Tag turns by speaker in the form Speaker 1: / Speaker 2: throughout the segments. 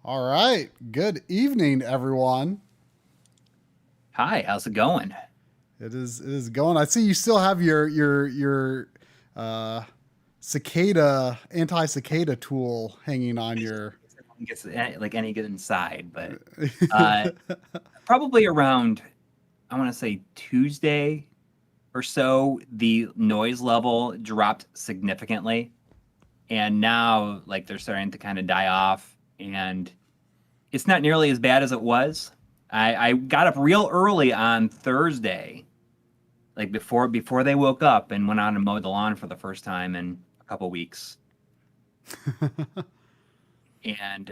Speaker 1: All right. Good evening, everyone.
Speaker 2: Hi, how's it going?
Speaker 1: It is going. I see you still have your uh cicada anti-cicada tool hanging on your
Speaker 2: Everyone gets like any good inside, but uh, probably around I want to say Tuesday or so, the noise level dropped significantly, and now like they're starting to kind of die off, and it's not nearly as bad as it was. I got up real early on Thursday, like before they woke up, and went out and mowed the lawn for the first time in a couple weeks, and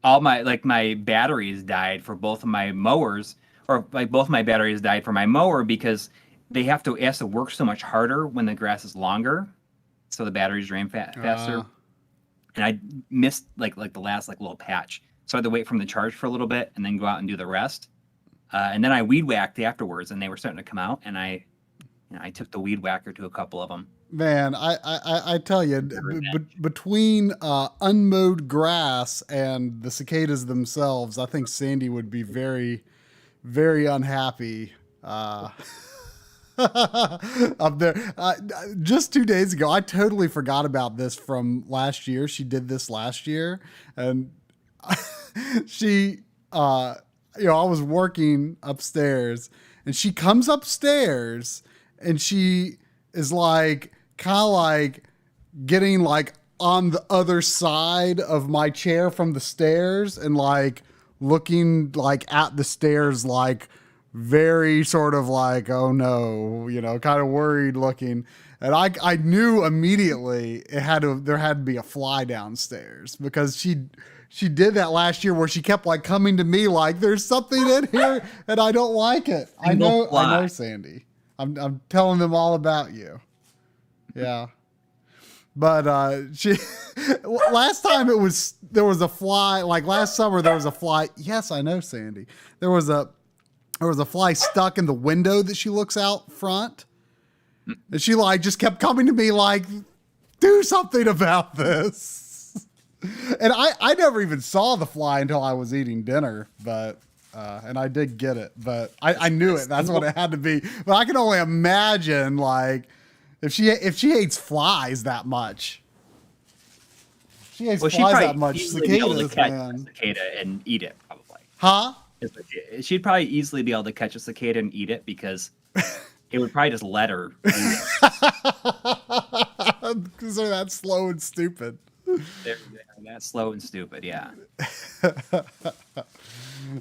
Speaker 2: all my batteries died for both of my mowers, or like both my batteries died for my mower because it has to work so much harder when the grass is longer, so the batteries drain faster.
Speaker 1: uh
Speaker 2: And I missed like the last like little patch, so I had to wait for them to charge for a little bit and then go out and do the rest. And then I weed whacked afterwards, and they were starting to come out, and I took the weed whacker to a couple of them.
Speaker 1: Man, I tell you, between unmowed grass and the cicadas themselves, I think Sandy would be very, very unhappy. Up there. Just 2 days ago, I totally forgot about this from last year. She did this last year, and she, I was working upstairs, and she comes upstairs, and she is like, kind of like getting like on the other side of my chair from the stairs, and like looking like at the stairs, like very sort of like, oh no, kind of worried looking. And I knew immediately there had to be a fly downstairs, because she did that last year where she kept like coming to me like, there's something in here and I don't like it. I know, Sandy. I'm telling them all about you. Yeah. But she last time there was a fly, like last summer there was a fly. Yes, I know, Sandy. There was a fly stuck in the window that she looks out front. And she like just kept coming to me like, do something about this. And I never even saw the fly until I was eating dinner, but and I did get it, but I knew it. That's what it had to be. But I can only imagine, like, if she hates flies that much. She hates flies that much. Cicadas, man.
Speaker 2: Cicada and eat it, probably.
Speaker 1: Huh?
Speaker 2: She'd probably easily be able to catch a cicada and eat it, because it would probably just let her eat it.
Speaker 1: Because they're that slow and stupid.
Speaker 2: They're that slow and stupid, yeah.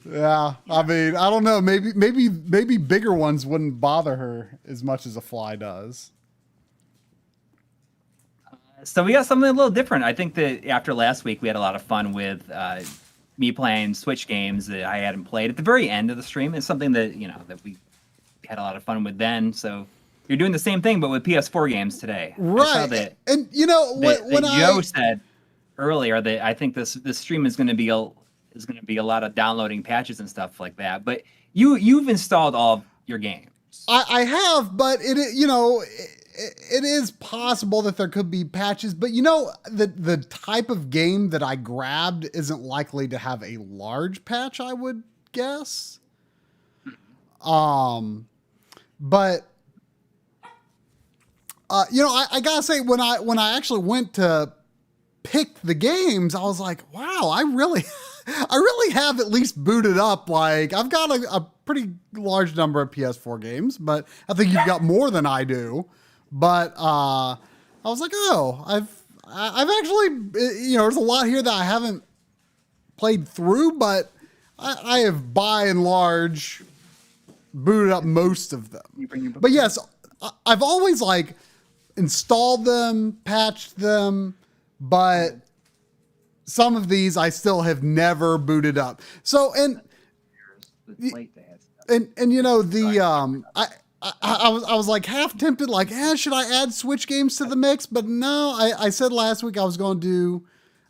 Speaker 1: Yeah, I mean, I don't know. Maybe bigger ones wouldn't bother her as much as a fly does.
Speaker 2: So we got something a little different. I think that after last week, we had a lot of fun with me playing Switch games that I hadn't played at the very end of the stream. It's something that that we had a lot of fun with then. So you're doing the same thing, but with PS4 games today,
Speaker 1: right? And when
Speaker 2: Joe said earlier that I think this stream is going to be a lot of downloading patches and stuff like that. But you've installed all of your games.
Speaker 1: I have, but it is possible that there could be patches, but the type of game that I grabbed isn't likely to have a large patch, I would guess. But I gotta say, when I actually went to pick the games, I was like, wow, I really have at least booted up. Like, I've got a pretty large number of PS4 games, but I think you've got more than I do. But I was like, oh, I've actually, there's a lot here that I haven't played through, but I have by and large booted up most of them. But yes, I've always like installed them, patched them, but some of these I still have never booted up. So I was like half tempted, like, should I add Switch games to the mix? But no, I said last week I was going to do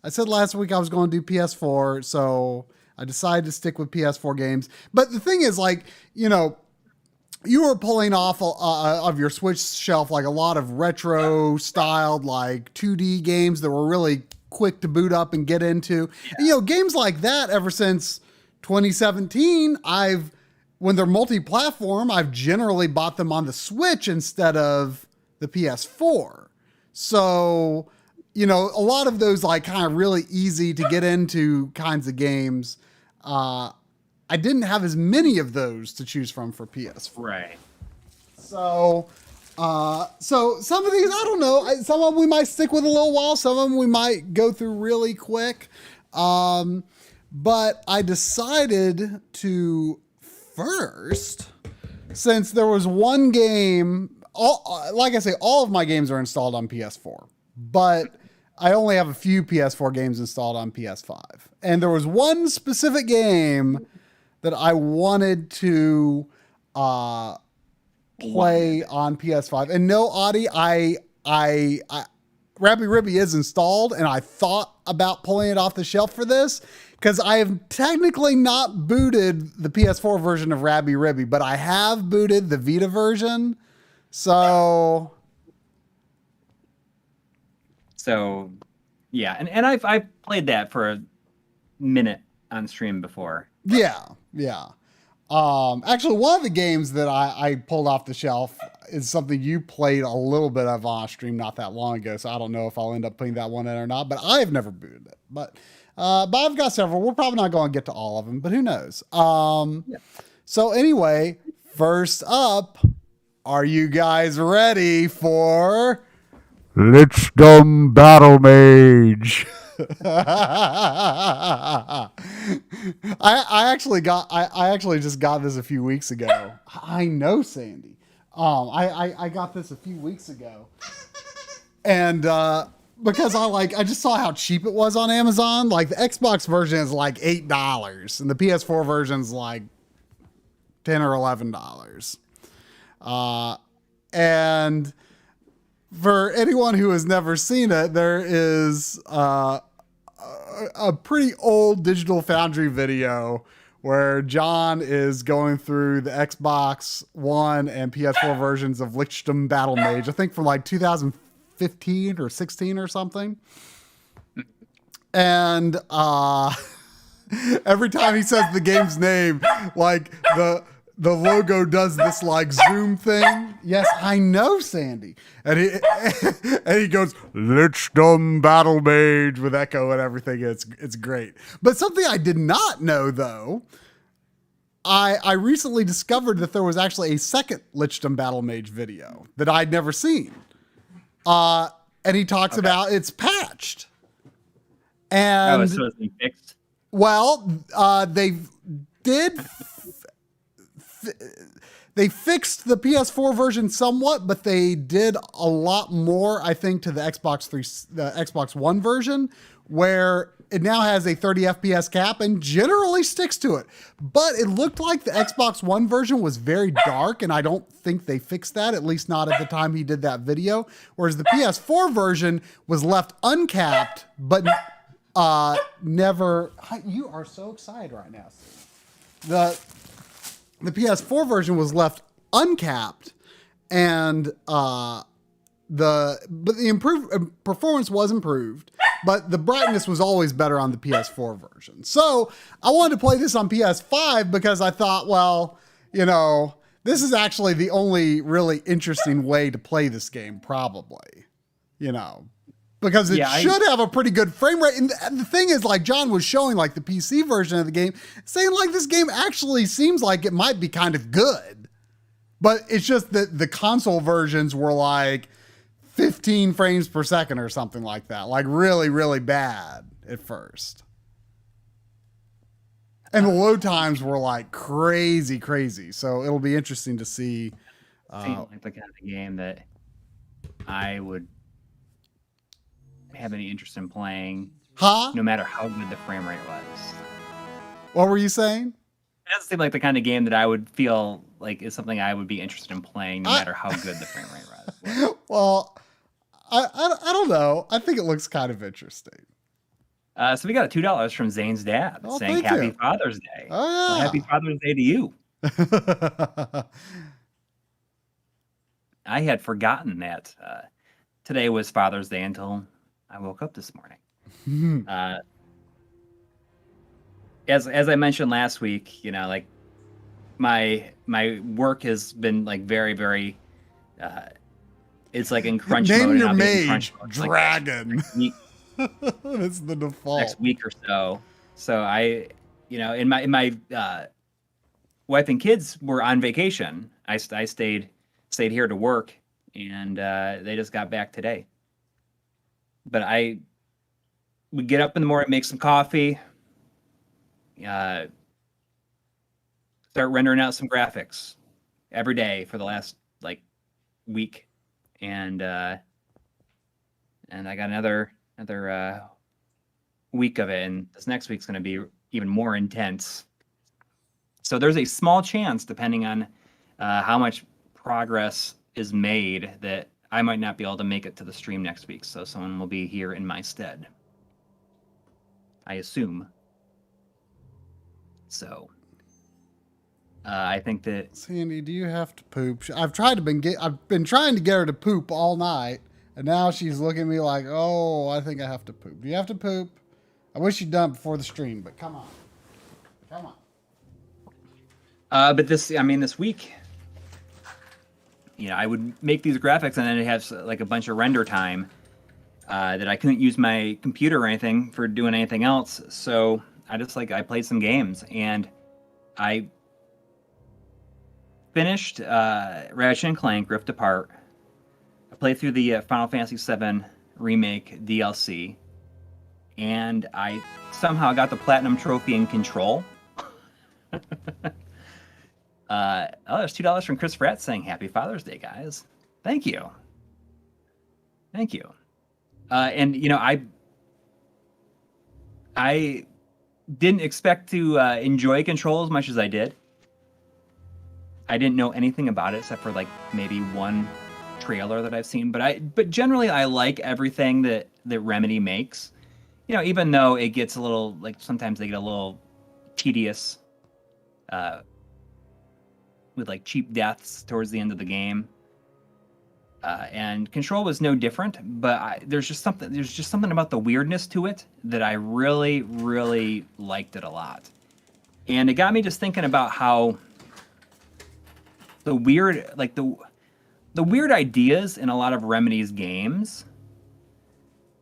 Speaker 1: PS4, so I decided to stick with PS4 games. But the thing is, like, you were pulling off of your Switch shelf like a lot of retro styled like 2D games that were really quick to boot up and get into.
Speaker 2: Yeah.
Speaker 1: You know, games like that ever since 2017, when they're multi-platform, I've generally bought them on the Switch instead of the PS4. So, you know, a lot of those like kind of really easy to get into kinds of games, I didn't have as many of those to choose from for PS4.
Speaker 2: Right.
Speaker 1: So some of these, I don't know. Some of them we might stick with a little while. Some of them we might go through really quick. But I decided to first, since there was one game, like I say, all of my games are installed on PS4, but I only have a few PS4 games installed on PS5. And there was one specific game that I wanted to play on PS5. And no, Audie, Rabby Ribby is installed, and I thought about pulling it off the shelf for this because I have technically not booted the PS4 version of Rabby Ribby, but I have booted the Vita version. So
Speaker 2: yeah, and I've played that for a minute on stream before.
Speaker 1: Yeah. Actually, one of the games that I pulled off the shelf is something you played a little bit of on stream not that long ago, so I don't know if I'll end up putting that one in or not, but I have never booted it. But I've got several. We're probably not going to get to all of them, but who knows? Yeah. So anyway, first up, are you guys ready for Lichdom Battlemage? I actually just got this a few weeks ago. I know, Sandy. I got this a few weeks ago, and because I just saw how cheap it was on Amazon. Like the Xbox version is like $8, and the PS4 version is like $10 or $11. And for anyone who has never seen it, there is a pretty old Digital Foundry video where John is going through the Xbox One and PS4 versions of Lichdom Battlemage, I think from like 2015 or 16 or something. And every time he says the game's name, like the logo does this like zoom thing. Yes, I know, Sandy. And he goes, Lichdom Battlemage with echo and everything. It's great. But something I did not know, though, I recently discovered that there was actually a second Lichdom Battlemage video that I'd never seen. And he talks about it's patched. And
Speaker 2: so it's been fixed?
Speaker 1: Well, they did... They fixed the PS4 version somewhat, but they did a lot more, I think, to the Xbox One version, where it now has a 30 FPS cap and generally sticks to it. But it looked like the Xbox One version was very dark, and I don't think they fixed that, at least not at the time he did that video. Whereas the PS4 version was left uncapped, but never... You are so excited right now, Steve. The PS4 version was left uncapped, and the performance was improved, but the brightness was always better on the PS4 version. So I wanted to play this on PS5 because I thought, well, you know, this is actually the only really interesting way to play this game, probably, you know. Because it should have a pretty good frame rate. And the thing is, like John was showing, like the PC version of the game, saying like this game actually seems like it might be kind of good. But it's just that the console versions were like 15 frames per second or something like that. Like really, really bad at first. And the load times were like crazy. So it'll be interesting to see.
Speaker 2: Seems like the kind of game that I would have any interest in playing, no matter how good the frame rate was.
Speaker 1: What were you saying?
Speaker 2: It doesn't seem like the kind of game that I would feel like is something I would be interested in playing, no matter how good the frame rate was.
Speaker 1: Well, I don't know. I think it looks kind of interesting.
Speaker 2: So we got $2 from Zane's dad saying Happy Father's Day.
Speaker 1: Oh, yeah.
Speaker 2: Well, Happy Father's Day to you. I had forgotten that today was Father's Day until I woke up this morning. As I mentioned last week, you know, like my work has been like very, very it's like in crunch
Speaker 1: Name
Speaker 2: mode, and
Speaker 1: your
Speaker 2: I'll be in
Speaker 1: mage
Speaker 2: crunch mode for, like,
Speaker 1: Dragon.
Speaker 2: week,
Speaker 1: That's the
Speaker 2: next
Speaker 1: default.
Speaker 2: week or so. So I, you know, in my wife and kids were on vacation. I stayed here to work, and they just got back today. But I would get up in the morning, make some coffee, uh, start rendering out some graphics every day for the last like week, and I got another week of it, and this next week's going to be even more intense. So there's a small chance, depending on how much progress is made, that I might not be able to make it to the stream next week. So someone will be here in my stead, I assume. So I think that
Speaker 1: Sandy, do you have to poop? I've been trying to get her to poop all night, and now she's looking at me like, "Oh, I think I have to poop." Do you have to poop? I wish you'd done it before the stream, but come on, come on.
Speaker 2: But this week, you know, I would make these graphics, and then it has like a bunch of render time that I couldn't use my computer or anything for doing anything else. So I played some games, and I finished Ratchet and Clank Rift Apart. I played through the Final Fantasy VII Remake DLC, and I somehow got the Platinum Trophy in Control. There's $2 from Chris Pratt saying Happy Father's Day, guys. Thank you. Thank you. And, you know, I didn't expect to enjoy Control as much as I did. I didn't know anything about it except for like maybe one trailer that I've seen, but generally I like everything that Remedy makes. You know, even though it gets a little, like, sometimes they get a little tedious with like cheap deaths towards the end of the game. And Control was no different, but there's just something about the weirdness to it that I really, really liked it a lot. And it got me just thinking about how the weird, like the weird ideas in a lot of Remedy's games,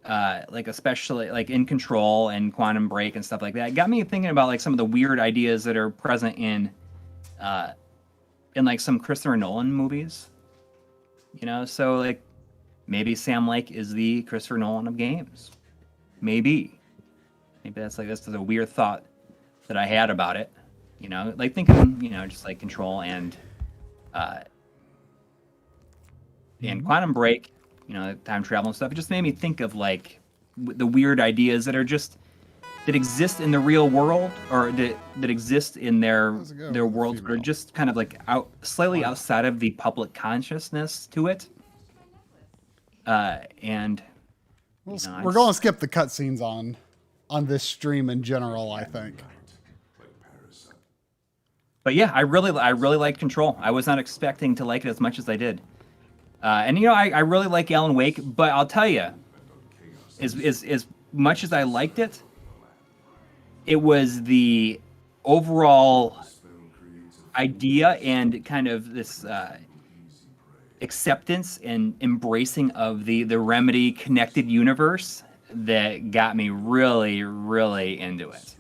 Speaker 2: like especially like in Control and Quantum Break and stuff like that, it got me thinking about like some of the weird ideas that are present in like some Christopher Nolan movies. You know, so like maybe Sam Lake is the Christopher Nolan of games. Maybe that's a weird thought that I had about it. You know, like thinking, you know, just like Control and Quantum Break, you know, time travel and stuff. It just made me think of like the weird ideas that exist in the real world, or that exist in their worlds, but are just kind of like slightly outside of the public consciousness to it. And
Speaker 1: we're going to skip the cutscenes on this stream in general, I think.
Speaker 2: But yeah, I really like Control. I was not expecting to like it as much as I did. And you know, I really like Alan Wake, but I'll tell you, as much as I liked it, it was the overall idea and kind of this acceptance and embracing of the Remedy connected universe that got me really, really into it.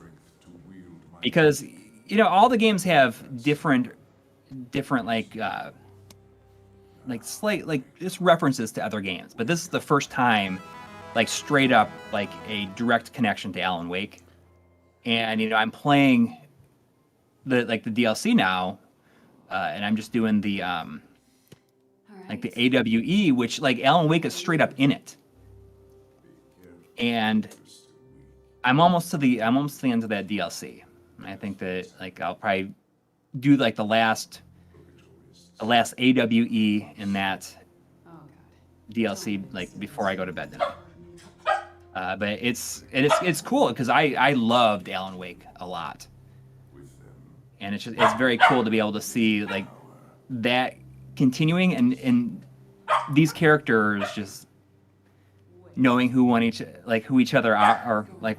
Speaker 2: Because, you know, all the games have different like slight, like, just references to other games, but this is the first time, like, straight up, like, a direct connection to Alan Wake. And, you know, I'm playing the DLC now, and I'm just doing the like the AWE, which, like, Alan Wake is straight up in it. And I'm almost to the end of that DLC. I think that, like, I'll probably do like the last AWE in that DLC, like, before I go to bed tonight. But it's cool because I loved Alan Wake a lot, and it's very cool to be able to see like that continuing, and these characters just knowing who who each other are, or like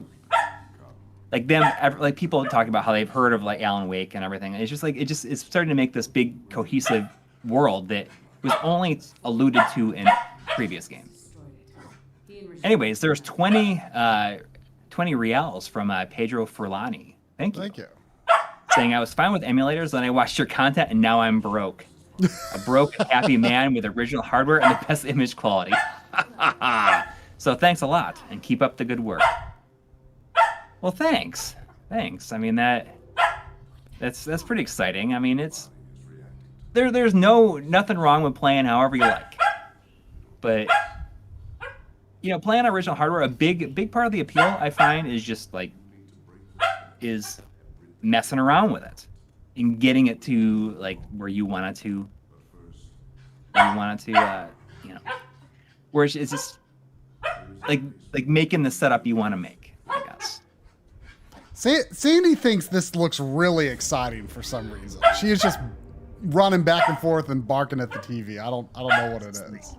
Speaker 2: them, like people talk about how they've heard of like Alan Wake and everything. It's just like it's starting to make this big cohesive world that was only alluded to in previous games. Anyways, there's 20 reals from Pedro Furlani. Thank you.
Speaker 1: Thank you.
Speaker 2: Saying I was fine with emulators, then I watched your content, and now I'm broke. A broke, happy man with original hardware and the best image quality. So thanks a lot, and keep up the good work. Well, thanks. I mean that's pretty exciting. I mean there's nothing wrong with playing however you like, but playing on original hardware, a big part of the appeal I find is just is messing around with it and getting it to where you want it to, where it's just like making the setup you want to make, I guess.
Speaker 1: Sandy thinks this looks really exciting for some reason. She is just running back and forth and barking at the TV. I don't know what it is.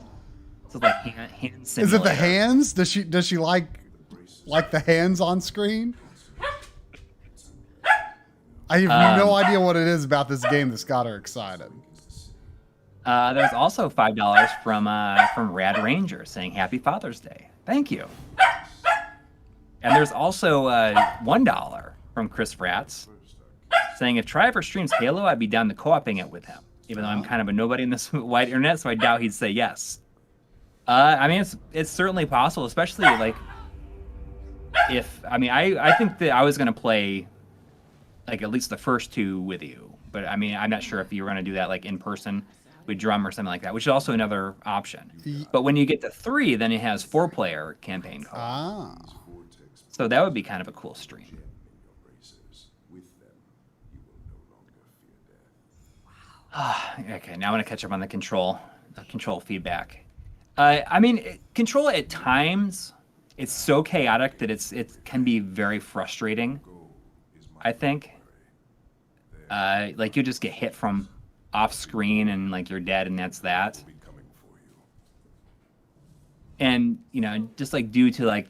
Speaker 2: So like hand simulator.
Speaker 1: Is it the hands? Does she like the hands on screen? I have no idea what it is about this game that's got her excited.
Speaker 2: There's also $5 from Rad Ranger saying Happy Father's Day. Thank you. And there's also $1 from Chris Fratz saying if Triver streams Halo, I'd be down to co-oping it with him, even though I'm kind of a nobody in this wide internet, so I doubt he'd say yes. I mean, it's certainly possible, especially I think that I was gonna play at least the first two with you, but I mean, I'm not sure if you were gonna do that in person with drum or something like that, which is also another option. But when you get to 3, then it has 4-player campaign co-op. So that would be kind of a cool stream. Okay, now I want to catch up on the control feedback. I mean, control at times, it's so chaotic that it can be very frustrating, I think. You just get hit from off screen and you're dead and that's that. And, just due to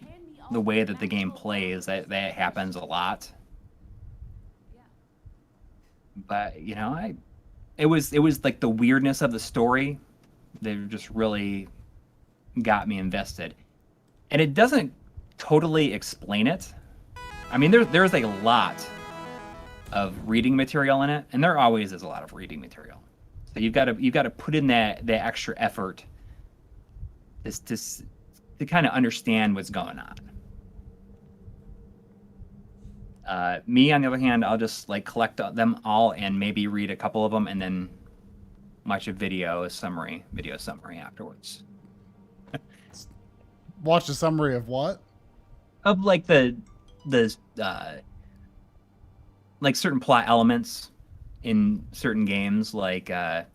Speaker 2: the way that the game plays, that happens a lot. But, it was the weirdness of the story that just really got me invested. And it doesn't totally explain it. I mean, there's a lot of reading material in it, and there always is a lot of reading material. So you've got to put in that extra effort to kind of understand what's going on. Me, on the other hand, I'll just collect them all and maybe read a couple of them and then watch a video summary afterwards.
Speaker 1: Watch a summary of what?
Speaker 2: Of the certain plot elements in certain games, like I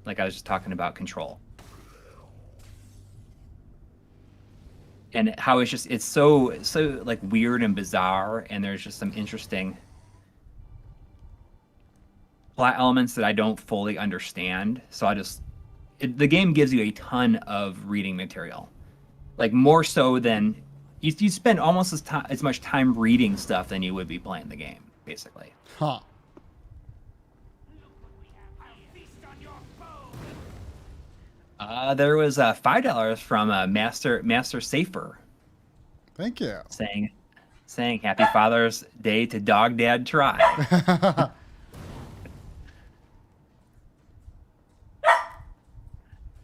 Speaker 2: was just talking about Control. And how it's so weird and bizarre, and there's just some interesting plot elements that I don't fully understand. So the game gives you a ton of reading material, more so than you spend almost as much time reading stuff than you would be playing the game, basically.
Speaker 1: Huh.
Speaker 2: There was $5 from Master Safer.
Speaker 1: Thank you.
Speaker 2: Saying Happy Father's Day to Dog Dad Try.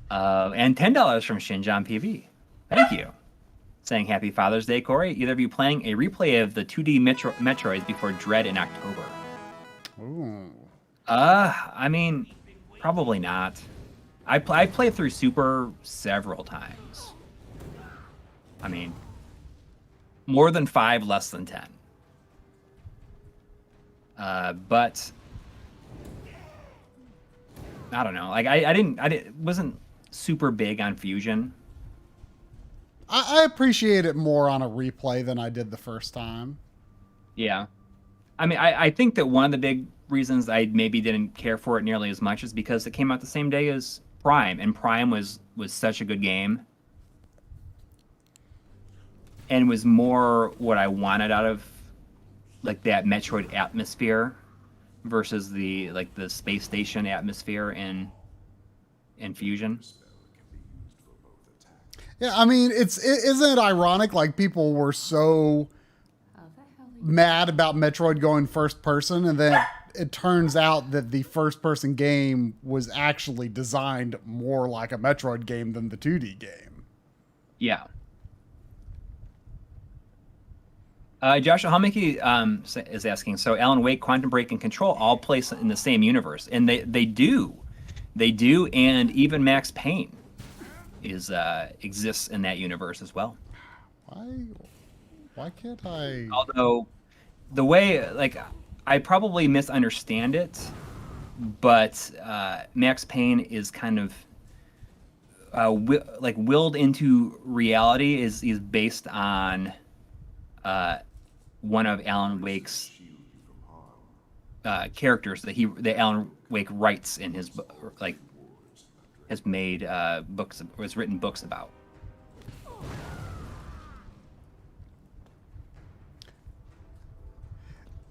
Speaker 2: And $10 from Shinjan PV. Thank you. Saying Happy Father's Day, Corey. Either of you planning a replay of the 2D Metroids before Dread in October?
Speaker 1: Ooh.
Speaker 2: I mean, probably not. I played through Super several times. I mean, more than 5, less than 10. But I don't know. I wasn't super big on Fusion.
Speaker 1: I appreciate it more on a replay than I did the first time.
Speaker 2: Yeah. I mean, I think that one of the big reasons I maybe didn't care for it nearly as much is because it came out the same day as Prime, and Prime was such a good game and was more what I wanted out of like that Metroid atmosphere versus the space station atmosphere in Fusion.
Speaker 1: Yeah, I mean, isn't it ironic? Like, people were so mad about Metroid going first person, and then it turns out that the first person game was actually designed more like a Metroid game than the 2D game.
Speaker 2: Yeah. Joshua Helmicke is asking, so Alan Wake, Quantum Break, and Control all place in the same universe, and they do, and even Max Payne exists in that universe as well.
Speaker 1: Why can't I?
Speaker 2: Although the way, like, I probably misunderstand it, but Max Payne is kind of willed into reality is based on one of Alan Wake's characters that Alan Wake writes in his has made books or has written books about.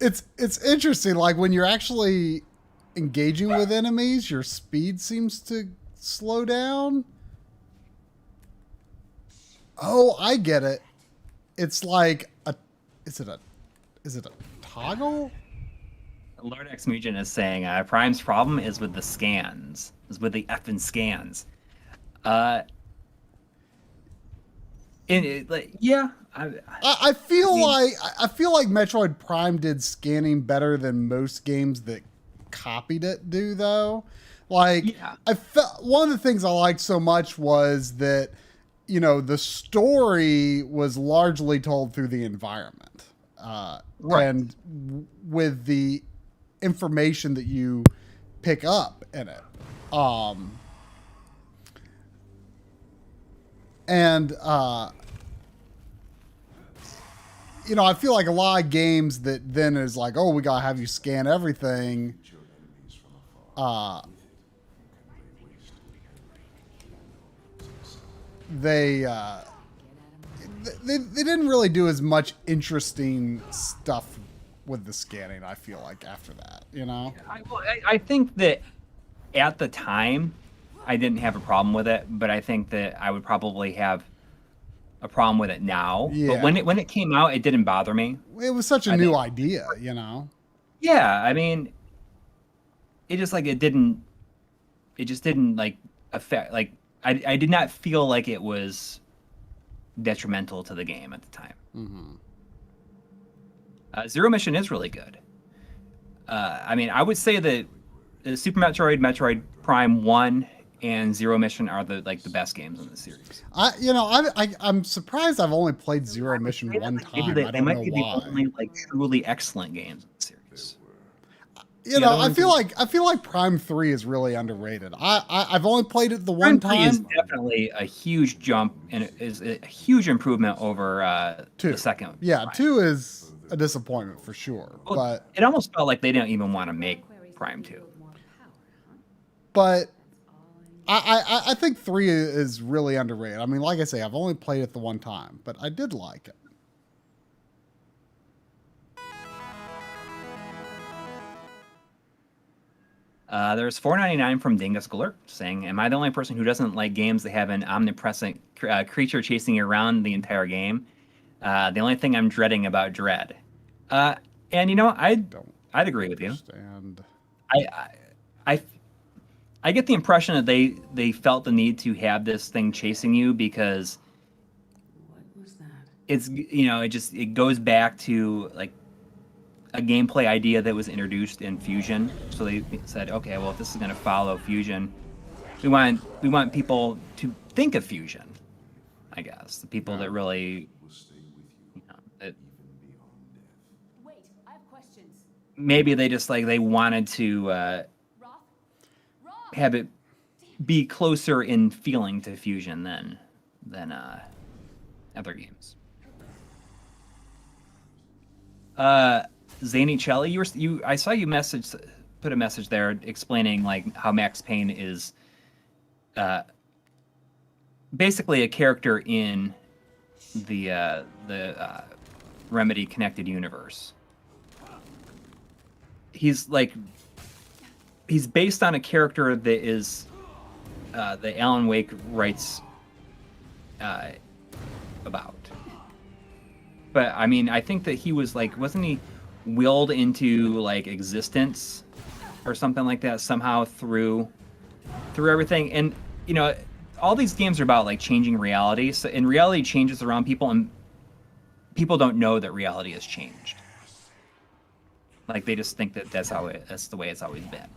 Speaker 1: It's interesting. Like, when you're actually engaging with enemies, your speed seems to slow down. Oh, I get it. It's like is it a toggle?
Speaker 2: Lord X Mugen is saying Prime's problem is with the scans, the effing scans. Yeah,
Speaker 1: I feel like Metroid Prime did scanning better than most games that copied it do, though. Like, yeah. One of the things I liked so much was that, you know, the story was largely told through the environment,
Speaker 2: right.
Speaker 1: And with the information that you pick up in it. You know, I feel like a lot of games that then is like, oh, we gotta have you scan everything. They didn't really do as much interesting stuff with the scanning, I feel like, after that, you know?
Speaker 2: I think that at the time, I didn't have a problem with it, but I think that I would probably have a problem with it now. Yeah. But when it came out, it didn't bother me.
Speaker 1: It was such a new idea, you know?
Speaker 2: Yeah, I mean, it just like it just didn't like affect, like, I did not feel like it was detrimental to the game at the time.
Speaker 1: Mm-hmm.
Speaker 2: Zero Mission is really good. I mean, I would say that Super Metroid, Metroid Prime 1, and Zero Mission are the best games in the series.
Speaker 1: I'm surprised I've only played Zero Mission one time.
Speaker 2: They might be the only truly excellent games in the series.
Speaker 1: You know, I feel like Prime 3 is really underrated. I've only played it the one time.
Speaker 2: Prime 3 is definitely a huge jump, and it is a huge improvement over the second.
Speaker 1: Yeah, Prime. 2 is a disappointment for sure. Well, but
Speaker 2: it almost felt like they didn't even want to make Prime 2.
Speaker 1: But I think 3 is really underrated. I mean, like I say, I've only played it the one time, but I did like it.
Speaker 2: There's $4.99 from Dingus Galert saying, "Am I the only person who doesn't like games that have an omnipresent creature chasing you around the entire game? The only thing I'm dreading about Dread." And you know, I'd agree with you. I get the impression that they felt the need to have this thing chasing you because it's, you know, it goes back to like a gameplay idea that was introduced in Fusion. So they said, okay, well, if this is going to follow Fusion, we want people to think of Fusion, I guess. The people that really, you know, that maybe they just they wanted to have it be closer in feeling to Fusion than other games. Zany Chelly, I saw you put a message there explaining like how Max Payne is basically a character in the Remedy connected universe. He's based on a character that is that Alan Wake writes about. But I mean, I think that he was wasn't he willed into existence or something like that somehow through everything? And all these games are about changing reality. So, and reality changes around people, and people don't know that reality has changed. They just think that that's the way it's always been.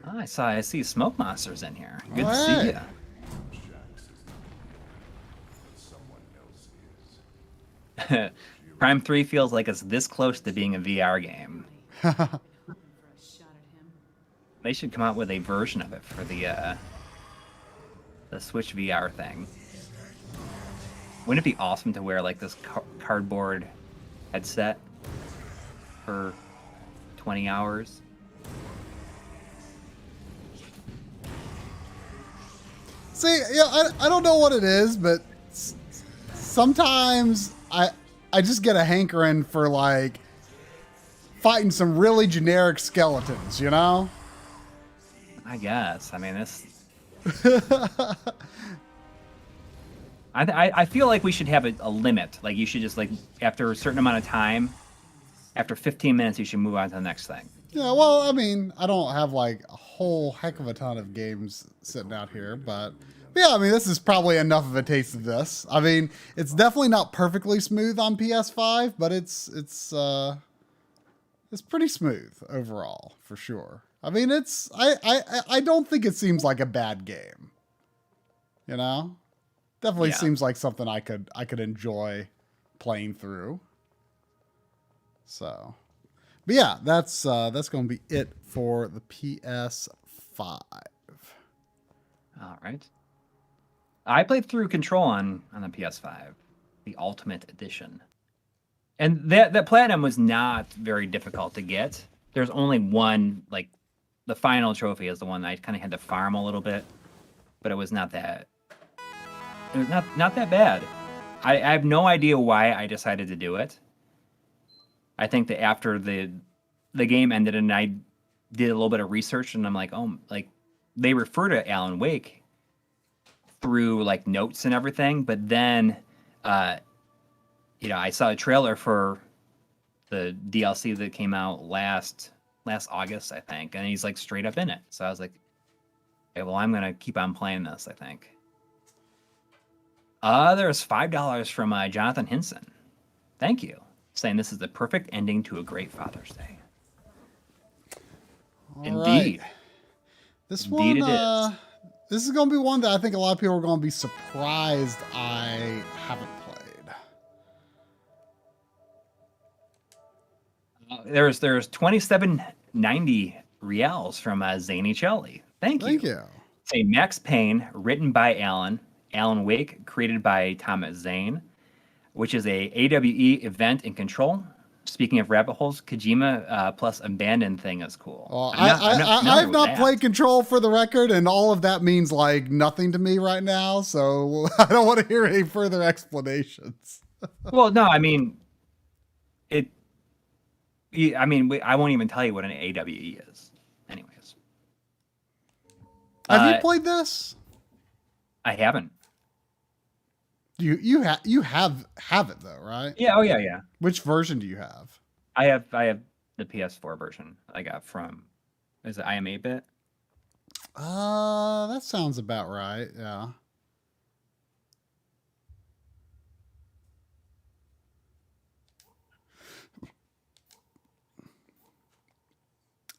Speaker 2: Oh, I see Smoke Monsters in here. Good to see you. Prime 3 feels like it's this close to being a VR game. They should come out with a version of it for the Switch VR thing. Wouldn't it be awesome to wear this cardboard headset for 20 hours?
Speaker 1: See, I don't know what it is, but sometimes I just get a hankering for fighting some really generic skeletons,
Speaker 2: I guess. I mean, this. I feel like we should have a limit. You should just after a certain amount of time, after 15 minutes, you should move on to the next thing.
Speaker 1: Yeah, well, I mean, I don't have a whole heck of a ton of games sitting out here, but yeah, I mean, this is probably enough of a taste of this. I mean, it's definitely not perfectly smooth on PS5, but it's pretty smooth overall for sure. I mean, I don't think it seems like a bad game. Definitely seems like something I could enjoy playing through. So, but yeah, that's going to be it for the PS5.
Speaker 2: All right. I played through Control on the PS5, the Ultimate Edition. And that platinum was not very difficult to get. There's only one, the final trophy is the one that I kind of had to farm a little bit, but it was not that bad. I have no idea why I decided to do it. I think that after the game ended and I did a little bit of research, and I'm they refer to Alan Wake through notes and everything, but then I saw a trailer for the DLC that came out last August, I think, and he's straight up in it. So I was like, okay, well, I'm gonna keep on playing this, I think. There's $5 from Jonathan Hinson. Thank you. Saying this is the perfect ending to a great Father's Day.
Speaker 1: All
Speaker 2: Indeed.
Speaker 1: Right. This
Speaker 2: Indeed
Speaker 1: one,
Speaker 2: it is.
Speaker 1: This is going to be one that I think a lot of people are going to be surprised I haven't played.
Speaker 2: There's 2790 reals from Zany Chelly. Thank you.
Speaker 1: Thank you.
Speaker 2: It's a Max Payne written by Alan Wake created by Thomas Zane, which is a AWE event in Control. Speaking of rabbit holes, Kojima plus abandoned thing is cool.
Speaker 1: Well, I've not played Control for the record, and all of that means nothing to me right now. So I don't want to hear any further explanations.
Speaker 2: Well, no, I mean, I won't even tell you what an AWE is. Anyways,
Speaker 1: have you played this?
Speaker 2: I haven't.
Speaker 1: You have it though, right?
Speaker 2: Yeah. Oh yeah.
Speaker 1: Which version do you have?
Speaker 2: I have the PS4 version I got from. Is it I Am 8-bit?
Speaker 1: That sounds about right. Yeah.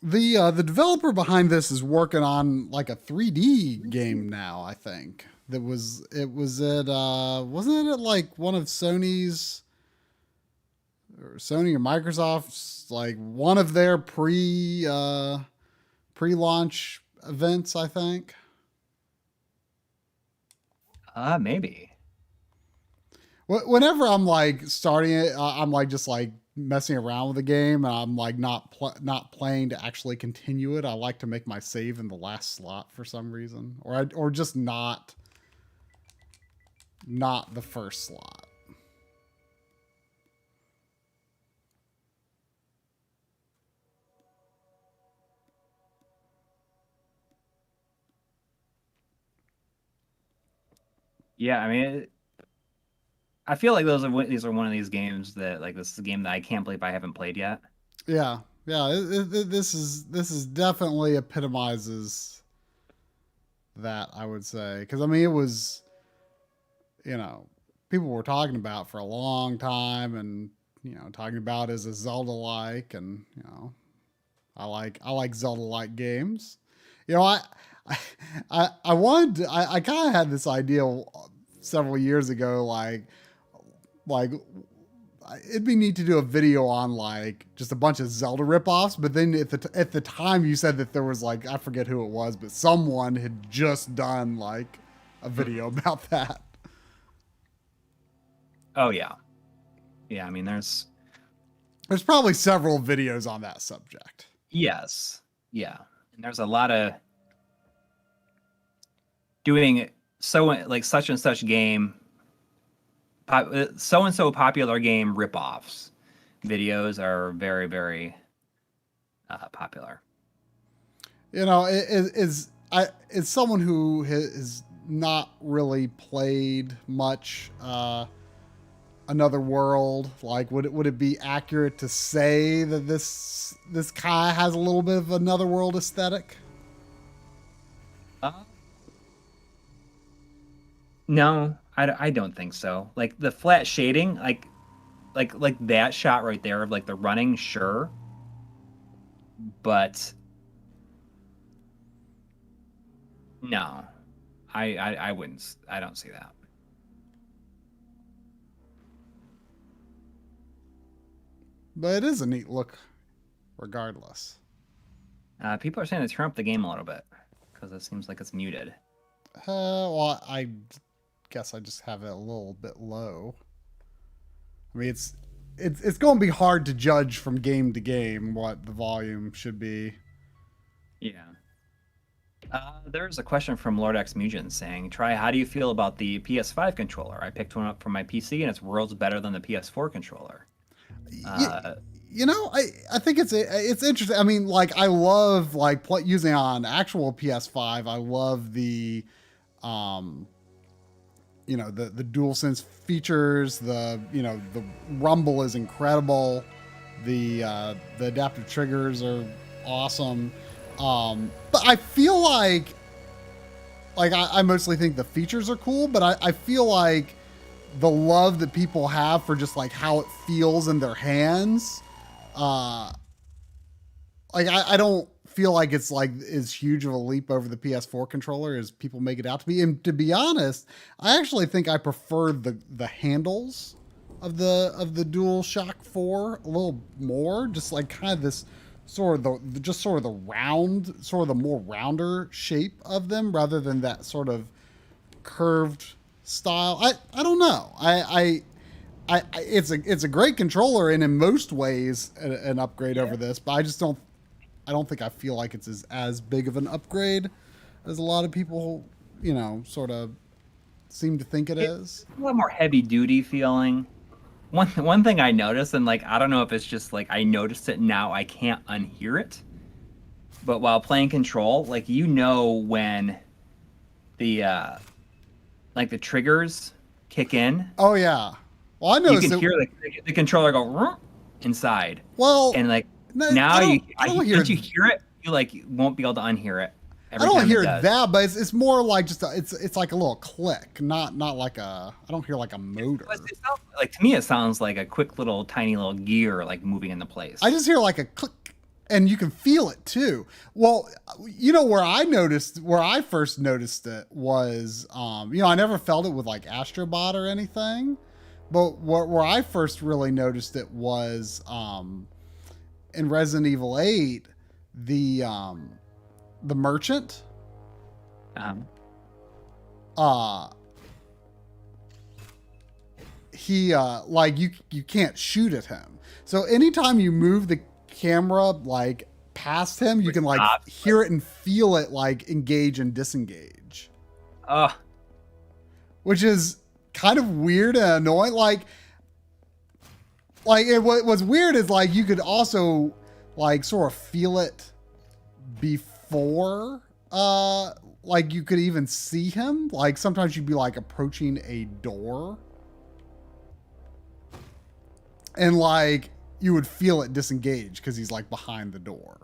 Speaker 1: The developer behind this is working on a 3D game now, I think. Wasn't it one of Sony's or Sony or Microsoft's one of their pre-launch events, I think.
Speaker 2: Maybe.
Speaker 1: Whenever I'm like starting it, I'm like just like messing around with the game, and I'm like not playing to actually continue it. I like to make my save in the last slot for some reason, or just not the first slot.
Speaker 2: Yeah, I mean, I feel like these are one of these games that like this is a game that I can't believe I haven't played yet.
Speaker 1: Yeah, yeah. This is definitely epitomizes that, I would say, because I mean it was, you know, people were talking about for a long time, and talking about as a Zelda like, and I like Zelda like games. I I wanted to, I kind of had this idea several years ago, like it'd be neat to do a video on like just a bunch of Zelda ripoffs. But then at the time you said that there was like, I forget who it was, but someone had just done like a video about that.
Speaker 2: Oh yeah, yeah. I mean, there's
Speaker 1: probably several videos on that subject.
Speaker 2: yes, yeah, and there's a lot of doing such and such game, so and so popular game ripoffs. Videos are very very popular.
Speaker 1: Is someone who has not really played much Another World, like would it be accurate to say that this Kai has a little bit of Another World aesthetic?
Speaker 2: No, I don't think so. Like the flat shading, like that shot right there of like the running, sure, but no, I wouldn't. I don't see that.
Speaker 1: But it is a neat look, regardless.
Speaker 2: People are saying to turn up the game a little bit because it seems like it's muted.
Speaker 1: Well, I guess I just have it a little bit low. I mean, it's going to be hard to judge from game to game what the volume should be.
Speaker 2: Yeah. There's a question from Lord X Mugen saying, "Try, how do you feel about the PS5 controller? I picked one up for my PC and it's worlds better than the PS4 controller."
Speaker 1: I think it's interesting. I mean, like I love like using on actual PS5. I love the the DualSense features. The rumble is incredible. The adaptive triggers are awesome. But I feel like I mostly think the features are cool, but I feel like the love that people have for just like how it feels in their hands, I don't feel like it's like as huge of a leap over the PS4 controller as people make it out to be. And to be honest, I actually think I prefer the handles of the DualShock 4 a little more, just like kind of this sort of the round, sort of the more rounder shape of them rather than that sort of curved style. I don't know. It's a great controller and in most ways an upgrade over this, but I don't think I feel like it's as big of an upgrade as a lot of people, sort of seem to think it is.
Speaker 2: A lot more heavy duty feeling. One thing I noticed, and like I don't know if it's just like I noticed it now, I can't unhear it. But while playing Control, like when the like the triggers kick in.
Speaker 1: Oh yeah. Well, I noticed
Speaker 2: you can hear the controller go inside.
Speaker 1: Well,
Speaker 2: and like now once you hear it, you like won't be able to unhear it.
Speaker 1: I don't hear that, but it's more like just it's like a little click, not like I don't hear like a motor.
Speaker 2: It sounds, like to me, it sounds like a quick little tiny little gear like moving into place.
Speaker 1: I just hear like a click, and you can feel it too. Well, where I first noticed it was, I never felt it with like Astrobot or anything, but where I first really noticed it was in Resident Evil 8, the merchant. he like you can't shoot at him. So anytime you move the camera like past him, you can like hear it and feel it like engage and disengage. Which is kind of weird and annoying. Like what's weird is like you could also like sort of feel it before like you could even see him. Like sometimes you'd be like approaching a door and like you would feel it disengage because he's like behind the door.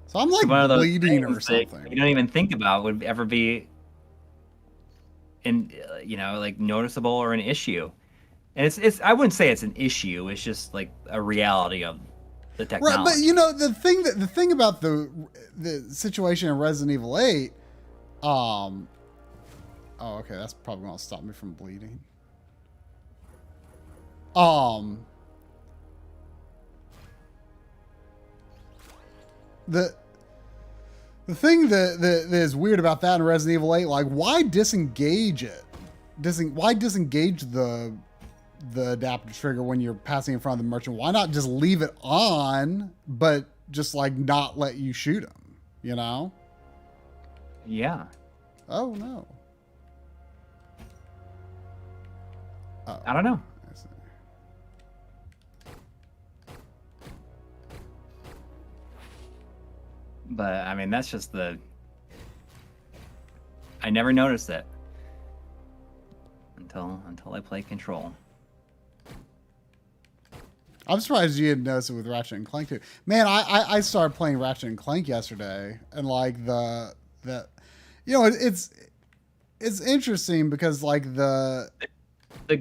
Speaker 1: So I'm like bleeding or something.
Speaker 2: You don't even think about would ever be in like noticeable or an issue. And it's I wouldn't say it's an issue. It's just like a reality of the technology.
Speaker 1: Right, but the thing about the situation in Resident Evil 8, oh, okay, that's probably gonna stop me from bleeding. The thing that is weird about that in Resident Evil 8, like why disengage it? Why disengage the adaptive trigger when you're passing in front of the merchant? Why not just leave it on, but just like not let you shoot him, you know?
Speaker 2: Yeah.
Speaker 1: Oh no. Oh.
Speaker 2: I don't know. But I mean, that's just I never noticed it until I play Control.
Speaker 1: I'm surprised you didn't notice it with Ratchet and Clank too. Man, I started playing Ratchet and Clank yesterday, and like it's interesting because like the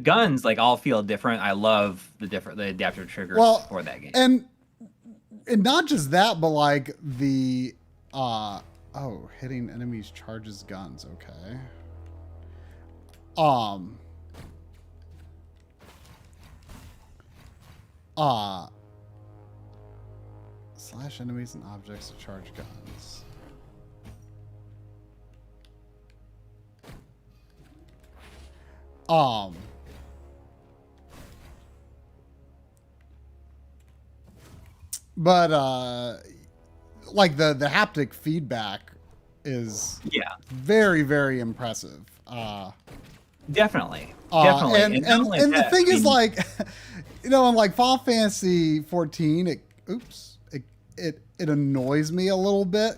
Speaker 2: guns like all feel different. I love the adaptive triggers for that game.
Speaker 1: And not just that, but like the hitting enemies charges guns, okay. Slash enemies and objects to charge guns. But like the haptic feedback is very, very impressive.
Speaker 2: Definitely.
Speaker 1: And the thing is like, in like Final Fantasy 14, it annoys me a little bit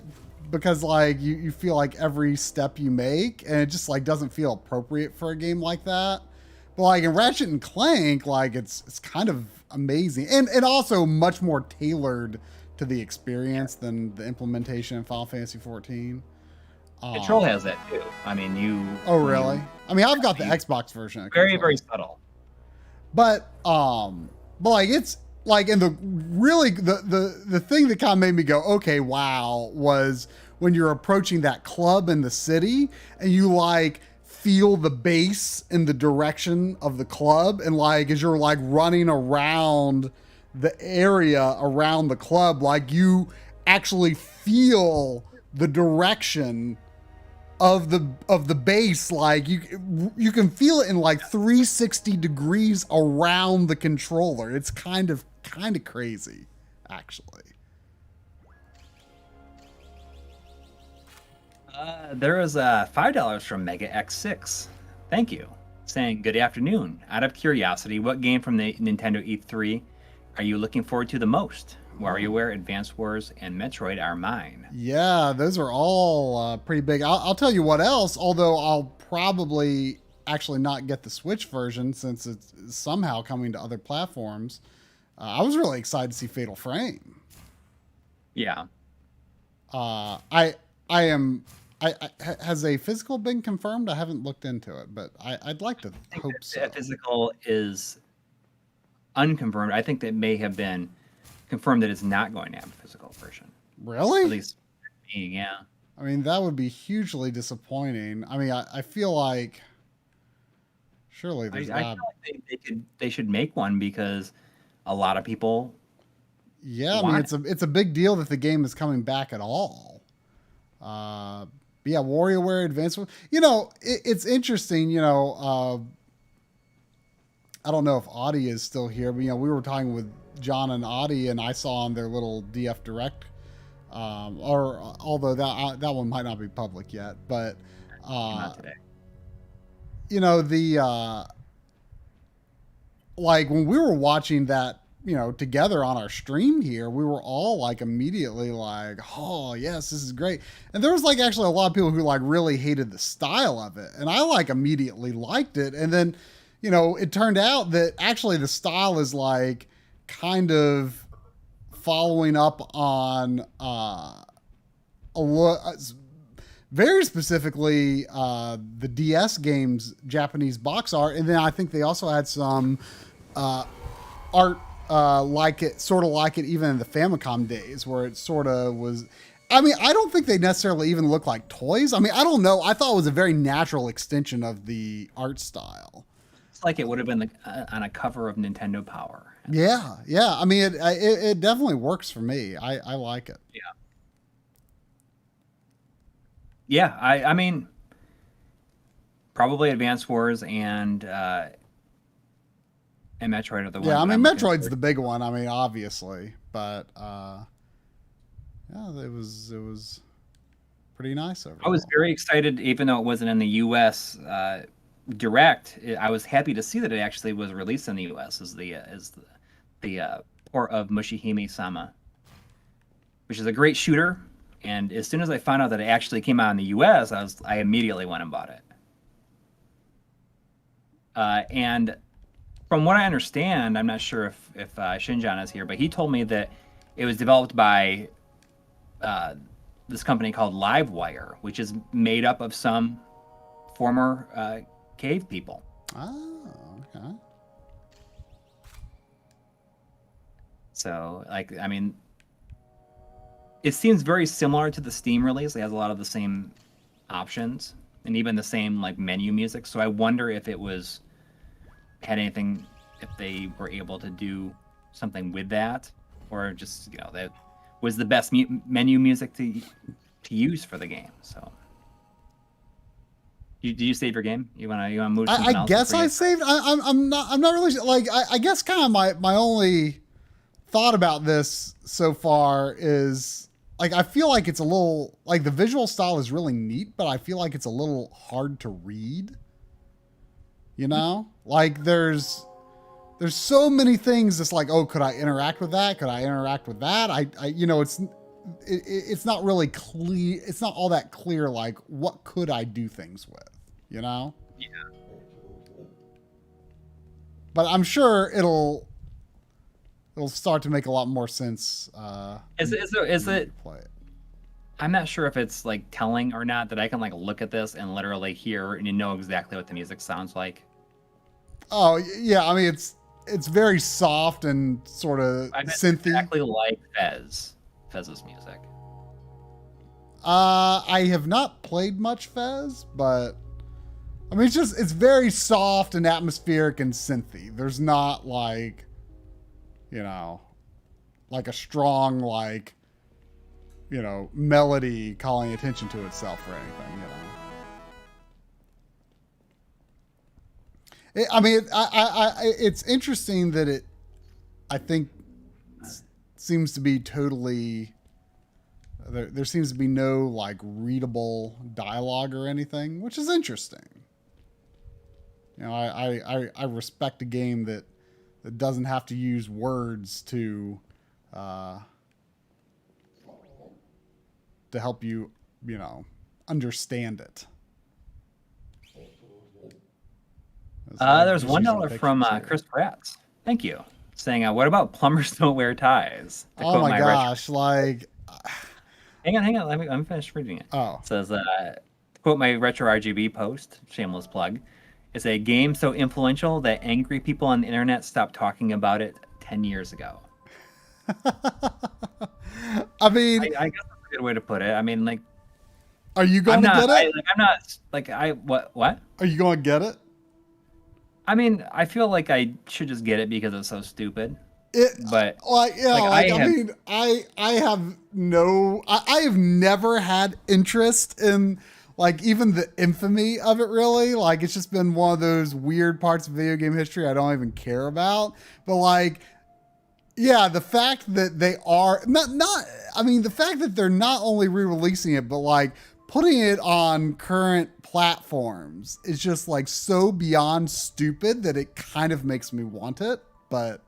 Speaker 1: because like you feel like every step you make and it just like doesn't feel appropriate for a game like that. But like in Ratchet and Clank, like it's kind of amazing and also much more tailored to the experience than the implementation in Final Fantasy 14.
Speaker 2: Control has that too. I mean,
Speaker 1: Oh really? I mean, I've got the Xbox version.
Speaker 2: Very, very subtle.
Speaker 1: But like it's like, and the thing that kind of made me go, okay, wow, was when you're approaching that club in the city and you like feel the bass in the direction of the club, and like as you're like running around the area around the club, like you actually feel the direction of the bass, like you can feel it in like 360 degrees around the controller. It's kind of crazy, actually.
Speaker 2: There was $5 from Mega X6. Thank you. Saying good afternoon. Out of curiosity, what game from the Nintendo E3 are you looking forward to the most? WarioWare, Advance Wars, and Metroid are mine.
Speaker 1: Yeah, those are all pretty big. I'll tell you what else, although I'll probably actually not get the Switch version since it's somehow coming to other platforms. I was really excited to see Fatal Frame.
Speaker 2: Yeah.
Speaker 1: Has a physical been confirmed? I haven't looked into it, but I'd like to hope so.
Speaker 2: The physical is unconfirmed. I think that may have been confirmed that it's not going to have a physical version.
Speaker 1: Really?
Speaker 2: At least, yeah.
Speaker 1: I mean, that would be hugely disappointing. I mean, I feel like surely there's
Speaker 2: I feel like they should make one because a lot of people.
Speaker 1: Yeah, I mean, it's a big deal that the game is coming back at all. But yeah, WarioWare Advanced. You know, it's interesting. You know, I don't know if Audie is still here, but you know, we were talking with John and Audie, and I saw on their little DF Direct, or although that one might not be public yet, but
Speaker 2: Not today.
Speaker 1: you know, the like when we were watching that, you know, together on our stream here, we were all like immediately like, oh yes, this is great. And there was like actually a lot of people who like really hated the style of it, and I like immediately liked it. And then, you know, it turned out that actually the style is like kind of following up on very specifically the DS games Japanese box art, and then I think they also had some art like it, sort of like it, even in the Famicom days, where it sort of was. I mean, I don't think they necessarily even look like toys. I mean, I don't know. I thought it was a very natural extension of the art style.
Speaker 2: It's like it would have been on a cover of Nintendo Power.
Speaker 1: Yeah, yeah. I mean, it definitely works for me. I like it.
Speaker 2: Yeah. Yeah, I mean, probably Advance Wars and Metroid are the ones.
Speaker 1: Yeah, I mean,
Speaker 2: I'm looking
Speaker 1: Metroid's
Speaker 2: for.
Speaker 1: the big one. I mean, obviously, but yeah, it was pretty nice overall.
Speaker 2: I was very excited, even though it wasn't in the U.S. Direct. I was happy to see that it actually was released in the U.S. as the port of Mushihime Sama, which is a great shooter. And as soon as I found out that it actually came out in the U.S., I immediately went and bought it. And from what I understand, I'm not sure if Shinjan is here, but he told me that it was developed by this company called Livewire, which is made up of some former cave people.
Speaker 1: Oh, okay.
Speaker 2: So, like, I mean, it seems very similar to the Steam release. It has a lot of the same options and even the same like menu music. So I wonder if it had anything, if they were able to do something with that, or just, you know, that was the best menu music to use for the game. So, did you save your game? You wanna move to something
Speaker 1: I
Speaker 2: else
Speaker 1: guess
Speaker 2: before
Speaker 1: I
Speaker 2: you-
Speaker 1: saved. I'm not really like. I guess kind of my only thought about this so far is like I feel like it's a little like the visual style is really neat, but I feel like it's a little hard to read. You know, like there's so many things that's like, oh, could I interact with that? Could I interact with that? I you know, it's not really clear. It's not all that clear. Like, what could I do things with? You know?
Speaker 2: Yeah.
Speaker 1: But I'm sure it'll start to make a lot more sense.
Speaker 2: Is it?
Speaker 1: Play it.
Speaker 2: I'm not sure if it's like telling or not that I can like look at this and literally hear and you know exactly what the music sounds like.
Speaker 1: Oh yeah, I mean it's very soft and sort of synthy.
Speaker 2: Exactly like Fez's music.
Speaker 1: I have not played much Fez, but I mean it's very soft and atmospheric and synthy. There's not like, you know, like a strong like, you know, melody calling attention to itself or anything, you know. It's interesting that it, I think, seems to be totally. There seems to be no like readable dialogue or anything, which is interesting. You know, I respect a game that doesn't have to use words to help you, you know, understand it.
Speaker 2: There's $1 from Chris Pratt. Thank you. Saying, what about plumbers don't wear ties?
Speaker 1: Oh my gosh, like...
Speaker 2: Hang on. Let me finish reading it.
Speaker 1: Oh.
Speaker 2: It says, to quote my Retro RGB post, shameless plug, it's a game so influential that angry people on the internet stopped talking about it 10 years ago.
Speaker 1: I mean...
Speaker 2: I guess that's a good way to put it. I mean, like...
Speaker 1: Are you going to get it?
Speaker 2: I'm not... Like, what?
Speaker 1: Are you going to get it?
Speaker 2: I mean, I feel like I should just get it because it's so stupid. But
Speaker 1: like, yeah,
Speaker 2: like
Speaker 1: I mean, I have never had interest in like even the infamy of it really. Like it's just been one of those weird parts of video game history I don't even care about. But like, yeah, the fact that they are I mean, the fact that they're not only re-releasing it, but like putting it on current platforms is just like so beyond stupid that it kind of makes me want it. But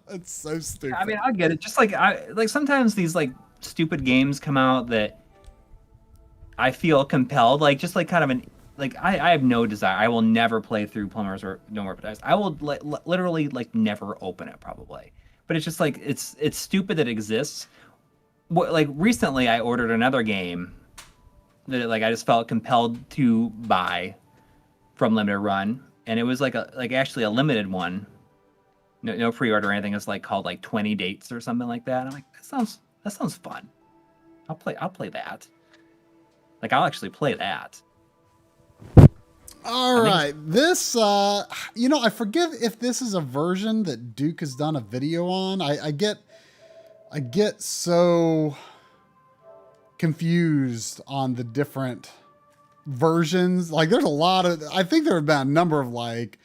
Speaker 1: it's so stupid.
Speaker 2: I mean, I get it. Just like sometimes these like stupid games come out that I feel compelled, like just like kind of I have no desire. I will never play through Plumbers or No More Paradise. I will literally like never open it probably. But it's just like it's stupid that it exists. Like recently, I ordered another game that like I just felt compelled to buy from Limited Run, and it was like actually a limited one. No pre-order or anything. It's like called like 20 Dates or something like that. I'm like, that sounds fun. I'll play that. Like I'll actually play that.
Speaker 1: All right. This I forget if this is a version that Duke has done a video on. I get so confused on the different versions. Like there's a lot of, I think there have been a number of like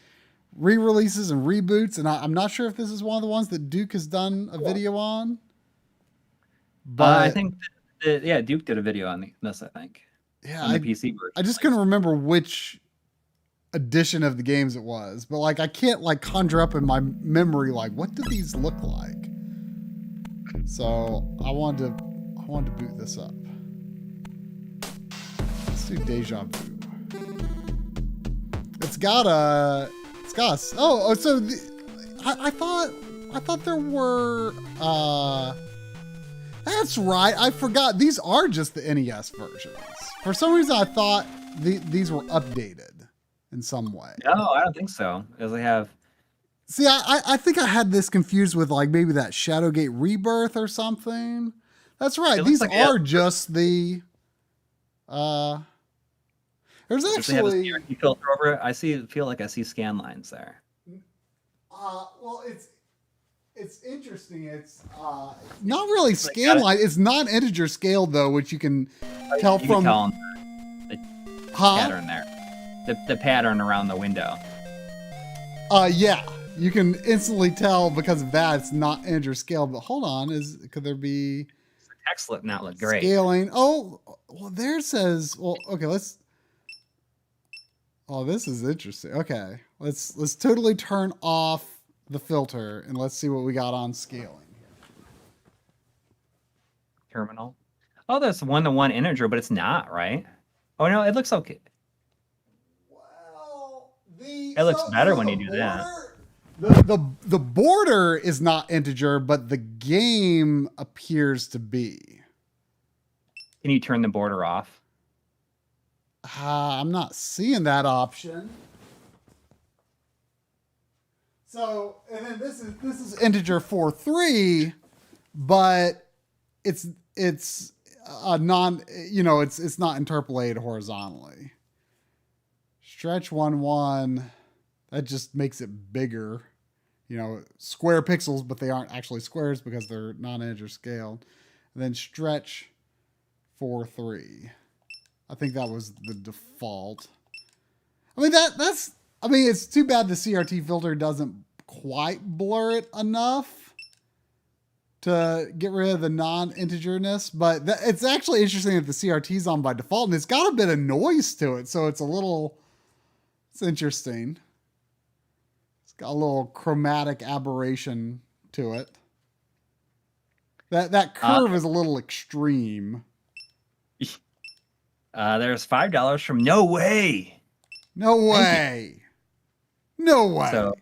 Speaker 1: re-releases and reboots, and I'm not sure if this is one of the ones that Duke has done a video on.
Speaker 2: But I think Duke did a video on this. I think on the PC version.
Speaker 1: I just couldn't remember which edition of the games it was, but like I can't like conjure up in my memory like what did these look like. So I wanted to boot this up. Let's do Deja Vu. I thought there were that's right. I forgot. These are just the NES versions. For some reason, I thought these were updated in some way.
Speaker 2: No, I don't think so. Because they have.
Speaker 1: See, I think I had this confused with like maybe that Shadowgate Rebirth or something. That's right. These are just the. There's actually.
Speaker 2: Have a filter over it. Feel like I see scan lines there.
Speaker 1: Well, it's interesting. It's not really scan line. It's non-integer scaled though, which you can tell from
Speaker 2: the pattern there. The pattern around the window.
Speaker 1: Yeah, you can instantly tell because of that. It's not integer scaled. But hold on, could there be
Speaker 2: the text not look great?
Speaker 1: Scaling. Oh, well, there it says. Well, okay, let's. Oh, this is interesting. Okay, let's totally turn off the filter and let's see what we got on scaling.
Speaker 2: Terminal. Oh, there's 1-to-1 integer, but it's not, right? Oh no, it looks okay.
Speaker 1: Well,
Speaker 2: it looks better when you do that.
Speaker 1: The border is not integer, but the game appears to be.
Speaker 2: Can you turn the border off?
Speaker 1: I'm not seeing that option. So, and then this is integer 4.3, but it's a it's not interpolated horizontally. Stretch 1.1, that just makes it bigger. Square pixels, but they aren't actually squares because they're non-integer scaled. And then stretch 4.3. I think that was the default. I mean it's too bad the CRT filter doesn't quite blur it enough to get rid of the non-integerness, but it's actually interesting that the CRT's on by default, and it's got a bit of noise to it, so it's interesting. It's got a little chromatic aberration to it. That curve is a little extreme.
Speaker 2: There's $5 from No Way.
Speaker 1: No way. No way.
Speaker 2: So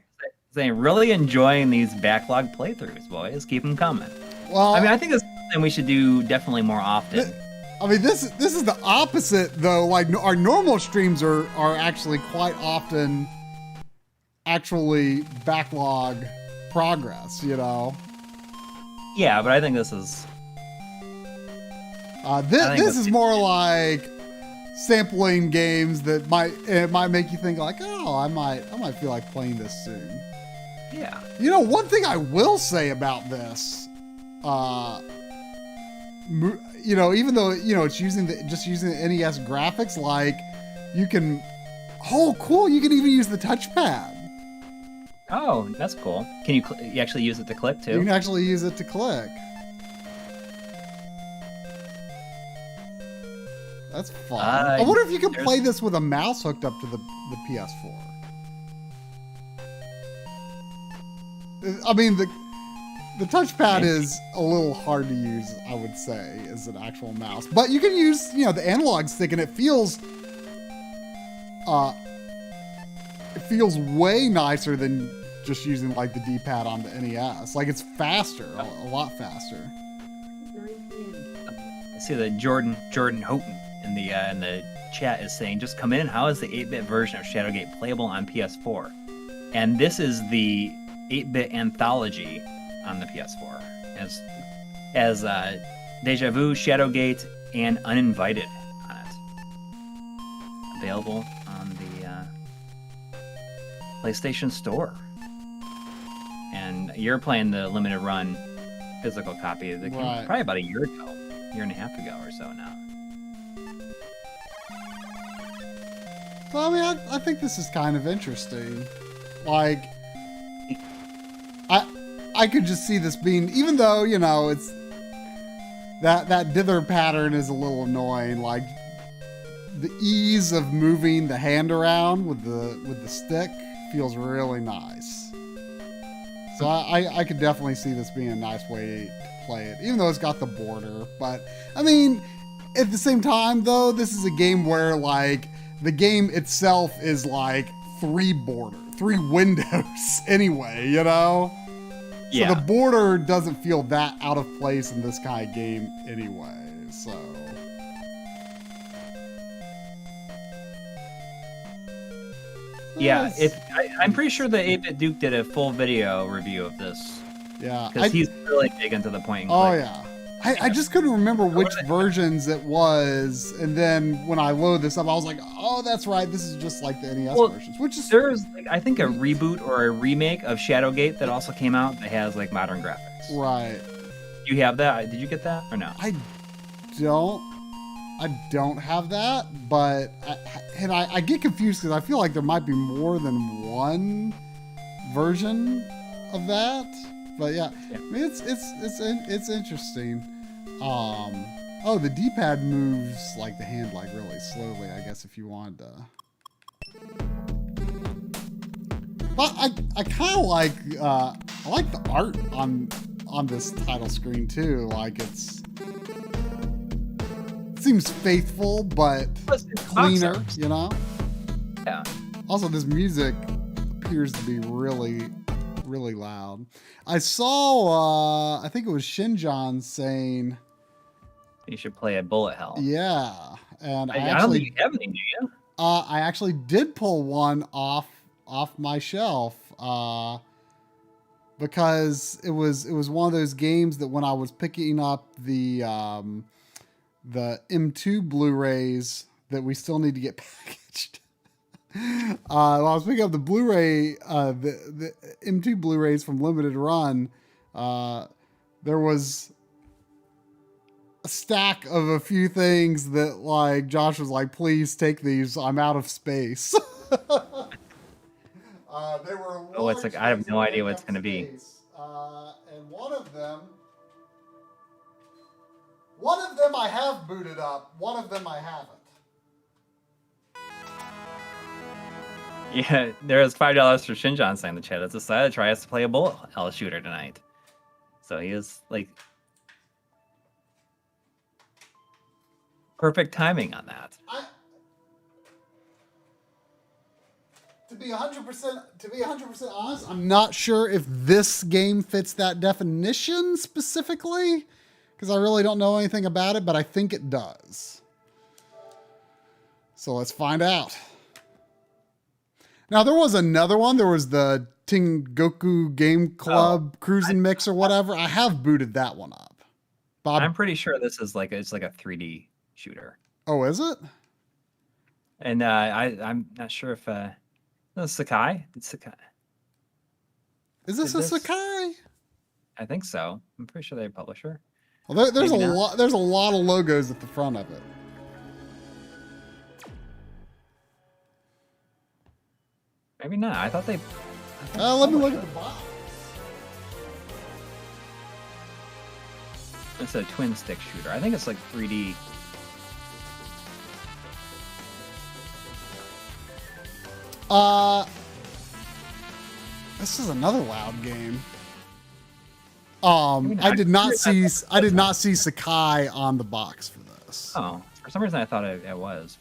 Speaker 2: they're really enjoying these backlog playthroughs, boys. Keep them coming.
Speaker 1: Well,
Speaker 2: I mean, I think it's something we should do definitely more often.
Speaker 1: This is the opposite though. Like our normal streams are actually quite often actually backlog progress,
Speaker 2: Yeah, but I think this is.
Speaker 1: This is more like sampling games that might make you think like, oh, I might feel like playing this soon.
Speaker 2: Yeah.
Speaker 1: You know, one thing I will say about this, you know, even though, you know, it's just using the NES graphics, like you can, oh, cool. You can even use the touchpad.
Speaker 2: Oh, that's cool. Can you actually use it to click too?
Speaker 1: You can actually use it to click. That's fun. I wonder if you can play this with a mouse hooked up to the PS4. I mean, the touchpad is a little hard to use, I would say, as an actual mouse. But you can use, you know, the analog stick, and it feels way nicer than just using like the D-pad on the NES. Like it's faster, a lot faster.
Speaker 2: I see that Jordan Houghton in the chat is saying, just come in. How is the 8-bit version of Shadowgate playable on PS4? And this is the 8-bit Anthology on the PS4, as Deja Vu, Shadowgate, and Uninvited on it. Available on the PlayStation Store. And you're playing the limited run physical copy that came probably about a year and a half ago or so now.
Speaker 1: Well, I mean, I think this is kind of interesting. Like, I could just see this being, even though, you know, it's that dither pattern is a little annoying. Like the ease of moving the hand around with the stick feels really nice. So I could definitely see this being a nice way to play it, even though it's got the border. But I mean, at the same time, though, this is a game where like the game itself is like 3 windows anyway, you know? So the border doesn't feel that out of place in this kind of game anyway, so.
Speaker 2: Yeah, I'm pretty sure the 8-Bit Duke did a full video review of this.
Speaker 1: Yeah.
Speaker 2: Because he's really big into the point and click.
Speaker 1: Oh, yeah. I just couldn't remember which versions it was, and then when I load this up, I was like, "Oh, that's right. This is just like the NES versions." Which is
Speaker 2: there's I think a reboot or a remake of Shadowgate that also came out that has like modern graphics.
Speaker 1: Right.
Speaker 2: You have that? Did you get that or no?
Speaker 1: I don't have that, but I get confused because I feel like there might be more than one version of that. But yeah, I mean, it's interesting. Oh, the D-pad moves like the hand like really slowly, I guess, if you wanted to. But I kind of like I like the art on this title screen too. Like it seems faithful but cleaner, you know.
Speaker 2: Yeah.
Speaker 1: Also, this music appears to be really loud. I saw, I think it was Shinjan saying
Speaker 2: you should play a Bullet Hell.
Speaker 1: Yeah, and
Speaker 2: I don't think you have any, do you?
Speaker 1: I actually did pull one off my shelf because it was one of those games that when I was picking up the M2 Blu-rays that we still need to get packaged. I was picking up the Blu-ray, the M2 Blu-rays from Limited Run. There was a stack of a few things that like Josh was like, "Please take these. I'm out of space." They were.
Speaker 2: Oh, it's like I have no idea what it's going to be.
Speaker 1: And one of them I have booted up. One of them I haven't.
Speaker 2: Yeah, there is $5 for Shinjan saying in the chat. It's decided to try us to play a Bullet Hell shooter tonight. So he is like perfect timing on that.
Speaker 1: To be 100% honest, I'm not sure if this game fits that definition specifically, because I really don't know anything about it, but I think it does. So let's find out. Now, there was another one. There was the Tengoku Game Club Cruising Mix or whatever. I have booted that one up. Bob,
Speaker 2: I'm pretty sure this is like it's like a 3D shooter.
Speaker 1: Oh, is it?
Speaker 2: And I'm not sure if no, Sakai. It's Sakai.
Speaker 1: Is this a Sakai?
Speaker 2: I think so. I'm pretty sure they're a publisher.
Speaker 1: Well, there's There's a lot of logos at the front of it.
Speaker 2: Maybe not. I thought they.
Speaker 1: Let me look at the box.
Speaker 2: It's a twin stick shooter. I think it's like 3D.
Speaker 1: This is another loud game. I did not see Sakai on the box for this.
Speaker 2: Oh, for some reason I thought it was.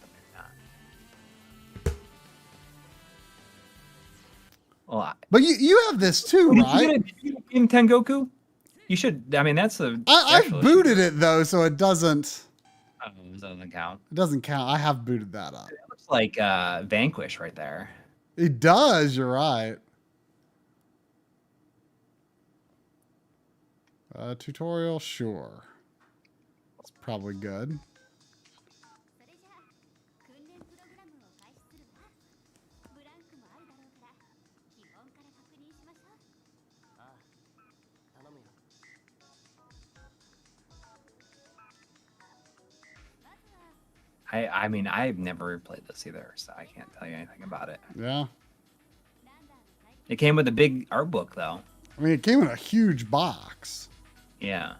Speaker 2: Well,
Speaker 1: but you have this too, right?
Speaker 2: Did you in Tengoku? You should. I mean, that's a.
Speaker 1: I've booted it though, so it doesn't.
Speaker 2: Oh, it doesn't count.
Speaker 1: It doesn't count. I have booted that up.
Speaker 2: It looks like Vanquish right there.
Speaker 1: It does. You're right. Tutorial, sure. It's probably good.
Speaker 2: I mean, I've never played this either, so I can't tell you anything about it.
Speaker 1: Yeah.
Speaker 2: It came with a big art book, though.
Speaker 1: I mean, it came in a huge box.
Speaker 2: Yeah.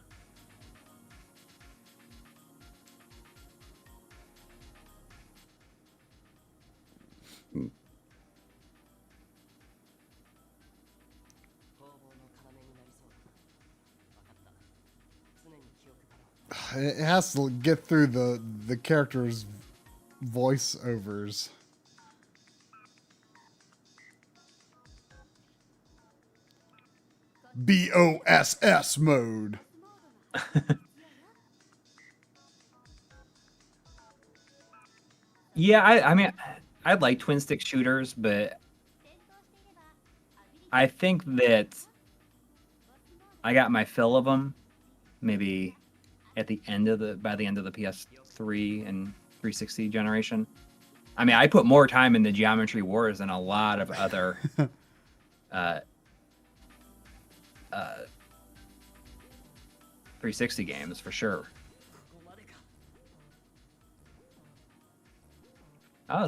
Speaker 1: It has to get through the characters' voiceovers. BOSS mode.
Speaker 2: Yeah, I mean, I like twin stick shooters, but I think that I got my fill of them. Maybe by the end of the PS3 and 360 generation. I mean, I put more time into Geometry Wars than a lot of other 360 games for sure. Oh,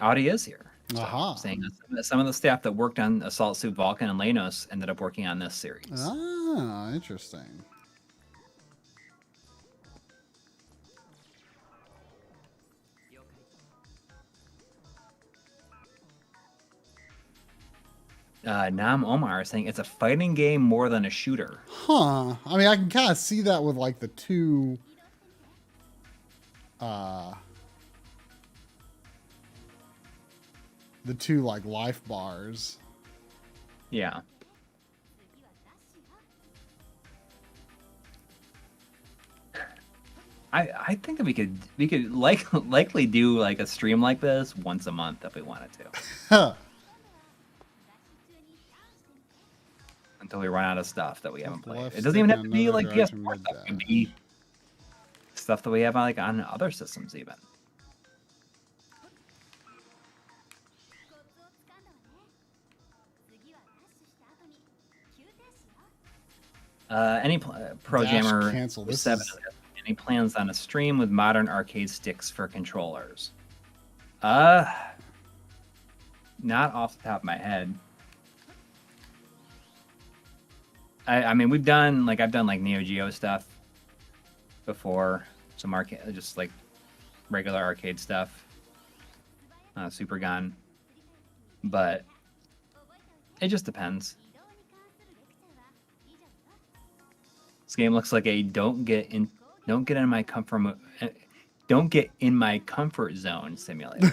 Speaker 2: Audi is here.
Speaker 1: Aha.
Speaker 2: Saying that some of the staff that worked on Assault Suit Vulcan and Lanos ended up working on this series.
Speaker 1: Ah, interesting.
Speaker 2: Nam Omar is saying it's a fighting game more than a shooter.
Speaker 1: Huh. I mean, I can kind of see that with like the two like life bars.
Speaker 2: Yeah. I think that we could likely do like a stream like this once a month if we wanted to. Until we run out of stuff that we haven't played. It doesn't even have to be like PS4 stuff. It could be stuff that we have like on other systems even. Any Pro Jammer 7, any plans on a stream with modern arcade sticks for controllers? Not off the top of my head. I mean, I've done like Neo Geo stuff before, some arcade, just like regular arcade stuff, Super Gun, but it just depends. This game looks like a don't get in my comfort zone simulator.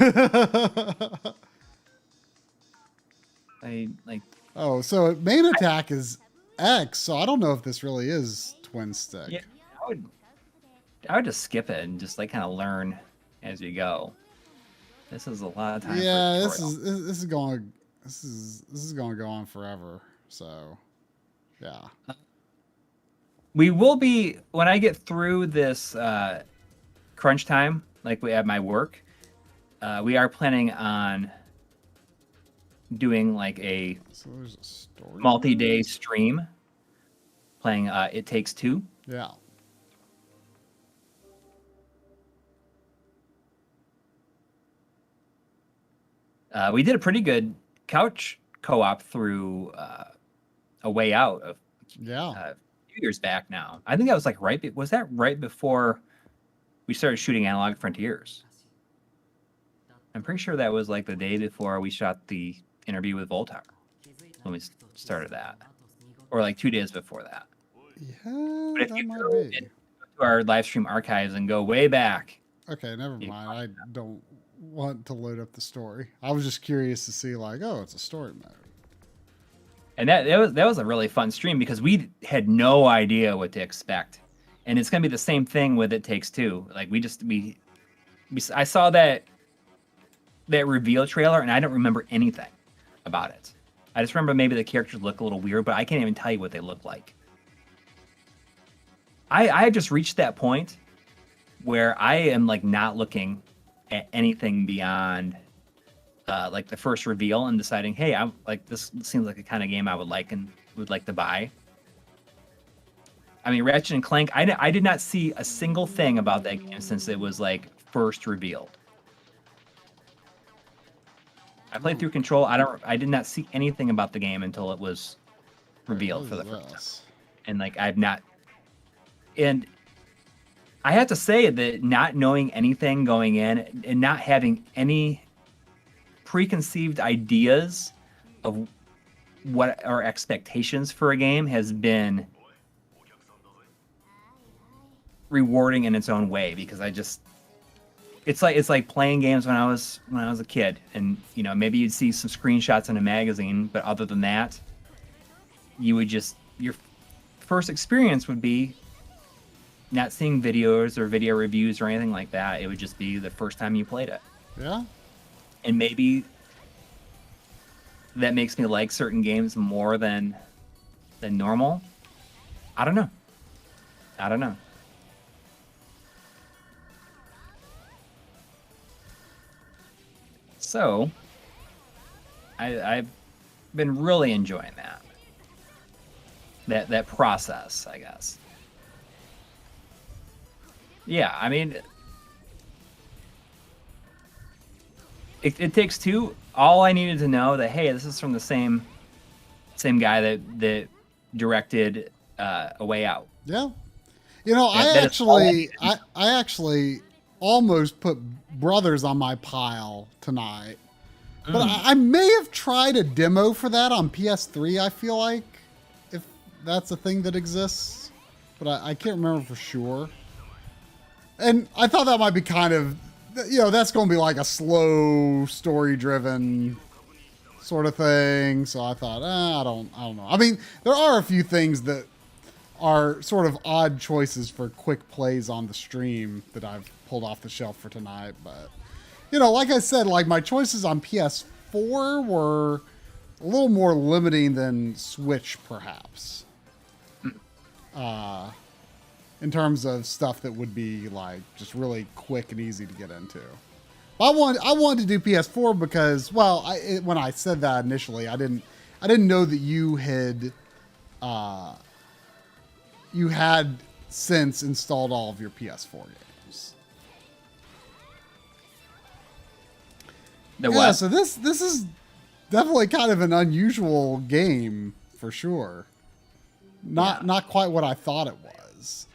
Speaker 1: Oh, so main attack is X, so I don't know if this really is twin stick.
Speaker 2: Yeah, I would just skip it and just like kind of learn as you go. This is a lot of time.
Speaker 1: Yeah, this is going to go on forever. So, yeah.
Speaker 2: We will be when I get through this crunch time, like we have my work. We are planning on doing like a
Speaker 1: So there's a story.
Speaker 2: multi-day stream playing It Takes Two.
Speaker 1: Yeah.
Speaker 2: We did a pretty good couch co-op through A Way Out of a few years back now. I think that was like was that right before we started shooting Analog Frontiers? I'm pretty sure that was like the day before we shot the interview with Voltar when we started that, or like 2 days before that.
Speaker 1: Yeah,
Speaker 2: But if
Speaker 1: that
Speaker 2: you
Speaker 1: might
Speaker 2: go
Speaker 1: be.
Speaker 2: into our live stream archives and go way back,
Speaker 1: Okay, never mind. I don't want to load up the story. I was just curious to see, like, oh, it's a story mode.
Speaker 2: and that was a really fun stream because we had no idea what to expect, and it's gonna be the same thing with It Takes Two. Like I saw that reveal trailer and I don't remember anything about it. I just remember maybe the characters look a little weird, but I can't even tell you what they look like. I have just reached that point where I am like not looking at anything beyond like the first reveal and deciding, hey, I'm like, this seems like a kind of game I would like and would like to buy. I mean, Ratchet and Clank, I did not see a single thing about that game since it was like first revealed. I played through Control. I did not see anything about the game until it was revealed for the first time. And like and I have to say that not knowing anything going in and not having any preconceived ideas of what our expectations for a game has been rewarding in its own way, because it's like playing games when I was a kid, and you know, maybe you'd see some screenshots in a magazine, but other than that, your first experience would be not seeing videos or video reviews or anything like that. It would just be the first time you played it.
Speaker 1: Yeah.
Speaker 2: And maybe that makes me like certain games more than normal. I don't know. So, I've been really enjoying that process, I guess. Yeah, I mean, it Takes Two. All I needed to know that, hey, this is from the same guy that directed A Way Out.
Speaker 1: Yeah. You know, I actually almost put Brothers on my pile tonight. But I may have tried a demo for that on PS3, I feel like, if that's a thing that exists. But I can't remember for sure. And I thought that might be kind of, you know, that's going to be like a slow, story-driven sort of thing. So I thought, I don't know. I mean, there are a few things that are sort of odd choices for quick plays on the stream that I've pulled off the shelf for tonight. But, you know, like I said, like my choices on PS4 were a little more limiting than Switch, perhaps. In terms of stuff that would be like just really quick and easy to get into. I wanted to do PS4 because, well, when I said that initially, I didn't know that you had since installed all of your PS4 games.
Speaker 2: What?
Speaker 1: So this is definitely kind of an unusual game for sure. Not quite what I thought it was.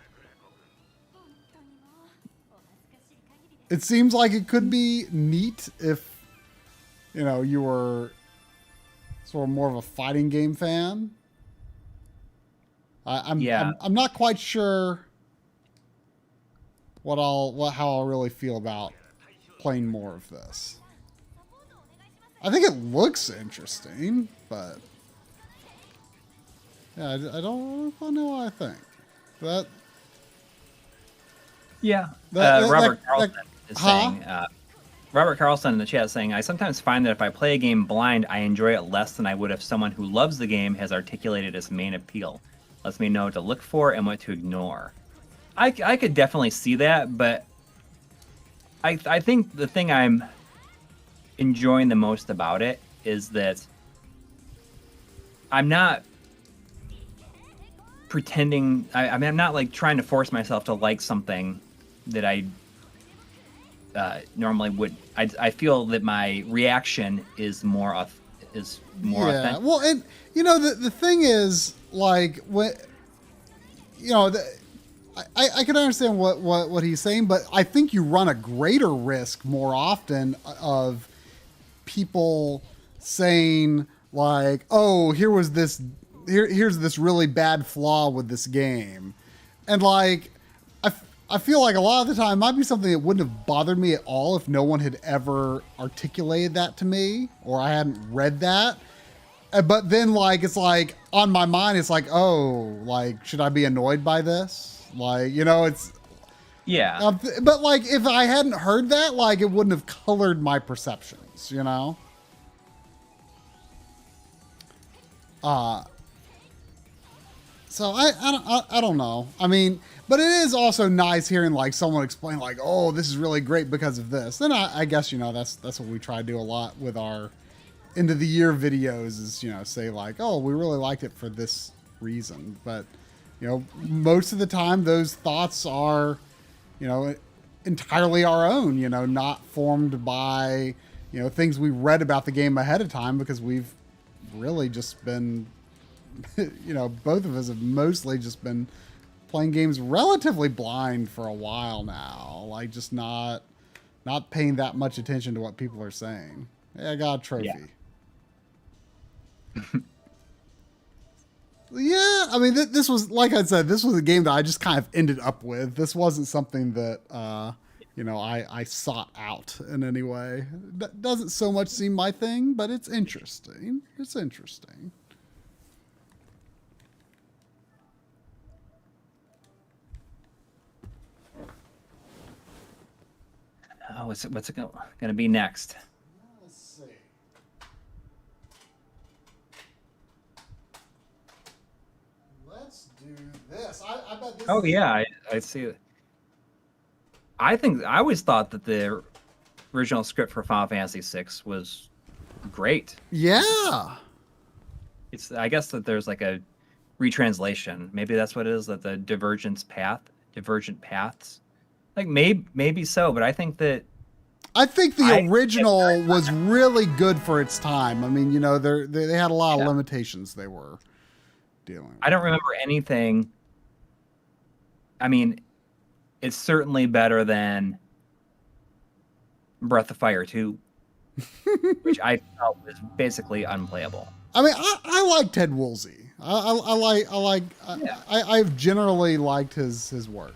Speaker 1: It seems like it could be neat if, you know, you were sort of more of a fighting game fan. I'm not quite sure how I'll really feel about playing more of this. I think it looks interesting, but yeah, I don't know what I think.
Speaker 2: Robert Carlson is saying, Robert Carlson in the chat is saying, I sometimes find that if I play a game blind, I enjoy it less than I would if someone who loves the game has articulated its main appeal. Lets me know what to look for and what to ignore. I could definitely see that, but I think the thing I'm enjoying the most about it is that I'm not pretending. I mean, I'm not like trying to force myself to like something that I normally would. I feel that my reaction is more authentic.
Speaker 1: Well, and you know the thing is like when you know I can understand what he's saying, but I think you run a greater risk more often of people saying like, oh, here's this really bad flaw with this game, and like I feel like a lot of the time it might be something that wouldn't have bothered me at all if no one had ever articulated that to me or I hadn't read that. But then like it's like on my mind it's like, oh, like should I be annoyed by this? Like, you know, it's
Speaker 2: Yeah.
Speaker 1: but like if I hadn't heard that, like it wouldn't have colored my perceptions, you know? So I don't know. I mean, but it is also nice hearing like someone explain like, oh, this is really great because of this. And I guess, you know, that's what we try to do a lot with our end of the year videos is, you know, say like, oh, we really liked it for this reason. But, you know, most of the time those thoughts are, you know, entirely our own, you know, not formed by, you know, things we read about the game ahead of time because we've really just been, you know, both of us have mostly just been playing games relatively blind for a while now, like just not paying that much attention to what people are saying. Hey, I got a trophy. Yeah, I mean, this was, like I said, this was a game that I just kind of ended up with. This wasn't something that, you know, I sought out in any way. That doesn't so much seem my thing, but it's interesting. It's interesting.
Speaker 2: Oh, what's it going to be next?
Speaker 1: Let's see. Let's do this. I bet this.
Speaker 2: Oh yeah, I see it. I think I always thought that the original script for Final Fantasy VI was great.
Speaker 1: Yeah.
Speaker 2: It's I guess that there's like a retranslation. Maybe that's what it is. That the divergent paths. Like maybe so, but I think that
Speaker 1: I think the original was really good for its time. I mean, you know, they had a lot of limitations they were dealing with.
Speaker 2: I don't remember anything. I mean, it's certainly better than Breath of Fire 2, which I felt was basically unplayable.
Speaker 1: I mean, I like Ted Woolsey. I've generally liked his work.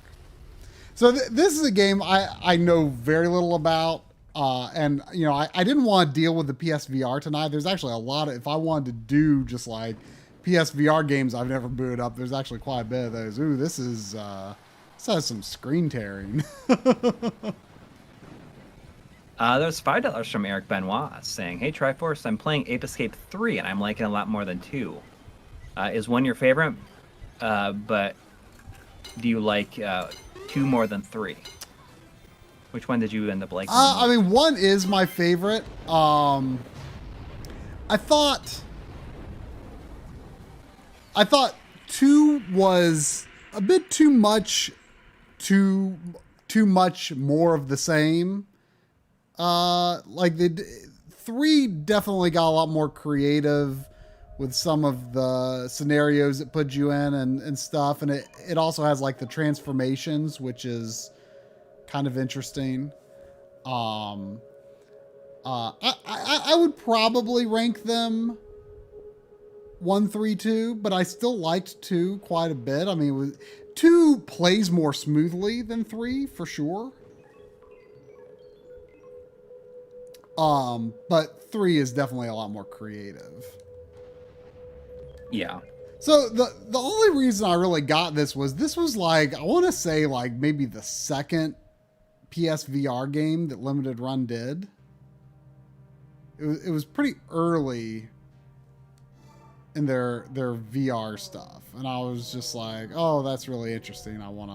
Speaker 1: So this is a game I know very little about, and you know I didn't want to deal with the PSVR tonight. There's actually a lot of, if I wanted to do just like PSVR games I've never booted up, there's actually quite a bit of those. Ooh, this has some screen tearing.
Speaker 2: There's $5 from Eric Benoit saying, "Hey Triforce, I'm playing Ape Escape 3 and I'm liking it a lot more than 2. Is 1 your favorite? But do you like 2 more than 3? Which one did you end up liking?
Speaker 1: I mean, 1 is my favorite. I thought 2 was a bit too much more of the same. Like 3 definitely got a lot more creative with some of the scenarios it put you in and stuff. And it also has like the transformations, which is kind of interesting. I would probably rank them 1, 3, 2, but I still liked 2 quite a bit. I mean, 2 plays more smoothly than 3 for sure. But 3 is definitely a lot more creative.
Speaker 2: Yeah.
Speaker 1: So the only reason I really got this was like, I want to say like maybe the second PSVR game that Limited Run did. It was pretty early in their VR stuff, and I was just like, oh, that's really interesting. I want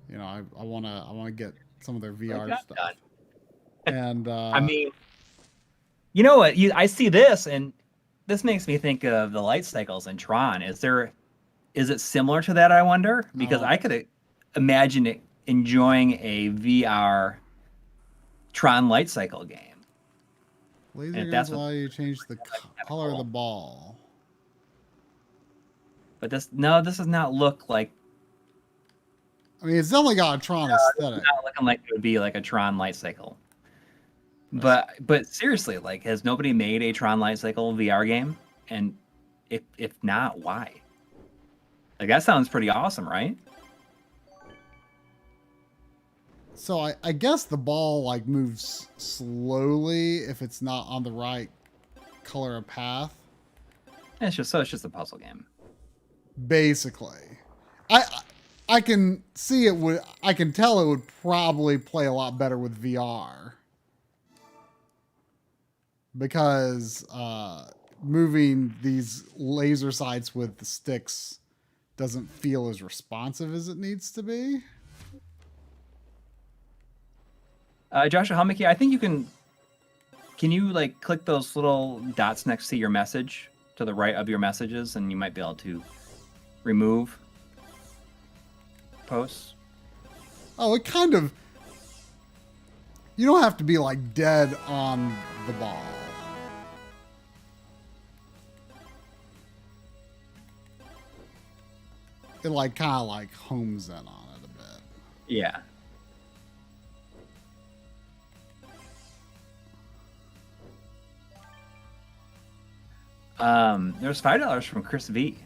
Speaker 1: to get some of their VR stuff.
Speaker 2: Done.
Speaker 1: And
Speaker 2: I mean, You know what? I see this, and this makes me think of the light cycles in Tron. Is it similar to that? I wonder, because I could imagine enjoying a VR Tron light cycle game.
Speaker 1: Laser guns allow you to change the color of the ball.
Speaker 2: But this does not look like.
Speaker 1: I mean, it's definitely got a Tron aesthetic.
Speaker 2: It's not looking like it would be like a Tron light cycle. But seriously, like, has nobody made a Tron light cycle VR game? And if not, why? Like, that sounds pretty awesome, right?
Speaker 1: So I guess the ball like moves slowly if it's not on the right color of path.
Speaker 2: It's just a puzzle game.
Speaker 1: Basically. I can see it would I can tell it would probably play a lot better with VR. Because moving these laser sights with the sticks doesn't feel as responsive as it needs to be.
Speaker 2: Joshua Helmicky, I think you can you like click those little dots next to your message to the right of your messages, and you might be able to remove posts?
Speaker 1: Oh, it kind of... You don't have to be like dead on the ball. It like kind of like homes in on it a bit.
Speaker 2: Yeah. There's $5 from Chris V.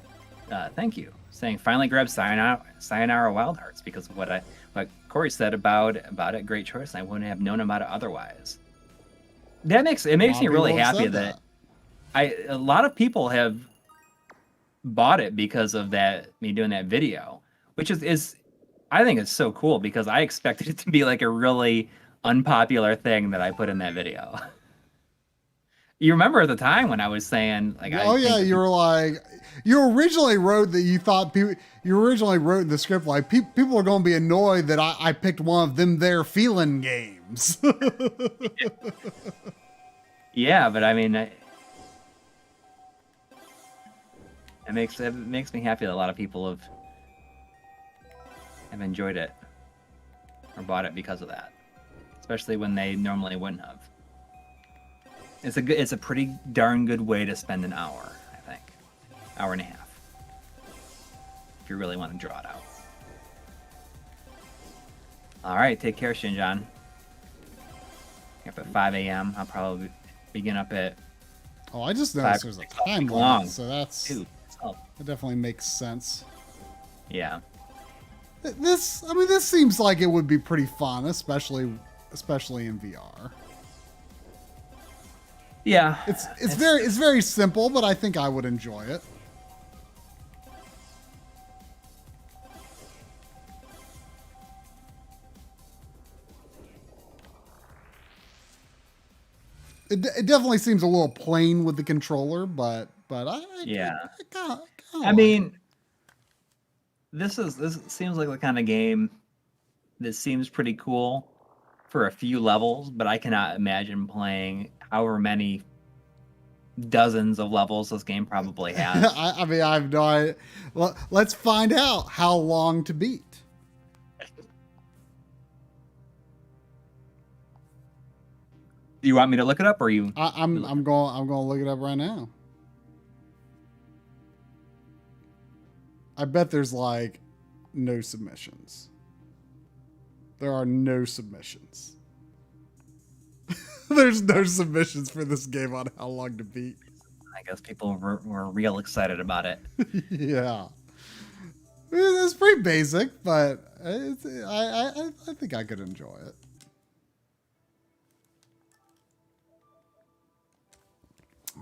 Speaker 2: Thank you. Saying finally grabbed Sayonara Wild Hearts because of what Corey said about it. Great choice. And I wouldn't have known about it otherwise. That makes me really happy that a lot of people have bought it because of me doing that video, which is I think it's so cool because I expected it to be like a really unpopular thing that I put in that video. You remember at the time when I was saying like,
Speaker 1: oh yeah, you were like, you originally wrote that you thought people, you originally wrote in the script like people are going to be annoyed that I picked one of them their feeling games.
Speaker 2: Yeah, but I mean, it makes me happy that a lot of people have enjoyed it or bought it because of that, especially when they normally wouldn't have. It's a pretty darn good way to spend an hour, I think. Hour and a half. If you really want to draw it out. Alright, take care, Shinjan. Up at 5 a.m. I'll probably begin up at...
Speaker 1: Oh, I just noticed there's a time limit, so that's... Dude, that definitely makes sense.
Speaker 2: Yeah.
Speaker 1: This seems like it would be pretty fun, especially in VR.
Speaker 2: Yeah,
Speaker 1: it's very simple, but I think I would enjoy it. It definitely seems a little plain with the controller, but I mean,
Speaker 2: this seems like the kind of game that seems pretty cool for a few levels, but I cannot imagine playing however many dozens of levels this game probably has.
Speaker 1: I mean, I have no idea. Well, let's find out how long to beat.
Speaker 2: Do you want me to look it up, or you?
Speaker 1: I'm going to look it up right now. I bet there's like no submissions. There are no submissions. There's no submissions for this game on how long to beat.
Speaker 2: I guess people were real excited about it.
Speaker 1: Yeah. It's pretty basic, but I think I could enjoy it.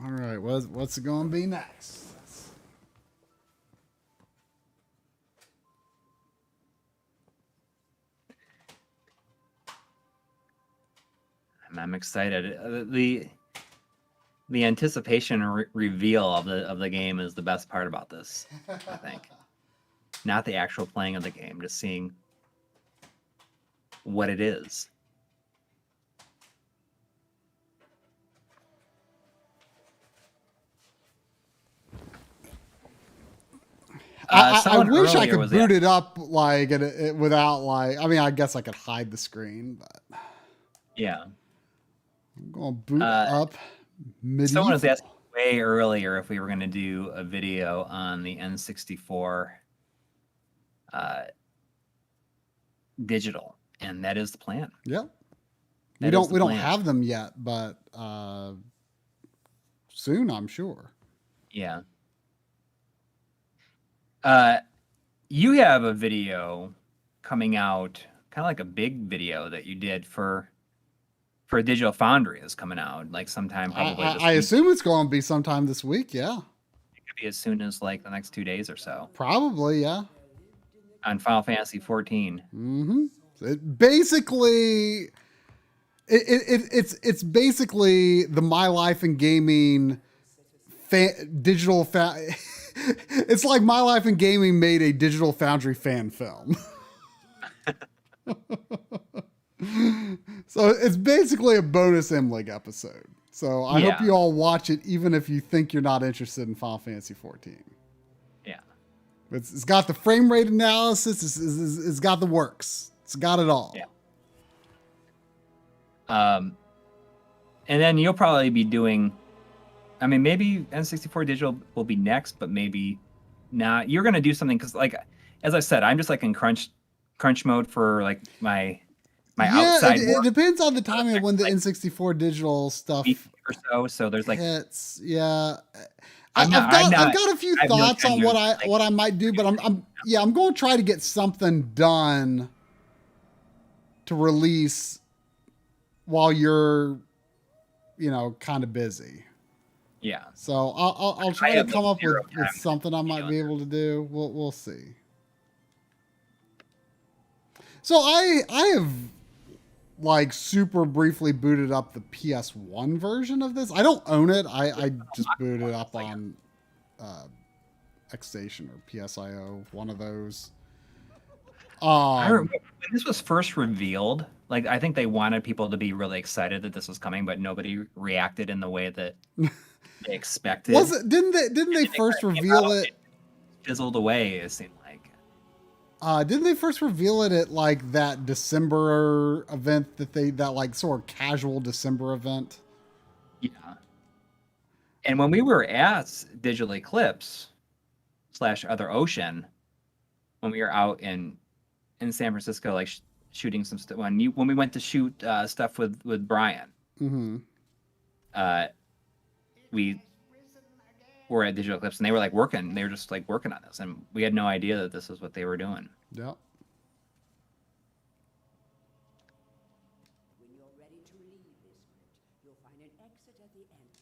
Speaker 1: All right, what's it going to be next?
Speaker 2: I'm excited. The anticipation reveal of the game is the best part about this, I think. Not the actual playing of the game, just seeing what it is.
Speaker 1: I
Speaker 2: Someone
Speaker 1: wish I
Speaker 2: earlier
Speaker 1: could
Speaker 2: was
Speaker 1: boot it up like it without like. I mean, I guess I could hide the screen, but
Speaker 2: yeah.
Speaker 1: I'm going to boot
Speaker 2: Uh,
Speaker 1: up
Speaker 2: Someone was
Speaker 1: MediEvil.
Speaker 2: asking way earlier if we were going to do a video on the N64 digital, and that is the plan.
Speaker 1: Yep.
Speaker 2: That
Speaker 1: We don't
Speaker 2: plan.
Speaker 1: have them yet, but soon I'm sure.
Speaker 2: Yeah. You have a video coming out, kind of like a big video that you did for a Digital Foundry is coming out like sometime probably this
Speaker 1: I
Speaker 2: week.
Speaker 1: assume it's going to be sometime this week. Yeah.
Speaker 2: It could be as soon as like the next 2 days or so.
Speaker 1: Probably. Yeah.
Speaker 2: On Final Fantasy 14.
Speaker 1: Mm-hmm. It basically, it's basically the My Life in Gaming digital. It's like My Life in Gaming made a Digital Foundry fan film. So it's basically a bonus MLiG episode. So I hope you all watch it, even if you think you're not interested in Final Fantasy 14.
Speaker 2: Yeah.
Speaker 1: It's got the frame rate analysis. It's got the works. It's got it all.
Speaker 2: Yeah. And then you'll probably be doing, I mean, maybe N64 digital will be next, but maybe not. You're going to do something because, like, as I said, I'm just like in crunch mode for like my outside work.
Speaker 1: It depends on the timing of when the N64 digital stuff
Speaker 2: or so there's like
Speaker 1: hits. Yeah.
Speaker 2: I've
Speaker 1: got a few thoughts on what I might do, but I'm going to try to get something done to release while you're, kind of busy.
Speaker 2: Yeah.
Speaker 1: So I'll try to come up with something I might be able to do. We'll see. So I have like super briefly booted up the PS1 version of this. I don't own it. I just booted it up on XStation or PSIO, one of those.
Speaker 2: I remember when this was first revealed, like I think they wanted people to be really excited that this was coming, but nobody reacted in the way that they expected.
Speaker 1: Didn't they first reveal it?
Speaker 2: Fizzled away, it seemed like.
Speaker 1: Didn't they first reveal it at like that December event that like sort of casual December event?
Speaker 2: Yeah. And when we were at Digital Eclipse / Other Ocean, when we were out in San Francisco, like shooting some stuff, when we went to shoot stuff with Brian, we were at Digital Eclipse and they were like working. They were just like working on this, and we had no idea that this is what they were doing.
Speaker 1: Yep.
Speaker 3: When you're ready to leave this crypt, you'll find an exit at the end.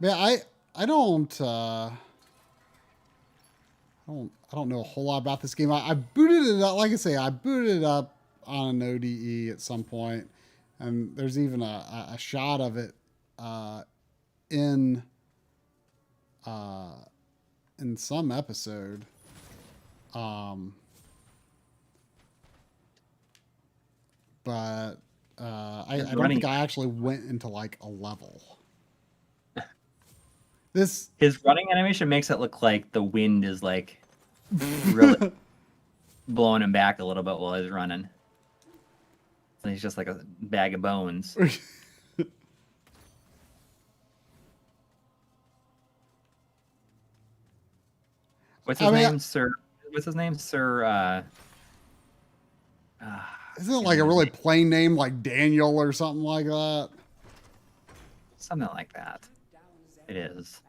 Speaker 1: Yeah, I don't know a whole lot about this game. I booted it up, like I say, I booted it up on an ODE at some point, and there's even a shot of it in some episode. But I don't think I actually went into like a level.
Speaker 2: His running animation makes it look like the wind is like really blowing him back a little bit while he's running. So he's just like a bag of bones. What's his name, sir? What's his name, sir?
Speaker 1: Isn't it like a really plain name, like Daniel or something like that?
Speaker 2: Something like that. It is.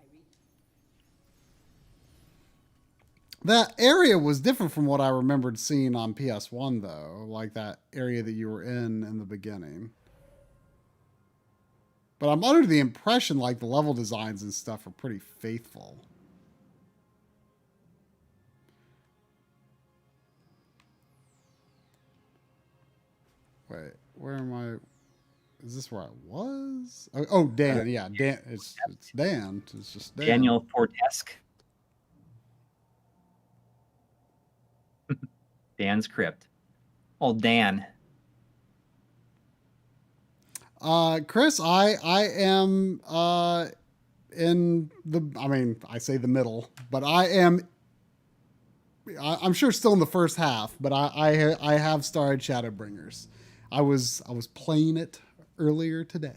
Speaker 1: That area was different from what I remembered seeing on PS1, though. Like that area that you were in the beginning. But I'm under the impression like the level designs and stuff are pretty faithful. Wait, where am I? Is this where I was? Oh, Dan. Yeah, Dan. It's Dan. It's just Dan.
Speaker 2: Daniel Fortesque. Dan's Crypt. Oh, Dan.
Speaker 1: Chris, I am in the. I mean, I say the middle, but I am I'm sure still in the first half, but I have started Shadowbringers. I was playing it earlier today.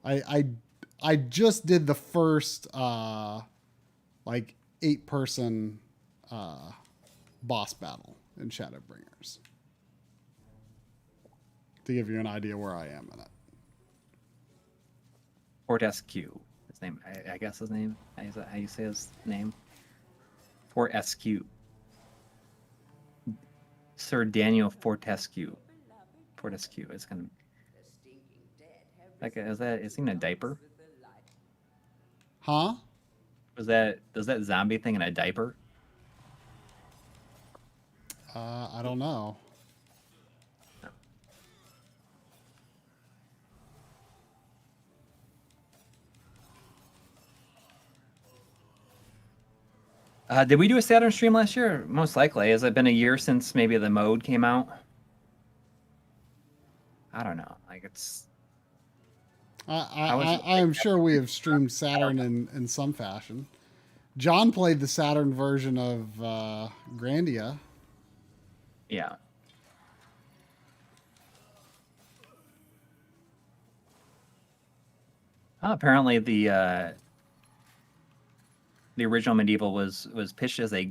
Speaker 1: I just did the first like 8-person boss battle in Shadowbringers to give you an idea where I am in it.
Speaker 2: Fortescue. His name, I guess his name. Is that how you say his name? Fortescue. Sir Daniel Fortescue. Fortescue. It's gonna. Like, is he in a diaper?
Speaker 1: Huh?
Speaker 2: Does that zombie thing in a diaper?
Speaker 1: I don't know.
Speaker 2: Did we do a Saturn stream last year? Most likely. Has it been a year since maybe the mode came out? I don't know. Like, it's.
Speaker 1: I am sure we have streamed Saturn in some fashion. John played the Saturn version of Grandia.
Speaker 2: Yeah. Apparently the original MediEvil was pitched as a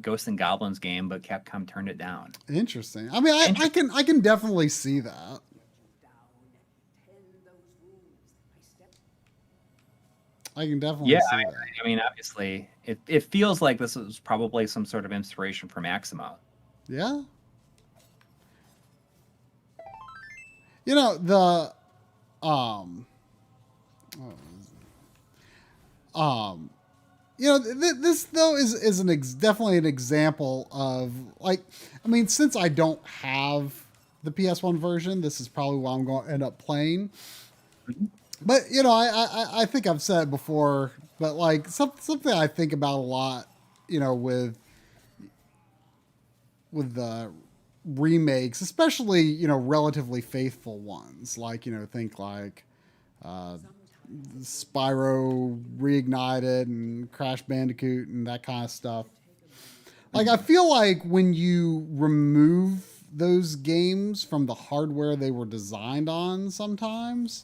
Speaker 2: Ghosts and Goblins game, but Capcom turned it down.
Speaker 1: Interesting. I mean, I can definitely see that. I can definitely see that.
Speaker 2: I mean, obviously, it feels like this was probably some sort of inspiration for Maximo.
Speaker 1: Yeah. You know, the you know, this though is definitely an example of, like, I mean, since I don't have the PS1 version, this is probably what I'm going to end up playing. But, you know, I think I've said it before, but like something I think about a lot, you know, with the remakes, especially, you know, relatively faithful ones, like, you know, think like Spyro Reignited and Crash Bandicoot and that kind of stuff. Like, I feel like when you remove those games from the hardware they were designed on, sometimes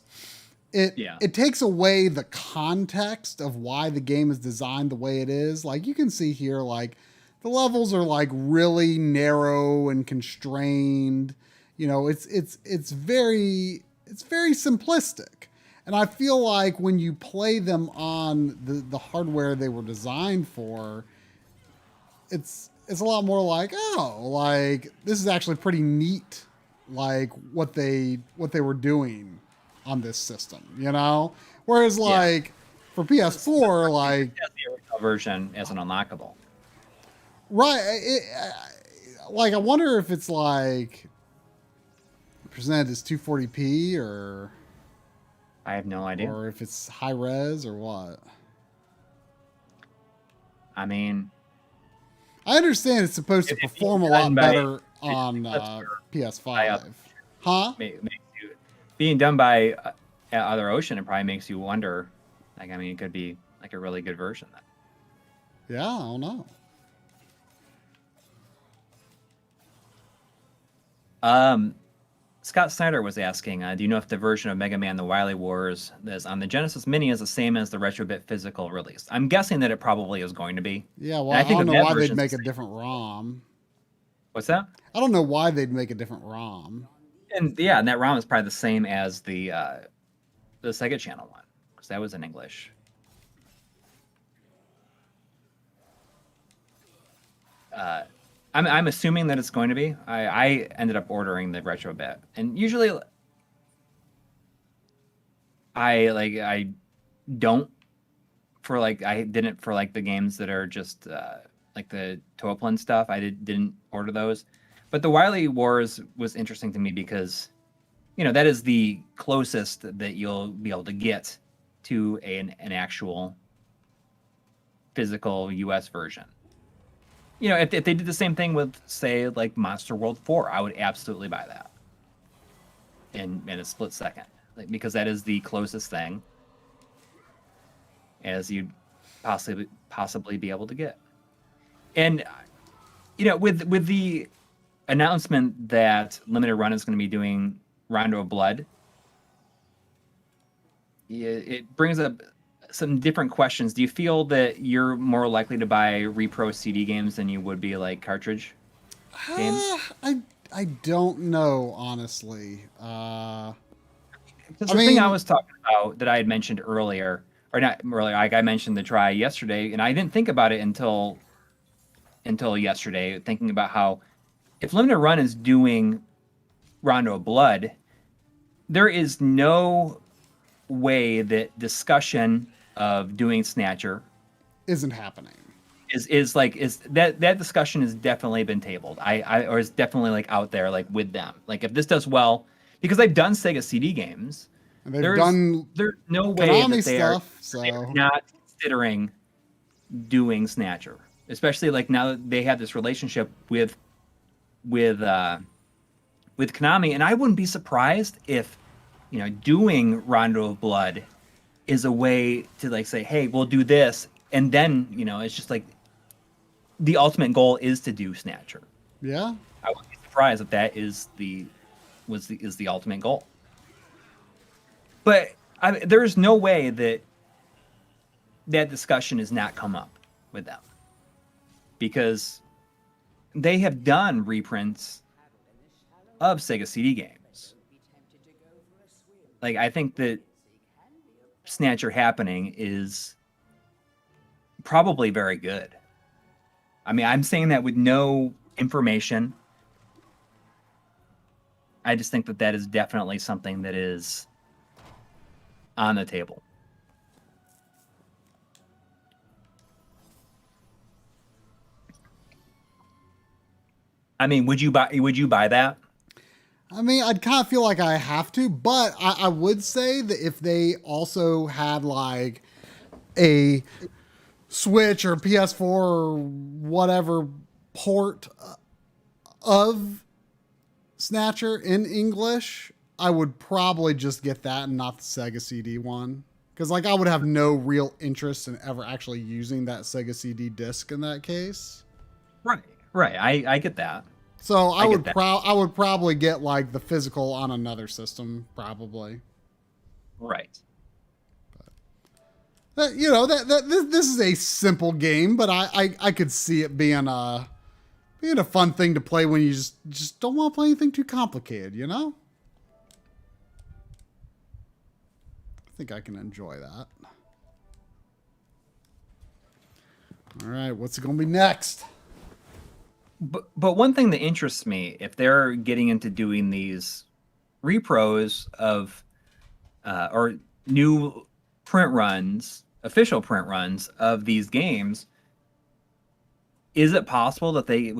Speaker 1: it takes away the context of why the game is designed the way it is. Like, you can see here, like, the levels are like really narrow and constrained. You know, it's very simplistic. And I feel like when you play them on the hardware they were designed for, it's a lot more like, oh, like, this is actually pretty neat, like what they were doing on this system, you know? Whereas, like, for PS4, like,
Speaker 2: the original version as an unlockable.
Speaker 1: Right. Like, I wonder if it's like presented as 240p or
Speaker 2: I have no idea.
Speaker 1: Or if it's high res or what.
Speaker 2: I mean,
Speaker 1: I understand it's supposed to perform a lot better on PS5. Huh?
Speaker 2: Being done by Other Ocean, it probably makes you wonder. Like, I mean, it could be like a really good version then.
Speaker 1: Yeah, I don't know.
Speaker 2: Scott Snyder was asking, do you know if the version of Mega Man The Wily Wars that's on the Genesis Mini is the same as the Retrobit physical release? I'm guessing that it probably is going to be.
Speaker 1: Yeah, well, I don't know why they'd make a different ROM.
Speaker 2: What's that?
Speaker 1: I don't know why they'd make a different ROM.
Speaker 2: And yeah, and that ROM is probably the same as the Sega Channel one, because that was in English. I'm assuming that it's going to be. I ended up ordering the Retrobit, and usually I didn't for like the games that are just like the Toaplan stuff. I didn't order those, but the Wily Wars was interesting to me because, you know, that is the closest that you'll be able to get to an actual physical US version. You know, if they did the same thing with, say, like Monster World 4, I would absolutely buy that in a split second, like, because that is the closest thing as you'd possibly be able to get. And with the announcement that Limited Run is going to be doing Rondo of Blood, it brings up some different questions. Do you feel that you're more likely to buy repro CD games than you would be like cartridge games?
Speaker 1: I don't know, honestly.
Speaker 2: Because the thing I was talking about that I had mentioned earlier, or not earlier, like I mentioned the try yesterday, and I didn't think about it until yesterday, thinking about how if Limited Run is doing Rondo of Blood, there is no way that discussion of doing Snatcher
Speaker 1: isn't happening.
Speaker 2: Is that discussion has definitely been tabled. Or is definitely like out there like with them. Like if this does well, because they've done Sega CD games,
Speaker 1: and there's
Speaker 2: no way
Speaker 1: Konami
Speaker 2: that
Speaker 1: they're
Speaker 2: not considering doing Snatcher, especially like now that they have this relationship with Konami, and I wouldn't be surprised if doing Rondo of Blood is a way to like say, hey, we'll do this, and then it's just like the ultimate goal is to do Snatcher.
Speaker 1: Yeah,
Speaker 2: I wouldn't be surprised if that is the ultimate goal. But there's no way that discussion has not come up with them, because they have done reprints of Sega CD games. Like I think that Snatcher happening is probably very good. I mean, I'm saying that with no information. I just think that is definitely something that is on the table. I mean, would you buy that?
Speaker 1: I mean, I'd kind of feel like I have to, but I would say that if they also had like a Switch or PS4 or whatever port of Snatcher in English, I would probably just get that and not the Sega CD one. Because like I would have no real interest in ever actually using that Sega CD disc in that case.
Speaker 2: Right. I get that.
Speaker 1: So I would probably get like the physical on another system, probably.
Speaker 2: Right.
Speaker 1: But, this is a simple game, but I could see it being a fun thing to play when you just don't want to play anything too complicated, I think I can enjoy that. All right, what's it going to be next?
Speaker 2: But one thing that interests me, if they're getting into doing these repros of or new print runs, official print runs of these games, is it possible that they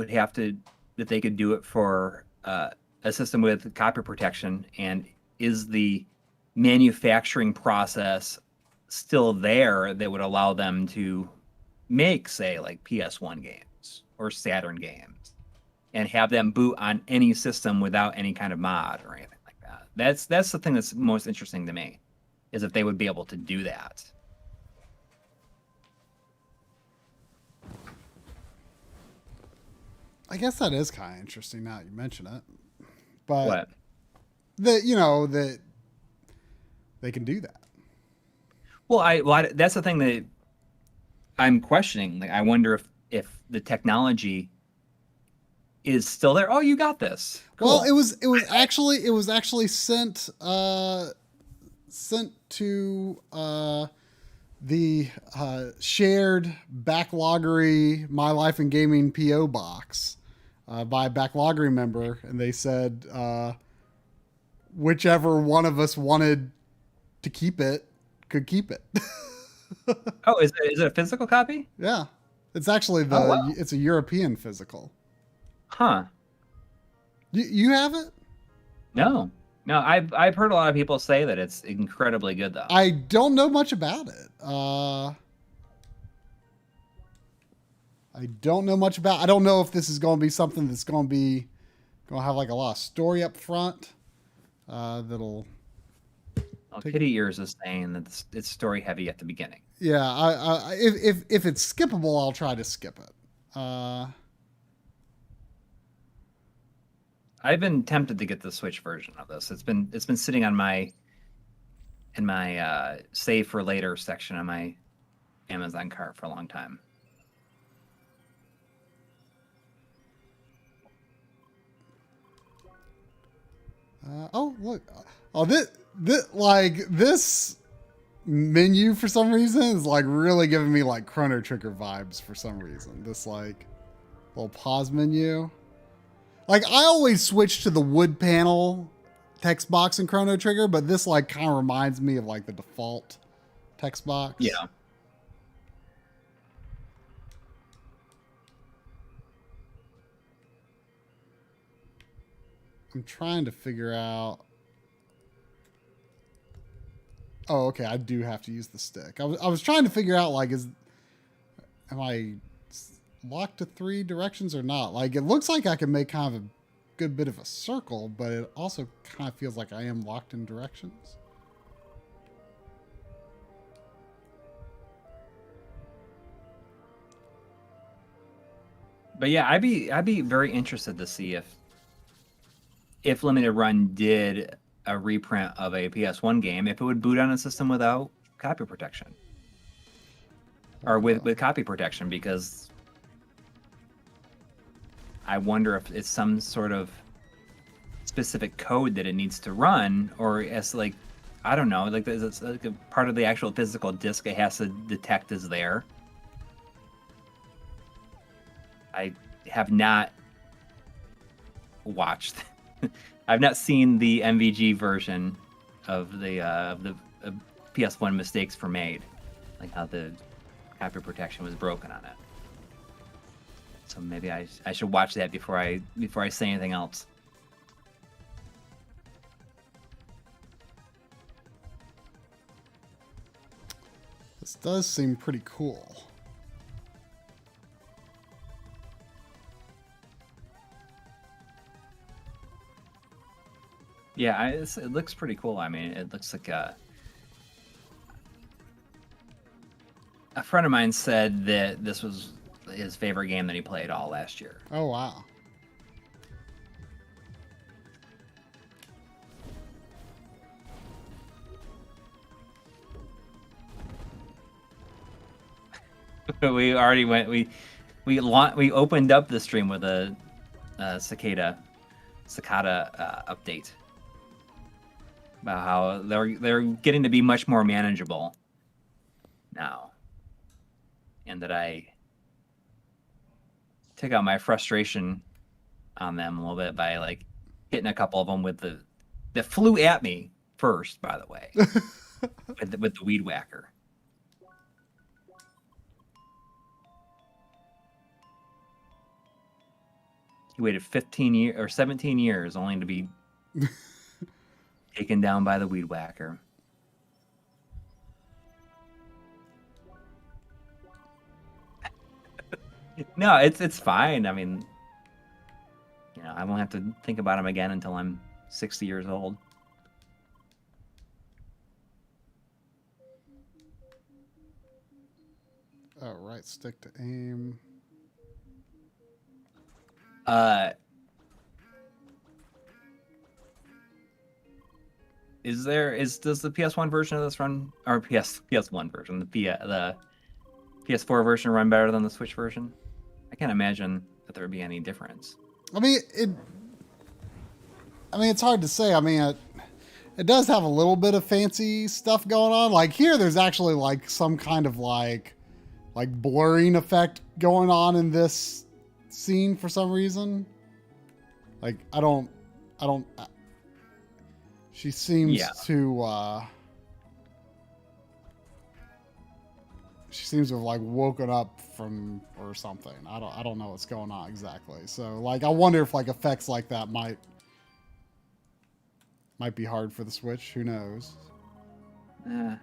Speaker 2: could do it for a system with copy protection? And is the manufacturing process still there that would allow them to make, say, like PS1 games or Saturn games and have them boot on any system without any kind of mod or anything like that? That's the thing that's most interesting to me, is if they would be able to do that.
Speaker 1: I guess that is kind of interesting now that you mention it. But
Speaker 2: What?
Speaker 1: that they can do that.
Speaker 2: Well, that's the thing that I'm questioning. Like, I wonder if the technology is still there. Oh, you got this. Cool.
Speaker 1: Well, it was actually sent to the shared Backloggery My Life in Gaming PO box by a Backloggery member, and they said whichever one of us wanted to keep it could keep it.
Speaker 2: Oh, is it a physical copy?
Speaker 1: Yeah, it's actually it's a European physical.
Speaker 2: Huh.
Speaker 1: You have it?
Speaker 2: No, I've heard a lot of people say that it's incredibly good though.
Speaker 1: I don't know much about it. I don't know if this is going to be something that's going to have like a lot of story up front. That'll.
Speaker 2: Well, Kitty Ears is saying that it's story heavy at the beginning.
Speaker 1: Yeah, if it's skippable, I'll try to skip it.
Speaker 2: I've been tempted to get the Switch version of this. It's been sitting on my save for later section on my Amazon cart for a long time.
Speaker 1: Oh look! Oh, this menu for some reason is like really giving me like Chrono Trigger vibes for some reason. This like little pause menu. Like I always switch to the wood panel text box in Chrono Trigger, but this like kind of reminds me of like the default text box.
Speaker 2: Yeah.
Speaker 1: I'm trying to figure out. Oh, okay. I do have to use the stick. I was trying to figure out like am I locked to 3 directions or not? Like it looks like I can make kind of a good bit of a circle, but it also kind of feels like I am locked in directions.
Speaker 2: But yeah, I'd be very interested to see if Limited Run did a reprint of a PS1 game, if it would boot on a system without copy protection. Or with copy protection, because I wonder if it's some sort of specific code that it needs to run, or it's like, I don't know, like it's like a part of the actual physical disc it has to detect is there. I have not watched. I've not seen the MVG version of the PS1 mistakes were made, like how the copy protection was broken on it. So maybe I should watch that before I say anything else.
Speaker 1: This does seem pretty cool.
Speaker 2: Yeah, it looks pretty cool. I mean, it looks like a friend of mine said that this was his favorite game that he played all last year.
Speaker 1: Oh, wow.
Speaker 2: We already went. We opened up the stream with a cicada update about how they're getting to be much more manageable now, and that I took out my frustration on them a little bit by like hitting a couple of them with that flew at me first, by the way, with the weed whacker. He waited 15 years or 17 years only to be taken down by the weed whacker. No, it's fine. I mean, you know, I won't have to think about him again until I'm 60 years old.
Speaker 1: Oh, right stick to aim.
Speaker 2: Does the PS1 version of this run, or PS1 version, the PS4 version run better than the Switch version? I can't imagine that there would be any difference.
Speaker 1: I mean, it's hard to say. I mean, it does have a little bit of fancy stuff going on. Like here, there's actually like some kind of like blurring effect going on in this scene for some reason. Like she seems to she seems to have like woken up from or something. I don't know what's going on exactly. So like I wonder if like effects like that might be hard for the Switch. Who knows?
Speaker 2: If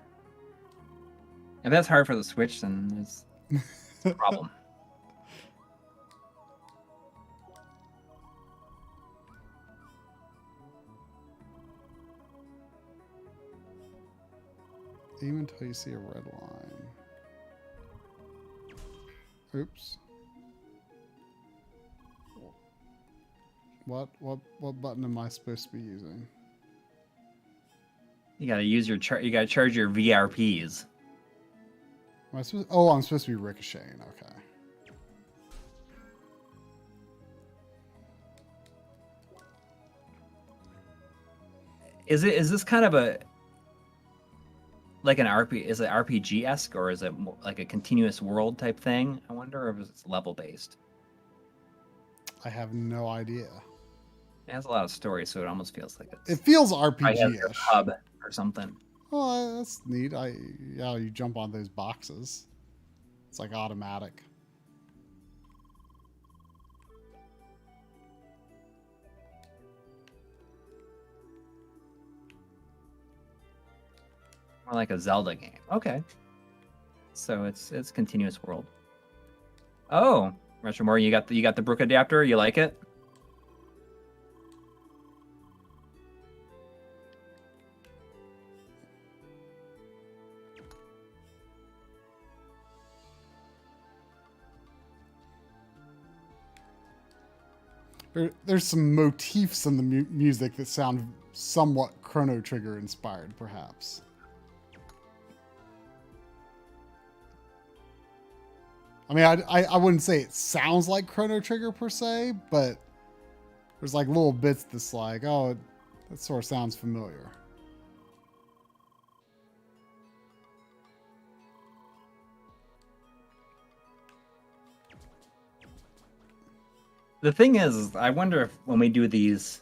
Speaker 2: that's hard for the Switch, then it's a problem.
Speaker 1: Aim until you see a red line. Oops. What button am I supposed to be using?
Speaker 2: You gotta use your you gotta charge your VRPs.
Speaker 1: Am I supposed? Oh, I'm supposed to be ricocheting. Okay.
Speaker 2: Is this kind of a like an RP? Is it RPG-esque or is it more like a continuous world type thing? I wonder if it's level based.
Speaker 1: I have no idea.
Speaker 2: It has a lot of story, so it almost feels like
Speaker 1: It feels
Speaker 2: I have a
Speaker 1: RPG-ish.
Speaker 2: hub or something.
Speaker 1: Oh, that's neat. Yeah, you jump on those boxes. It's like automatic.
Speaker 2: More like a Zelda game. Okay. So it's continuous world. Oh, Retromore, you got the Brook adapter. You like it?
Speaker 1: There's some motifs in the music that sound somewhat Chrono Trigger inspired, perhaps. I mean, I wouldn't say it sounds like Chrono Trigger per se, but there's like little bits that's like, oh, that sort of sounds familiar.
Speaker 2: The thing is, I wonder if when we do these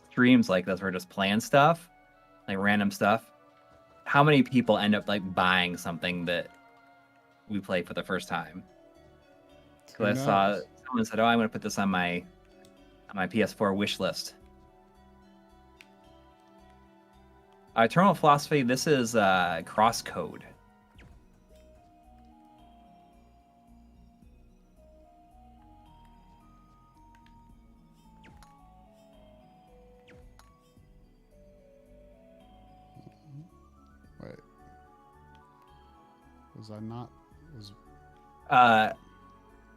Speaker 2: streams like this, we're just playing stuff, like random stuff, how many people end up like buying something that we play for the first time? Because I saw someone said, "Oh, I'm going to put this on my PS4 wish list." Eternal Philosophy. This is CrossCode.
Speaker 1: Wait, was I not? Was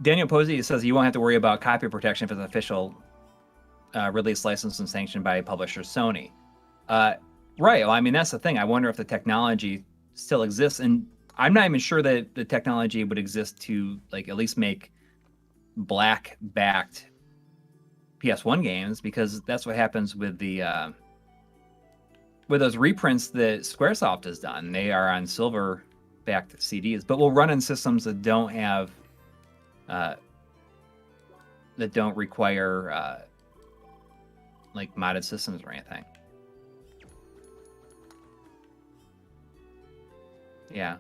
Speaker 2: Daniel Posey says you won't have to worry about copy protection if it's official release licensed and sanctioned by publisher Sony. Right. Well, I mean, that's the thing. I wonder if the technology still exists, and I'm not even sure that the technology would exist to like at least make black-backed PS1 games, because that's what happens with the with those reprints that SquareSoft has done. They are on silver-backed CDs, but will run in systems that don't have that don't require like modded systems or anything. Yeah,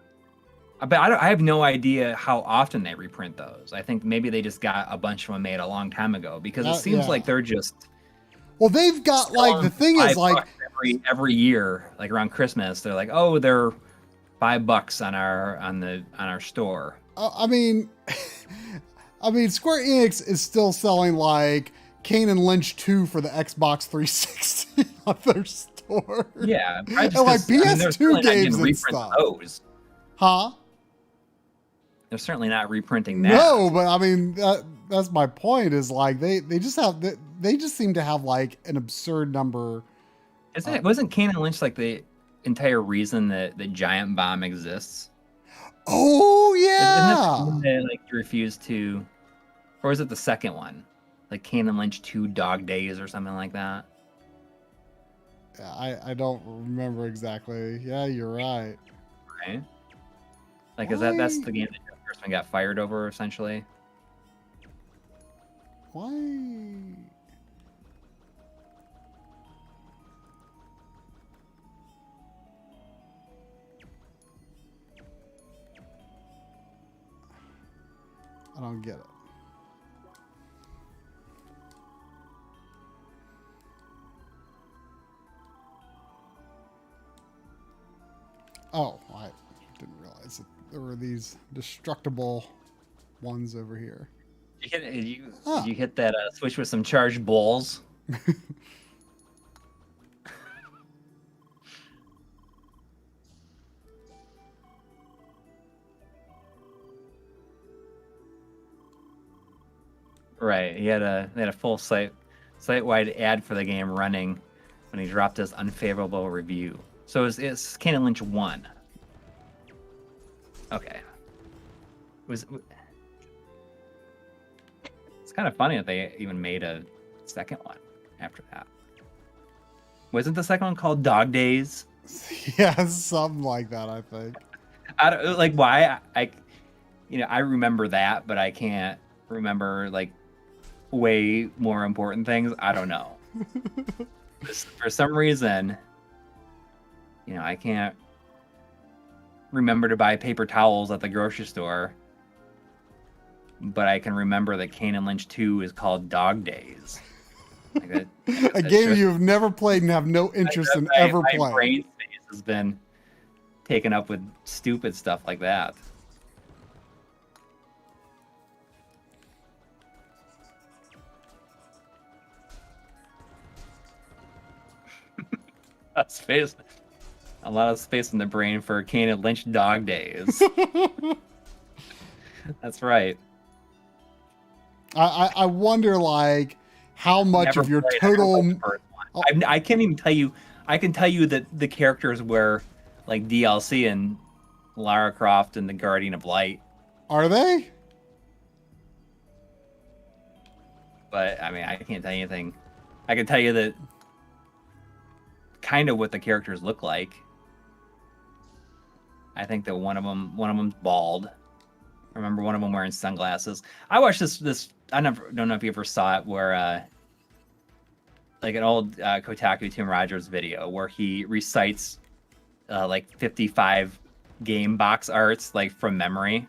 Speaker 2: but I have no idea how often they reprint those. I think maybe they just got a bunch of them made a long time ago, because it seems like they're just.
Speaker 1: Well, they've got like the thing is like
Speaker 2: every year, like around Christmas, they're like, oh, they're $5 on our store.
Speaker 1: I mean, Square Enix is still selling like Kane and Lynch 2 for the Xbox 360 on their store.
Speaker 2: Yeah,
Speaker 1: and like PS2 games and stuff.
Speaker 2: Those.
Speaker 1: Huh?
Speaker 2: They're certainly not reprinting that.
Speaker 1: No, but I mean that's my point. Is like they just seem to have like an absurd number.
Speaker 2: Wasn't Kane and Lynch like the entire reason that the Giant Bomb exists?
Speaker 1: Oh yeah.
Speaker 2: Isn't that they like refused to, or is it the second one, like Kane and Lynch 2 Dog Days or something like that?
Speaker 1: Yeah, I don't remember exactly. Yeah, you're right.
Speaker 2: Right. Like, is that's the game that Jeff Gerstmann got fired over, essentially?
Speaker 1: Why? I don't get it. Oh, I didn't realize that there were these destructible ones over here.
Speaker 2: Did you hit that switch with some charged balls? Right. They had a full site-wide ad for the game running when he dropped his unfavorable review. So it's Kane and Lynch 1. Okay. It's kind of funny that they even made a second one after that. Wasn't the second one called Dog Days?
Speaker 1: Yeah, something like that, I think.
Speaker 2: I don't like why I remember that, but I can't remember like way more important things. I don't know. For some reason, I can't remember to buy paper towels at the grocery store, but I can remember that Kane and Lynch 2 is called Dog Days. Like
Speaker 1: A game you've never played and have no interest in ever
Speaker 2: my
Speaker 1: playing.
Speaker 2: brain space has been taken up with stupid stuff like that. A lot of space in the brain for Kane and Lynch Dog Days. That's right.
Speaker 1: I wonder, like, how much
Speaker 2: Never
Speaker 1: of your
Speaker 2: played it.
Speaker 1: total...
Speaker 2: The first one. I can't even tell you. I can tell you that the characters were like DLC and Lara Croft and the Guardian of Light.
Speaker 1: Are they?
Speaker 2: But I mean, I can't tell you anything. I can tell you that kind of what the characters look like. I think that one of them's bald. I remember one of them wearing sunglasses. I watched this. I don't know if you ever saw it, where like an old Kotaku Tim Rogers video where he recites like 55 game box arts like from memory.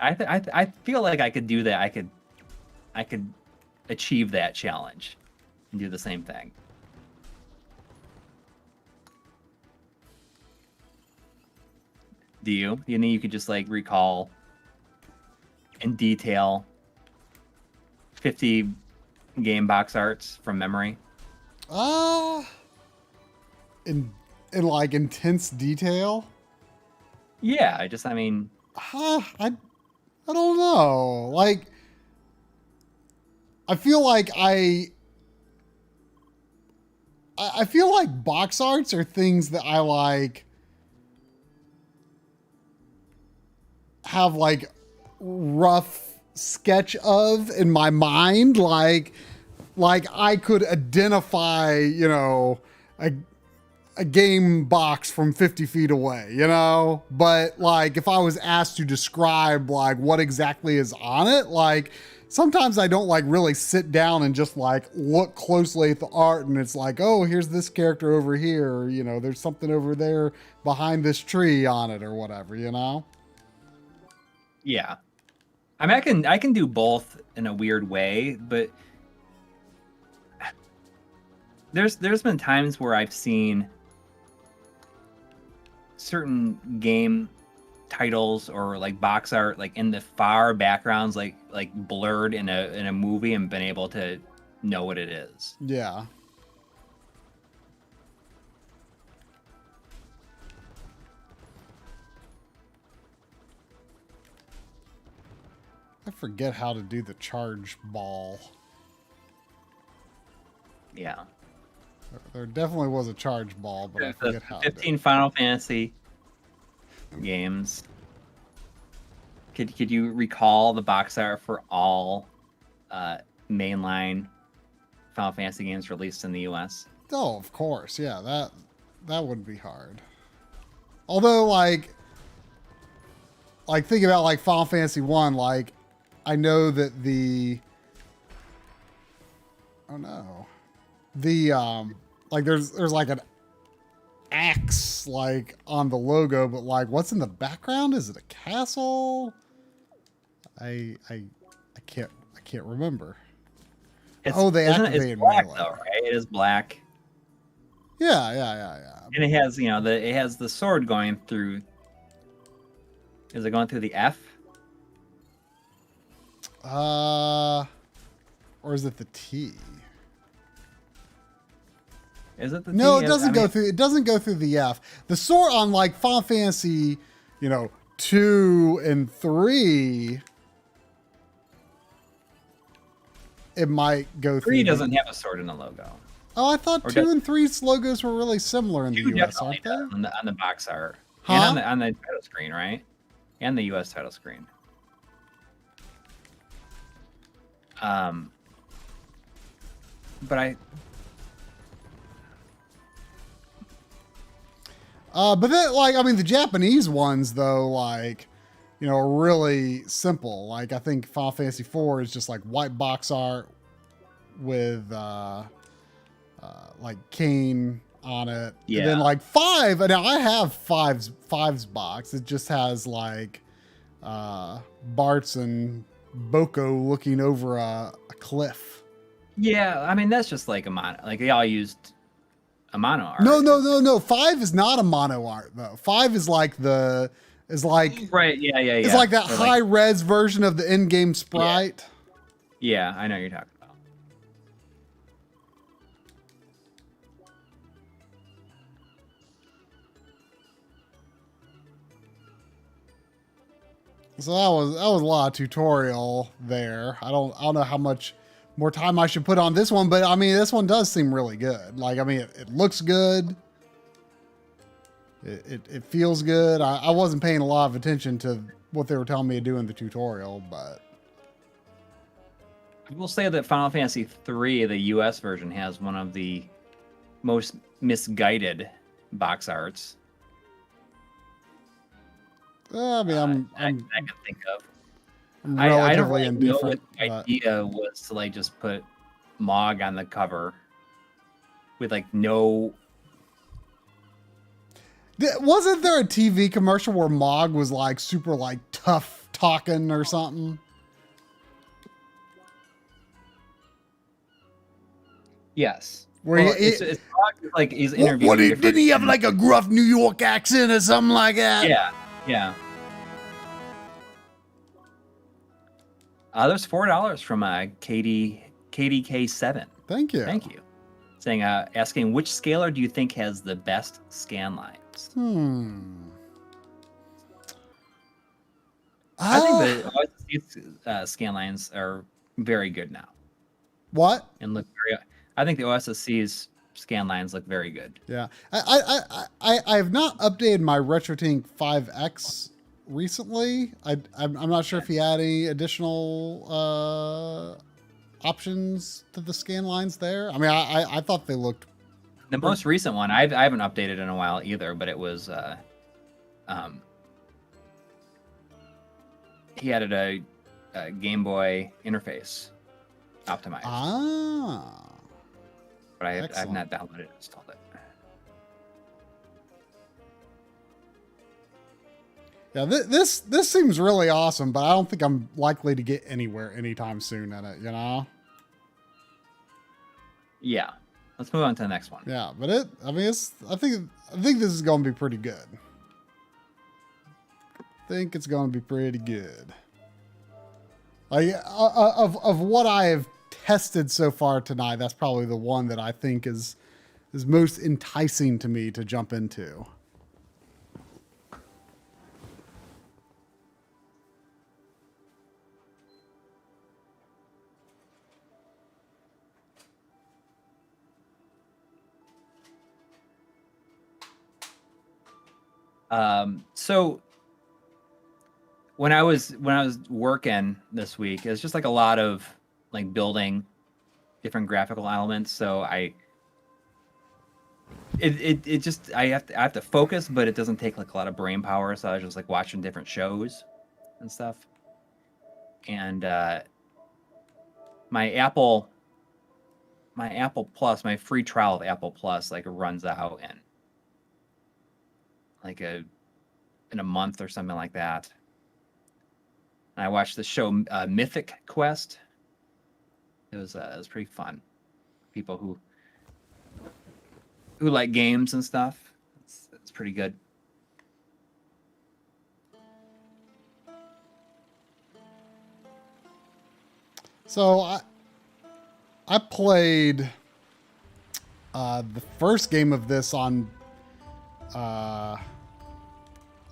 Speaker 2: I feel like I could do that. I could achieve that challenge and do the same thing. Do you? You think you could just like recall in detail 50 game box arts from memory?
Speaker 1: In like intense detail?
Speaker 2: Yeah, I
Speaker 1: don't know. Like, I feel like I feel like box arts are things that I like have like rough sketch of in my mind. Like I could identify, a game box from 50 feet away, but like if I was asked to describe like what exactly is on it, like sometimes I don't like really sit down and just like look closely at the art and it's like, oh, here's this character over here, or, there's something over there behind this tree on it or whatever,
Speaker 2: Yeah. I mean, I can do both in a weird way, but there's been times where I've seen certain game titles or like box art like in the far backgrounds, like blurred in a movie, and been able to know what it is.
Speaker 1: Yeah. I forget how to do the charge ball.
Speaker 2: Yeah.
Speaker 1: There definitely was a charge ball, but I forget how.
Speaker 2: 15 Final Fantasy games. Could you recall the box art for all mainline Final Fantasy games released in the US?
Speaker 1: Oh, of course. Yeah, that would be hard. Although, like think about like Final Fantasy 1, like I know that like there's like an axe like on the logo, but like what's in the background? Is it a castle? I can't remember. They activated
Speaker 2: black
Speaker 1: melee.
Speaker 2: though, right? It is black.
Speaker 1: Yeah.
Speaker 2: And it has, it has the sword going through. Is it going through the F?
Speaker 1: Or is it the T?
Speaker 2: Is it the
Speaker 1: No,
Speaker 2: T?
Speaker 1: it doesn't go through. It doesn't go through the F. The sword on like Final Fantasy, 2 and 3, it might go
Speaker 2: 3
Speaker 1: through.
Speaker 2: doesn't have a sword in the logo.
Speaker 1: Oh, I thought
Speaker 2: Or
Speaker 1: 2
Speaker 2: does-
Speaker 1: and 3's logos were really similar in the
Speaker 2: 2
Speaker 1: US,
Speaker 2: definitely
Speaker 1: aren't they?
Speaker 2: does on the box art.
Speaker 1: Huh?
Speaker 2: And on the title screen, right? And the US title screen. But
Speaker 1: but then, like, I mean, the Japanese ones, though, like, you know, are really simple. Like, I think Final Fantasy IV is just like white box art with, like, Kane on it.
Speaker 2: Yeah.
Speaker 1: And then, like, 5, and now I have Five's box. It just has, like, Bartz and Boko looking over a cliff.
Speaker 2: yeah, I mean that's just like a mono. Like they all used a mono art.
Speaker 1: No. 5 is not a mono art though. 5 is like right.
Speaker 2: Yeah.
Speaker 1: It's like that
Speaker 2: Or
Speaker 1: high res version of the in-game sprite.
Speaker 2: Yeah, I know what you're talking about.
Speaker 1: So that was a lot of tutorial there. I don't know how much more time I should put on this one, but I mean this one does seem really good. Like, I mean it looks good. It feels good. I wasn't paying a lot of attention to what they were telling me to do in the tutorial, but
Speaker 2: I will say that Final Fantasy III, the US version, has one of the most misguided box arts
Speaker 1: I mean
Speaker 2: I can think of.
Speaker 1: I'm
Speaker 2: I don't
Speaker 1: relatively
Speaker 2: really know what
Speaker 1: indifferent.
Speaker 2: the
Speaker 1: but-
Speaker 2: idea was to like just put Mog on the cover with like no.
Speaker 1: Wasn't there a TV commercial where Mog was like super like tough talking or something?
Speaker 2: Yes.
Speaker 1: Where
Speaker 2: Well,
Speaker 1: he-
Speaker 2: it's Mog, like he's interviewing.
Speaker 1: What
Speaker 2: different-
Speaker 1: didn't he have like a gruff New York accent or something like that?
Speaker 2: Yeah. There's $4 from KDK7.
Speaker 1: Thank you.
Speaker 2: Thank you. Saying, asking which scaler do you think has the best scan lines? I think the OSSC scan lines are very good now
Speaker 1: What?
Speaker 2: and look very. I think the OSSC's scan lines look very good.
Speaker 1: Yeah, I have not updated my RetroTink 5X recently. I'm not sure if he had any additional options to the scan lines there. I mean, I thought they looked.
Speaker 2: The most recent one, I haven't updated in a while either, but it was he added a Game Boy interface optimized, but I've not downloaded it, installed it.
Speaker 1: Yeah, this seems really awesome, but I don't think I'm likely to get anywhere anytime soon in it. You know.
Speaker 2: Yeah, let's move on to the next one.
Speaker 1: Yeah, but I think this is going to be pretty good. I think it's going to be pretty good. Like of what I have tested so far tonight, that's probably the one that I think is most enticing to me to jump into.
Speaker 2: So when I was working this week, it's just like a lot of like building different graphical elements. So I have to focus, but it doesn't take like a lot of brain power. So I was just like watching different shows and stuff. And my Apple Plus, my free trial of Apple Plus, like runs out in like in a month or something like that. And I watched the show Mythic Quest. It was pretty fun. People who like games and stuff. It's pretty good.
Speaker 1: So I played the first game of this on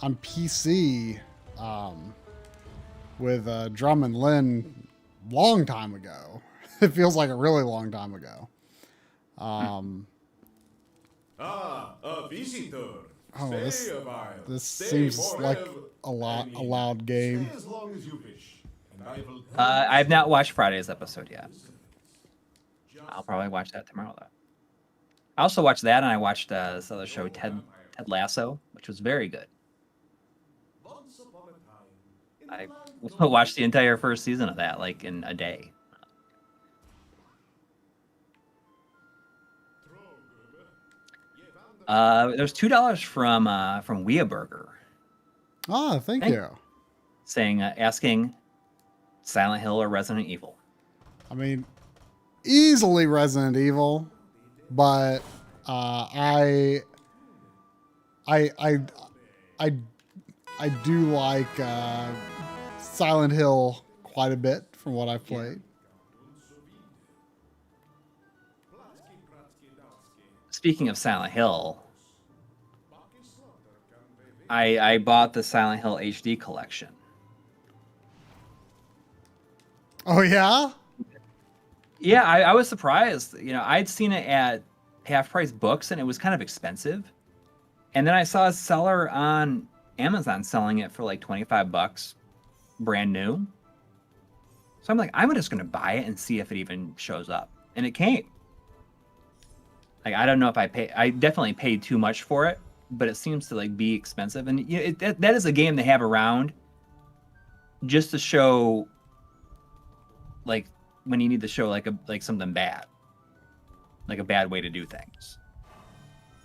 Speaker 1: PC with Drum and Lynn long time ago. It feels like a really long time ago.
Speaker 4: A visitor.
Speaker 1: Oh,
Speaker 4: Stay a while.
Speaker 1: this
Speaker 4: Stay
Speaker 1: seems like
Speaker 4: forever.
Speaker 1: a loud game.
Speaker 4: Stay as long as you wish. And I will
Speaker 2: I have not watched Friday's episode yet. I'll probably watch that tomorrow, though. I also watched that, and I watched this other show, Ted Lasso, which was very good.
Speaker 4: once upon a time.
Speaker 2: I watched the entire first season of that, like, in a day. There's $2 from Weaburger
Speaker 1: Oh, thank
Speaker 2: Thank-
Speaker 1: you.
Speaker 2: saying, asking Silent Hill or Resident Evil.
Speaker 1: I mean, easily Resident Evil, but I do like Silent Hill quite a bit from what I've played.
Speaker 2: Speaking of Silent Hill, I bought the Silent Hill HD collection.
Speaker 1: Oh yeah?
Speaker 2: Yeah, I was surprised. You know, I'd seen it at half price books and it was kind of expensive. And then I saw a seller on Amazon selling it for like $25, brand new. So I'm like, I'm just going to buy it and see if it even shows up. And it came. Like, I don't know if I definitely paid too much for it, but it seems to like be expensive. And you know, that is a game they have around just to show, like, when you need to show like something bad, like a bad way to do things.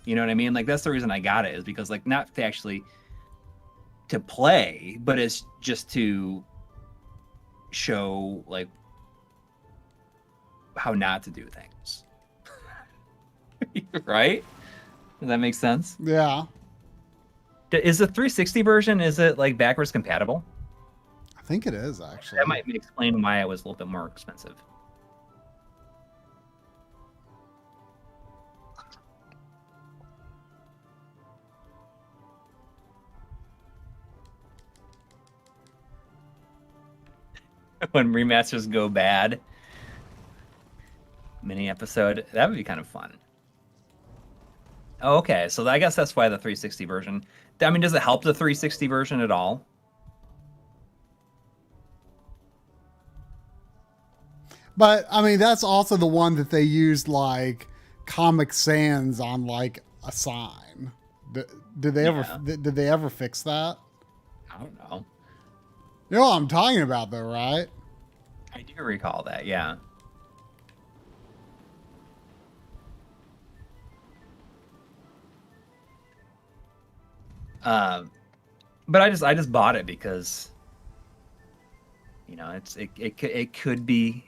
Speaker 2: You know what I mean? Like, that's the reason I got it, is because, like, not to actually to play, but it's just to show like how not to do things. Right? Does that make sense?
Speaker 1: Yeah.
Speaker 2: Is the 360 version, is it like backwards compatible?
Speaker 1: I think it is actually.
Speaker 2: That might explain why it was a little bit more expensive. When remasters go bad, mini episode, that would be kind of fun. Oh, okay, so I guess that's why the 360 version. I mean, does it help the 360 version at all?
Speaker 1: But I mean, that's also the one that they used like Comic Sans on like a sign. Did they ever?
Speaker 2: Yeah.
Speaker 1: Did they ever fix that?
Speaker 2: I don't know.
Speaker 1: You know what I'm talking about, though, right?
Speaker 2: I do recall that, yeah. But I just bought it because, you know, it could be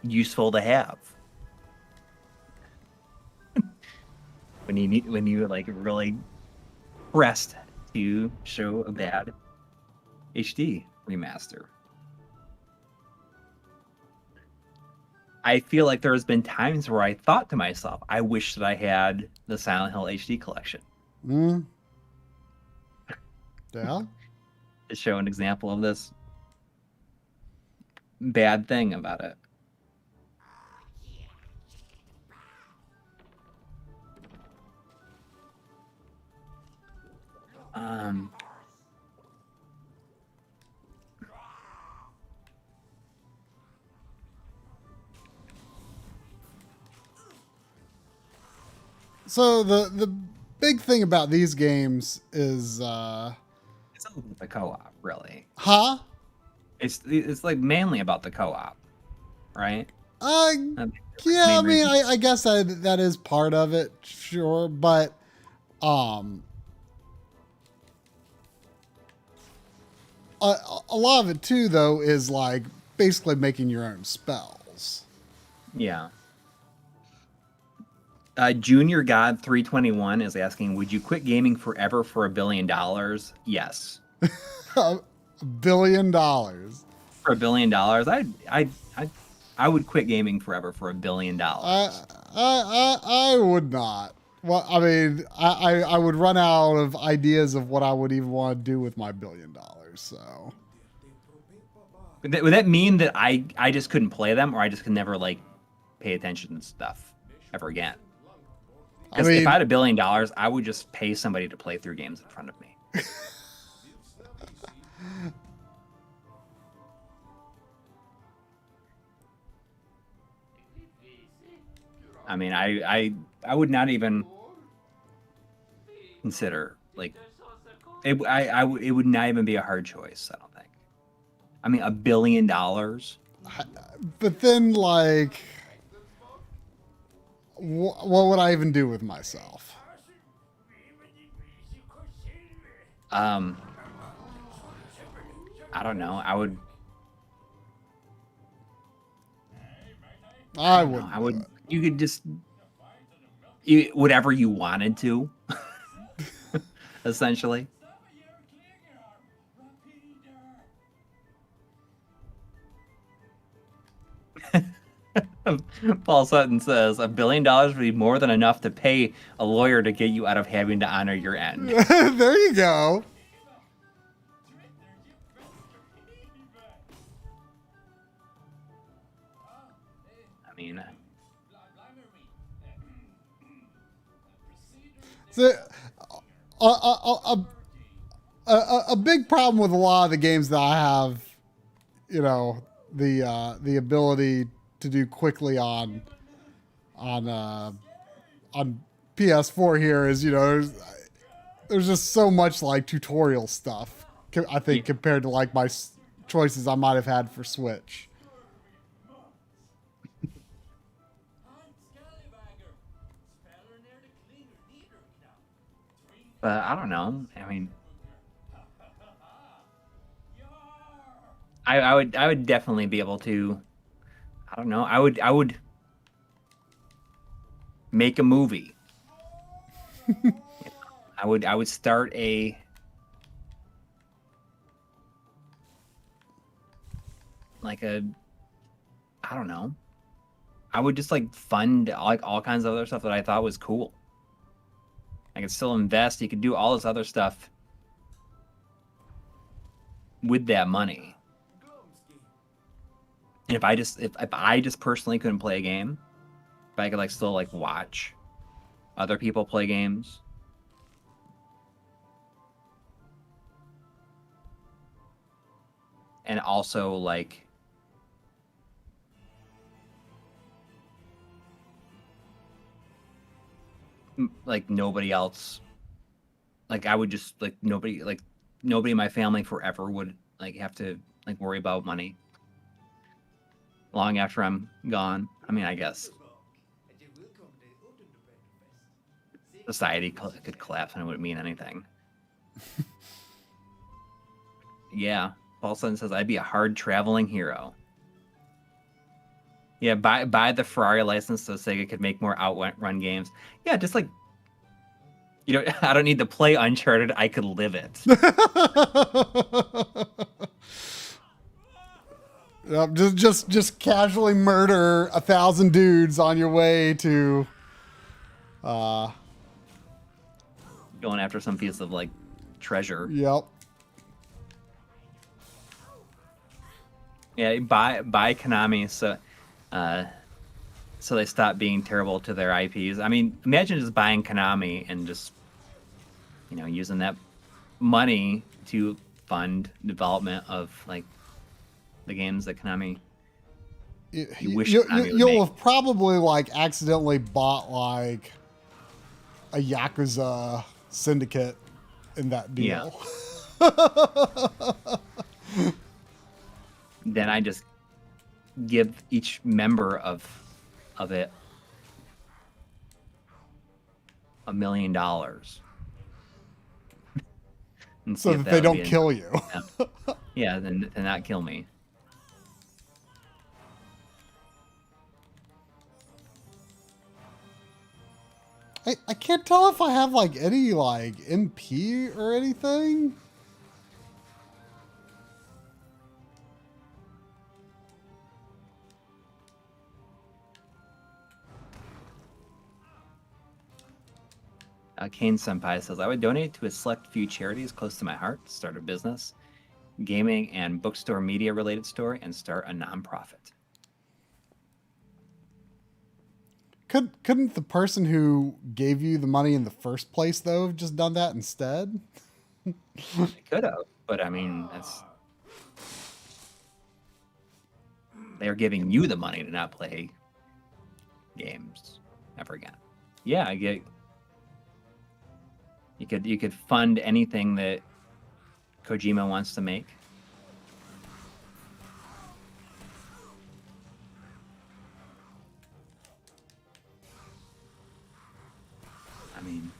Speaker 2: useful to have when you like really pressed to show a bad HD remaster. I feel like there's been times where I thought to myself, I wish that I had the Silent Hill HD collection.
Speaker 1: Hmm. Yeah.
Speaker 2: To show an example of this bad thing about it.
Speaker 1: So the big thing about these games is,
Speaker 2: It's not the co-op, really.
Speaker 1: huh?
Speaker 2: It's like mainly about the co-op, right?
Speaker 1: Yeah, I
Speaker 2: Main
Speaker 1: mean,
Speaker 2: reason.
Speaker 1: I guess that is part of it, sure, but a lot of it too, though, is like basically making your own spells.
Speaker 2: Yeah. Junior God 321 is asking, would you quit gaming forever for $1 billion? Yes.
Speaker 1: $1 billion.
Speaker 2: For $1 billion, I would quit gaming forever for $1 billion.
Speaker 1: I would not. Well, I mean, I would run out of ideas of what I would even want to do with my $1 billion. So,
Speaker 2: Would that mean that I just couldn't play them, or I just could never like pay attention to stuff ever again? Because if I had $1 billion, I would just pay somebody to play through games in front of me. I mean, I would not even consider like it. It would not even be a hard choice. I don't think. I mean, $1 billion.
Speaker 1: But then, like, what would I even do with myself?
Speaker 2: I don't know. I would.
Speaker 1: I would.
Speaker 2: I would. You could just whatever you wanted to, essentially. Paul Sutton says $1 billion would be more than enough to pay a lawyer to get you out of having to honor your end.
Speaker 1: There you go.
Speaker 2: I mean,
Speaker 1: so, a big problem with a lot of the games that I have, you know, the ability to do quickly on PS4 here is, you know, there's just so much like tutorial stuff, I think, compared to like my choices I might have had for Switch.
Speaker 2: But I don't know. I mean, I would definitely be able to. I don't know. I would make a movie. I would start a like a I don't know. I would just like fund like all kinds of other stuff that I thought was cool. I could still invest. You could do all this other stuff with that money. And if I just personally couldn't play a game, if I could like still like watch other people play games, and also like nobody else, like I would just like nobody in my family forever would like have to like worry about money long after I'm gone. I mean, I guess society could collapse and it wouldn't mean anything. Yeah, Paulson says I'd be a hard traveling hero. Yeah, buy the Ferrari license so Sega could make more outrun games. Yeah, just like, you know, I don't need to play Uncharted. I could live it.
Speaker 1: Yep, just casually murder 1,000 dudes on your way to
Speaker 2: going after some piece of like treasure.
Speaker 1: Yep.
Speaker 2: Yeah, buy Konami so they stop being terrible to their IPs. I mean, imagine just buying Konami and just, you know, using that money to fund development of like the games that Konami
Speaker 1: you'll have probably like accidentally bought like a Yakuza syndicate in that deal.
Speaker 2: Yeah. Then I just give each member of it $1 million.
Speaker 1: So that they don't kill you.
Speaker 2: Yeah, then not kill me.
Speaker 1: I can't tell if I have like any like MP or anything.
Speaker 2: Kane Senpai says, I would donate to a select few charities close to my heart to start a business. gaming and bookstore media related store and start a nonprofit.
Speaker 1: Couldn't the person who gave you the money in the first place though have just done that instead?
Speaker 2: They could have, but I mean, they're giving you the money to not play games ever again. Yeah, I get. You could fund anything that Kojima wants to make. I mean,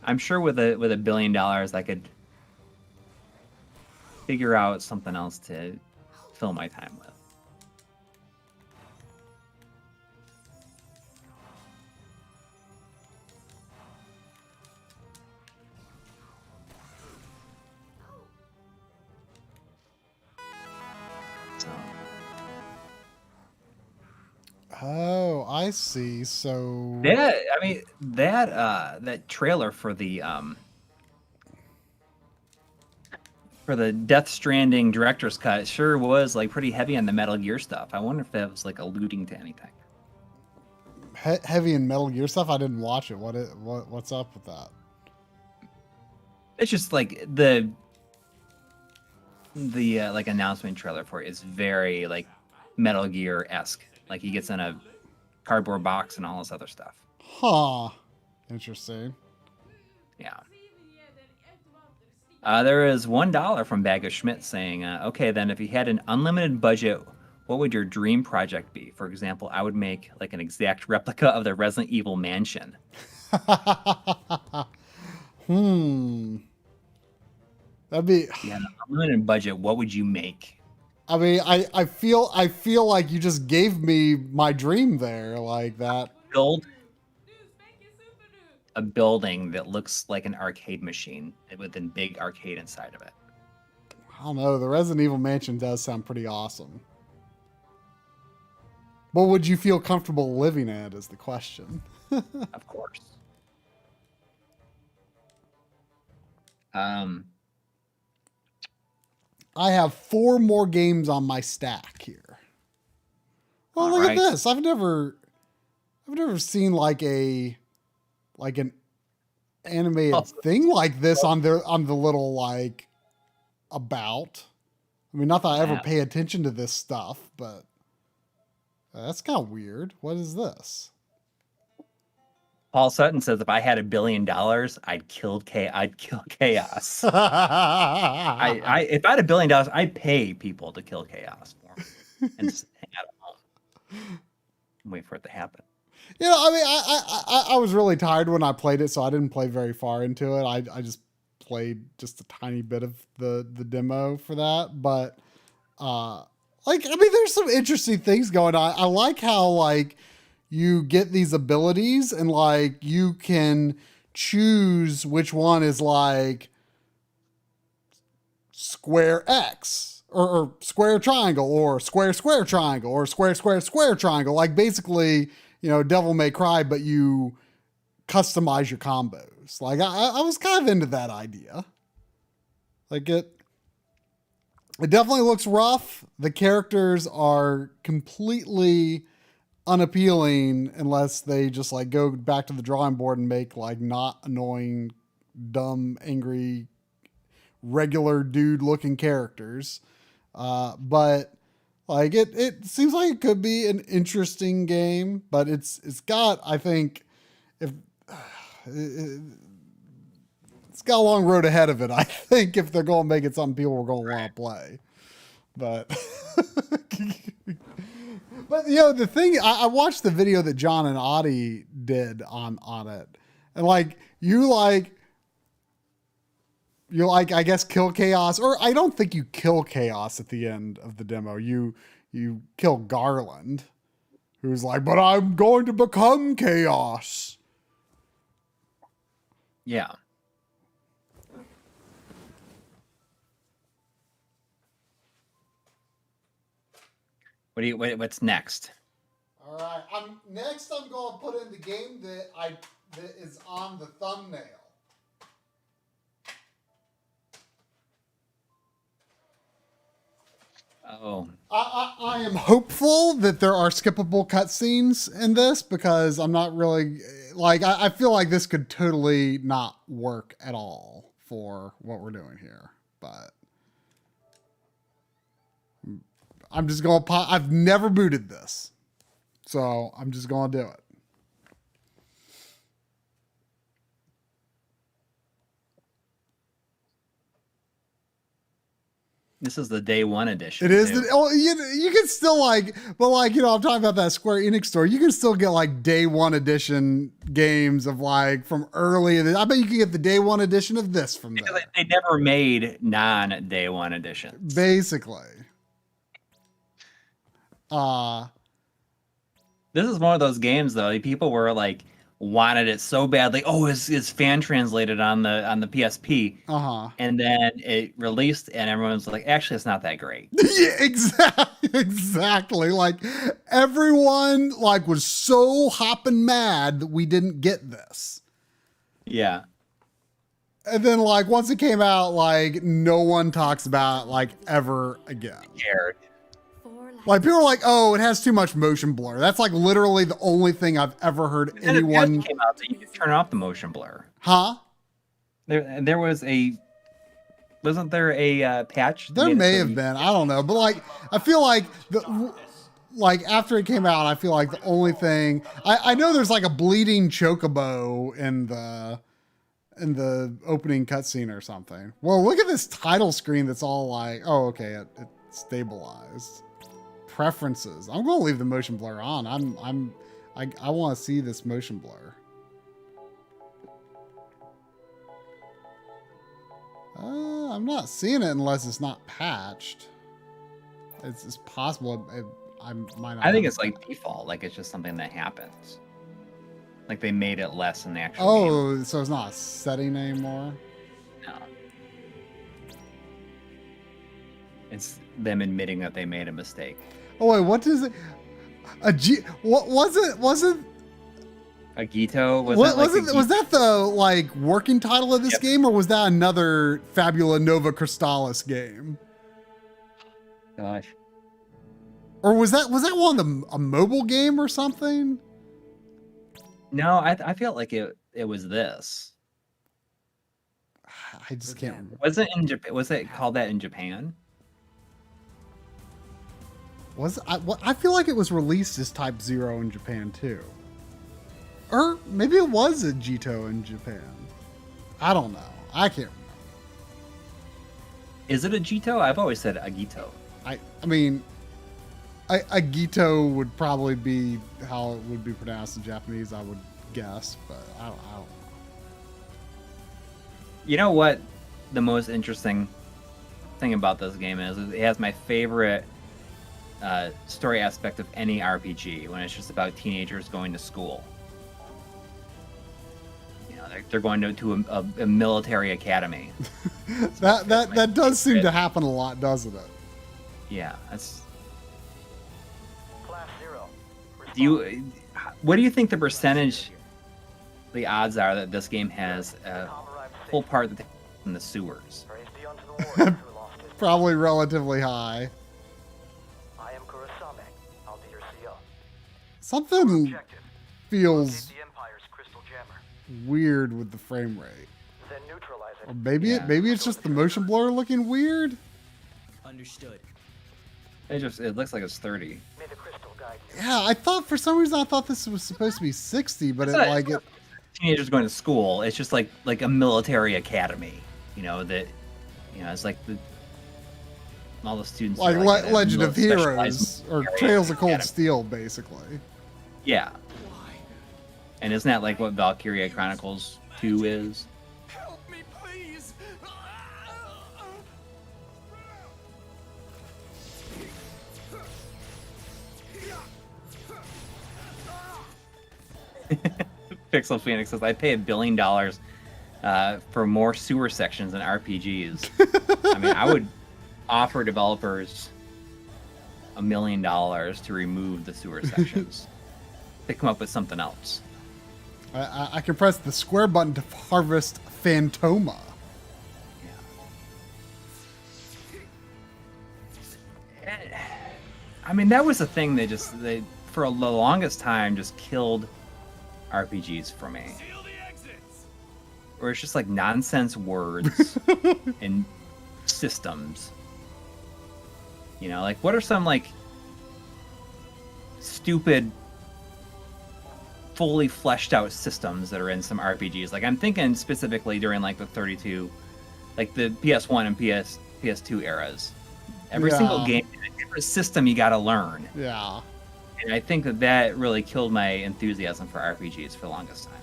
Speaker 2: I'm sure with $1 billion, I could figure out something else to fill my time with. So,
Speaker 1: Oh, I see. So
Speaker 2: that trailer for the Death Stranding director's cut sure was like pretty heavy on the Metal Gear stuff. I wonder if that was like alluding to anything.
Speaker 1: heavy in Metal Gear stuff. I didn't watch it. What's up with that?
Speaker 2: It's just like the like announcement trailer for it is very like Metal Gear-esque. Like he gets in a cardboard box and all this other stuff.
Speaker 1: Huh. Interesting.
Speaker 2: Yeah. There is $1 from Bag of Schmidt saying, okay, then if you had an unlimited budget, what would your dream project be? For example, I would make like an exact replica of the Resident Evil mansion.
Speaker 1: That'd be.
Speaker 2: Yeah, an unlimited budget, what would you make?
Speaker 1: I mean, I feel like you just gave me my dream there, like that.
Speaker 2: Build a building that looks like an arcade machine with a big arcade inside of it.
Speaker 1: I don't know. The Resident Evil mansion does sound pretty awesome. What would you feel comfortable living at is the question.
Speaker 2: Of course.
Speaker 1: I have 4 more games on my stack here. Well, look at this. I've never seen like an animated thing like this on the little like about. I mean, not that I ever pay attention to this stuff, but that's kind of weird. What is this?
Speaker 2: Paul Sutton says, if I had $1 billion, I'd kill chaos. If I had $1 billion, I'd pay people to kill chaos for me and just hang out at home and wait for it to happen.
Speaker 1: You know, I mean, I was really tired when I played it, so I didn't play very far into it. I just played just a tiny bit of the demo for that, but like, I mean, there's some interesting things going on. I like how like you get these abilities and like you can choose which one is like square X or square triangle or square triangle or square triangle. Like basically, you know, Devil May Cry, but you customize your combos. Like I was kind of into that idea. Like it definitely looks rough. The characters are completely unappealing unless they just like go back to the drawing board and make like not annoying, dumb, angry, regular dude looking characters. But like it seems like it could be an interesting game, but it's got, I think, it's got a long road ahead of it. I think if they're going to make it something people are going to want to play, but but you know, the thing, I watched the video that John and Audie did on it, and like you like, I guess kill chaos, or I don't think you kill chaos at the end of the demo. You kill Garland, who's like, but I'm going to become chaos.
Speaker 2: Yeah. What's next?
Speaker 1: All right, I'm going to put in the game that is on the thumbnail.
Speaker 2: Oh,
Speaker 1: I am hopeful that there are skippable cutscenes in this because I'm not really like I feel like this could totally not work at all for what we're doing here. But I'm just going. I've never booted this, so I'm just going to do it.
Speaker 2: this is the day one edition.
Speaker 1: It is.
Speaker 2: too.
Speaker 1: You can still like, but like, I'm talking about that Square Enix store. You can still get like day one edition games of like from early. I bet you can get the day one edition of this from there.
Speaker 2: They never made non-day one editions.
Speaker 1: Basically.
Speaker 2: This is one of those games though. People were like wanted it so badly. Oh, it's fan translated on the PSP. And then it released, and everyone's like, actually, it's not that great.
Speaker 1: Yeah, exactly. Like everyone like was so hopping mad that we didn't get this.
Speaker 2: Yeah.
Speaker 1: And then like once it came out, like no one talks about it, like ever again.
Speaker 2: Scared.
Speaker 1: Like people are like, oh, it has too much motion blur. That's like literally the only thing I've ever heard anyone.
Speaker 2: Came out, so you could turn off the motion blur.
Speaker 1: Huh?
Speaker 2: There wasn't there a patch?
Speaker 1: There may have been. I don't know, but like I feel like like after it came out, I feel like the only thing I know there's like a bleeding chocobo in the opening cutscene or something. Well, look at this title screen. That's all like, oh, okay, it stabilized. Preferences. I'm going to leave the motion blur on. I want to see this motion blur. I'm not seeing it unless it's not patched. It's possible. I might not.
Speaker 2: I think it's like default. Like it's just something that happens. Like they made it less in the actual game.
Speaker 1: So it's not a setting anymore?
Speaker 2: No. It's them admitting that they made a mistake.
Speaker 1: Oh wait, what is it? What was it? Was it
Speaker 2: Agito?
Speaker 1: Was that the like working title of this game, or was that another Fabula Nova Crystallis game?
Speaker 2: Gosh.
Speaker 1: Or was that one of a mobile game or something?
Speaker 2: No, I felt like it was this.
Speaker 1: I just can't remember.
Speaker 2: Was it in Japan? Was it called that in Japan?
Speaker 1: I feel like it was released as Type 0 in Japan too. Or maybe it was a Jito in Japan. I don't know. I can't remember.
Speaker 2: Is it a Jito? I've always said Agito.
Speaker 1: I mean, Agito would probably be how it would be pronounced in Japanese, I would guess, but I don't know.
Speaker 2: You know what the most interesting thing about this game is? It has my favorite story aspect of any RPG, when it's just about teenagers going to school. You know, they're going to a military academy.
Speaker 1: that does seem to happen a lot, doesn't it?
Speaker 2: Yeah, that's.
Speaker 5: Class 0.
Speaker 2: What do you think the odds are that this game has a full part in the sewers?
Speaker 1: Probably relatively high.
Speaker 5: I am Kurosame. I'll be your CO.
Speaker 1: Something feels
Speaker 5: The Empire's crystal jammer.
Speaker 1: weird with the frame rate.
Speaker 5: Then neutralize it.
Speaker 1: Or maybe it's just the motion blur looking weird.
Speaker 6: Understood.
Speaker 2: It looks like it's 30.
Speaker 5: May the crystal guide you.
Speaker 1: Yeah, I thought for some reason this was supposed to be 60, but
Speaker 2: Teenagers going to school. It's just like a military academy. You know that. You know, it's like all the students.
Speaker 1: Like
Speaker 2: are like
Speaker 1: Legend of
Speaker 2: specialized
Speaker 1: Heroes or
Speaker 2: area
Speaker 1: Trails of Cold
Speaker 2: academy.
Speaker 1: Steel, basically.
Speaker 2: Yeah. And isn't that like what Valkyria Chronicles 2 is?
Speaker 6: Help me, please.
Speaker 2: Pixel Phoenix says, "I pay $1 billion for more sewer sections in RPGs." I mean, I would offer developers $1 million to remove the sewer sections. To come up with something else.
Speaker 1: I can press the square button to harvest Phantoma.
Speaker 2: I mean, that was the thing that just they for the longest time just killed RPGs for me. Where it's just like nonsense words and systems. You know, like what are some like stupid fully fleshed out systems that are in some RPGs? Like I'm thinking specifically during like the 32, like the PS1 and PS2 eras. Every single game, every system you got to learn.
Speaker 1: Yeah.
Speaker 2: And I think that really killed my enthusiasm for RPGs for the longest time.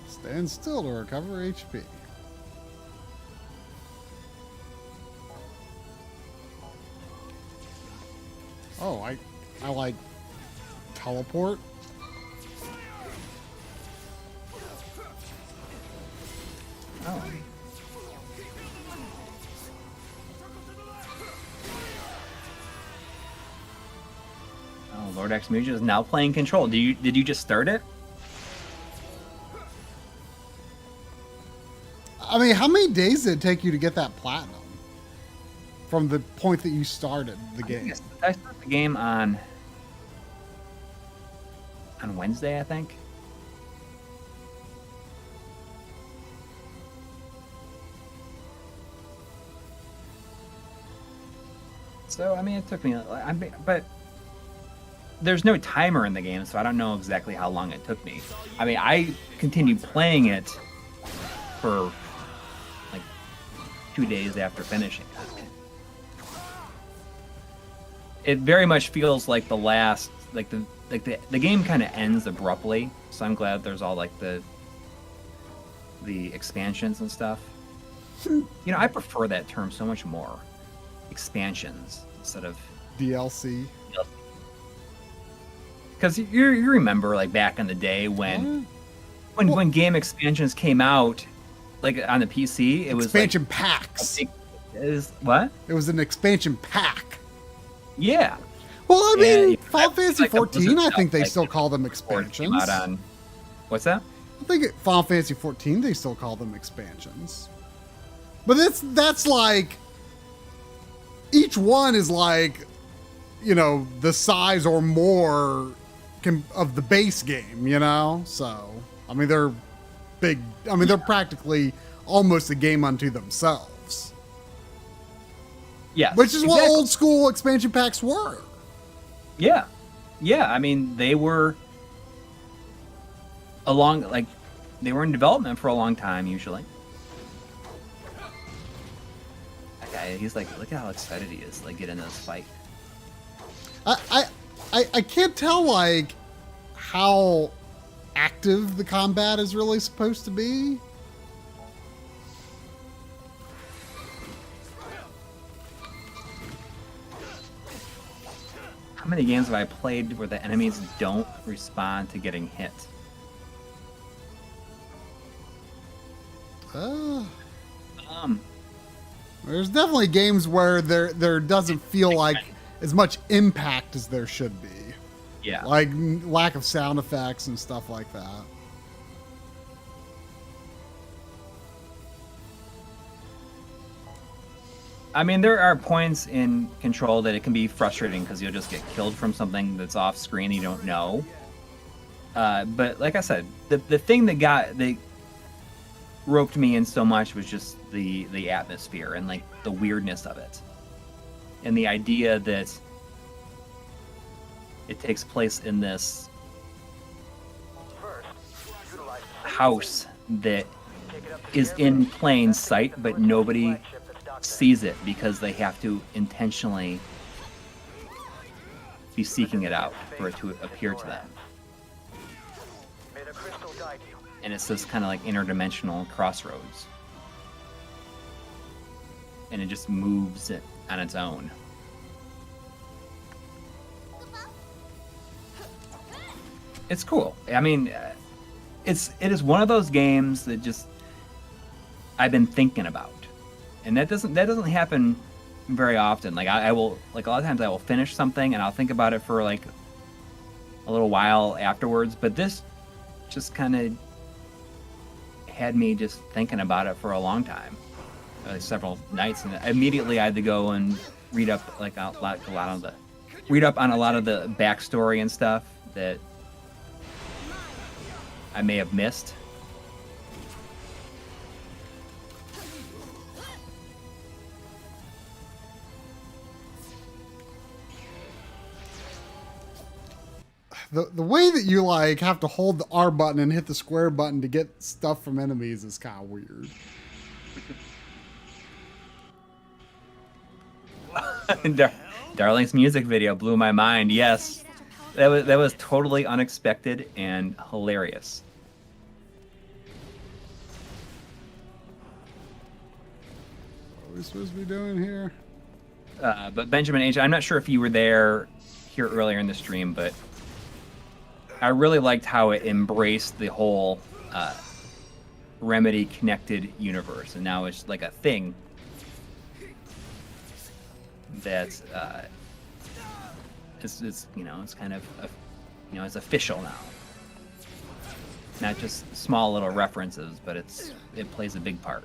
Speaker 1: Stand still to recover HP. Oh, I like teleport.
Speaker 2: Oh. Oh, Lord X Muja is now playing Control. Did you just start it?
Speaker 1: I mean, how many days did it take you to get that platinum? From the point that you started the game.
Speaker 2: I started the game on Wednesday, I think. So I mean, it took me. But there's no timer in the game, so I don't know exactly how long it took me. I mean, I continued playing it for like 2 days after finishing it. It very much feels like the last, the game kind of ends abruptly. So I'm glad there's all like the expansions and stuff. You know, I prefer that term so much more. Expansions instead of
Speaker 1: DLC.
Speaker 2: Because you remember like back in the day when game expansions came out, like on the PC, it was
Speaker 1: expansion
Speaker 2: like,
Speaker 1: packs.
Speaker 2: What?
Speaker 1: It was an expansion pack.
Speaker 2: Yeah.
Speaker 1: Well, I mean,
Speaker 2: Yeah,
Speaker 1: Final Fantasy
Speaker 2: like
Speaker 1: 14, I think they
Speaker 2: like,
Speaker 1: still call them
Speaker 2: came
Speaker 1: expansions.
Speaker 2: out on, what's that?
Speaker 1: I think Final Fantasy 14, they still call them expansions. But that's like, each one is like, you know, the size or more of the base game, you know? So, I mean, they're big. I mean, they're practically almost a game unto themselves.
Speaker 2: Yeah.
Speaker 1: Which is what old school expansion packs were.
Speaker 2: Yeah. Yeah. I mean, they were they were in development for a long time, usually. That guy, he's like, look at how excited he is, like, get in this fight.
Speaker 1: I can't tell, like, how active the combat is really supposed to be.
Speaker 2: How many games have I played where the enemies don't respond to getting hit?
Speaker 1: There's definitely games where there doesn't feel like as much impact as there should be.
Speaker 2: Yeah.
Speaker 1: Like lack of sound effects and stuff like that.
Speaker 2: I mean, there are points in Control that it can be frustrating because you'll just get killed from something that's off screen you don't know. But like I said, the thing that roped me in so much was just the atmosphere and like the weirdness of it. And the idea that it takes place in this house that is in plain sight, but nobody sees it because they have to intentionally be seeking it out for it to appear to them. And it's this kind of like interdimensional crossroads. And it just moves it on its own. It's cool. I mean, it is one of those games that just I've been thinking about. And that doesn't happen very often. Like I will, like a lot of times I will finish something and I'll think about it for like a little while afterwards, but this just kind of had me just thinking about it for a long time, like several nights, and immediately I had to go and read up like a lot of the backstory and stuff that I may have missed.
Speaker 1: The way that you like have to hold the R button and hit the square button to get stuff from enemies is kind of weird.
Speaker 2: Darling's music video blew my mind. Yes, that was totally unexpected and hilarious.
Speaker 1: What are we supposed to be doing here?
Speaker 2: But Benjamin H, I'm not sure if you were there here earlier in the stream, but I really liked how it embraced the whole Remedy connected universe, and now it's like a thing that's it's you know, it's kind of it's official now. Not just small little references, but it plays a big part.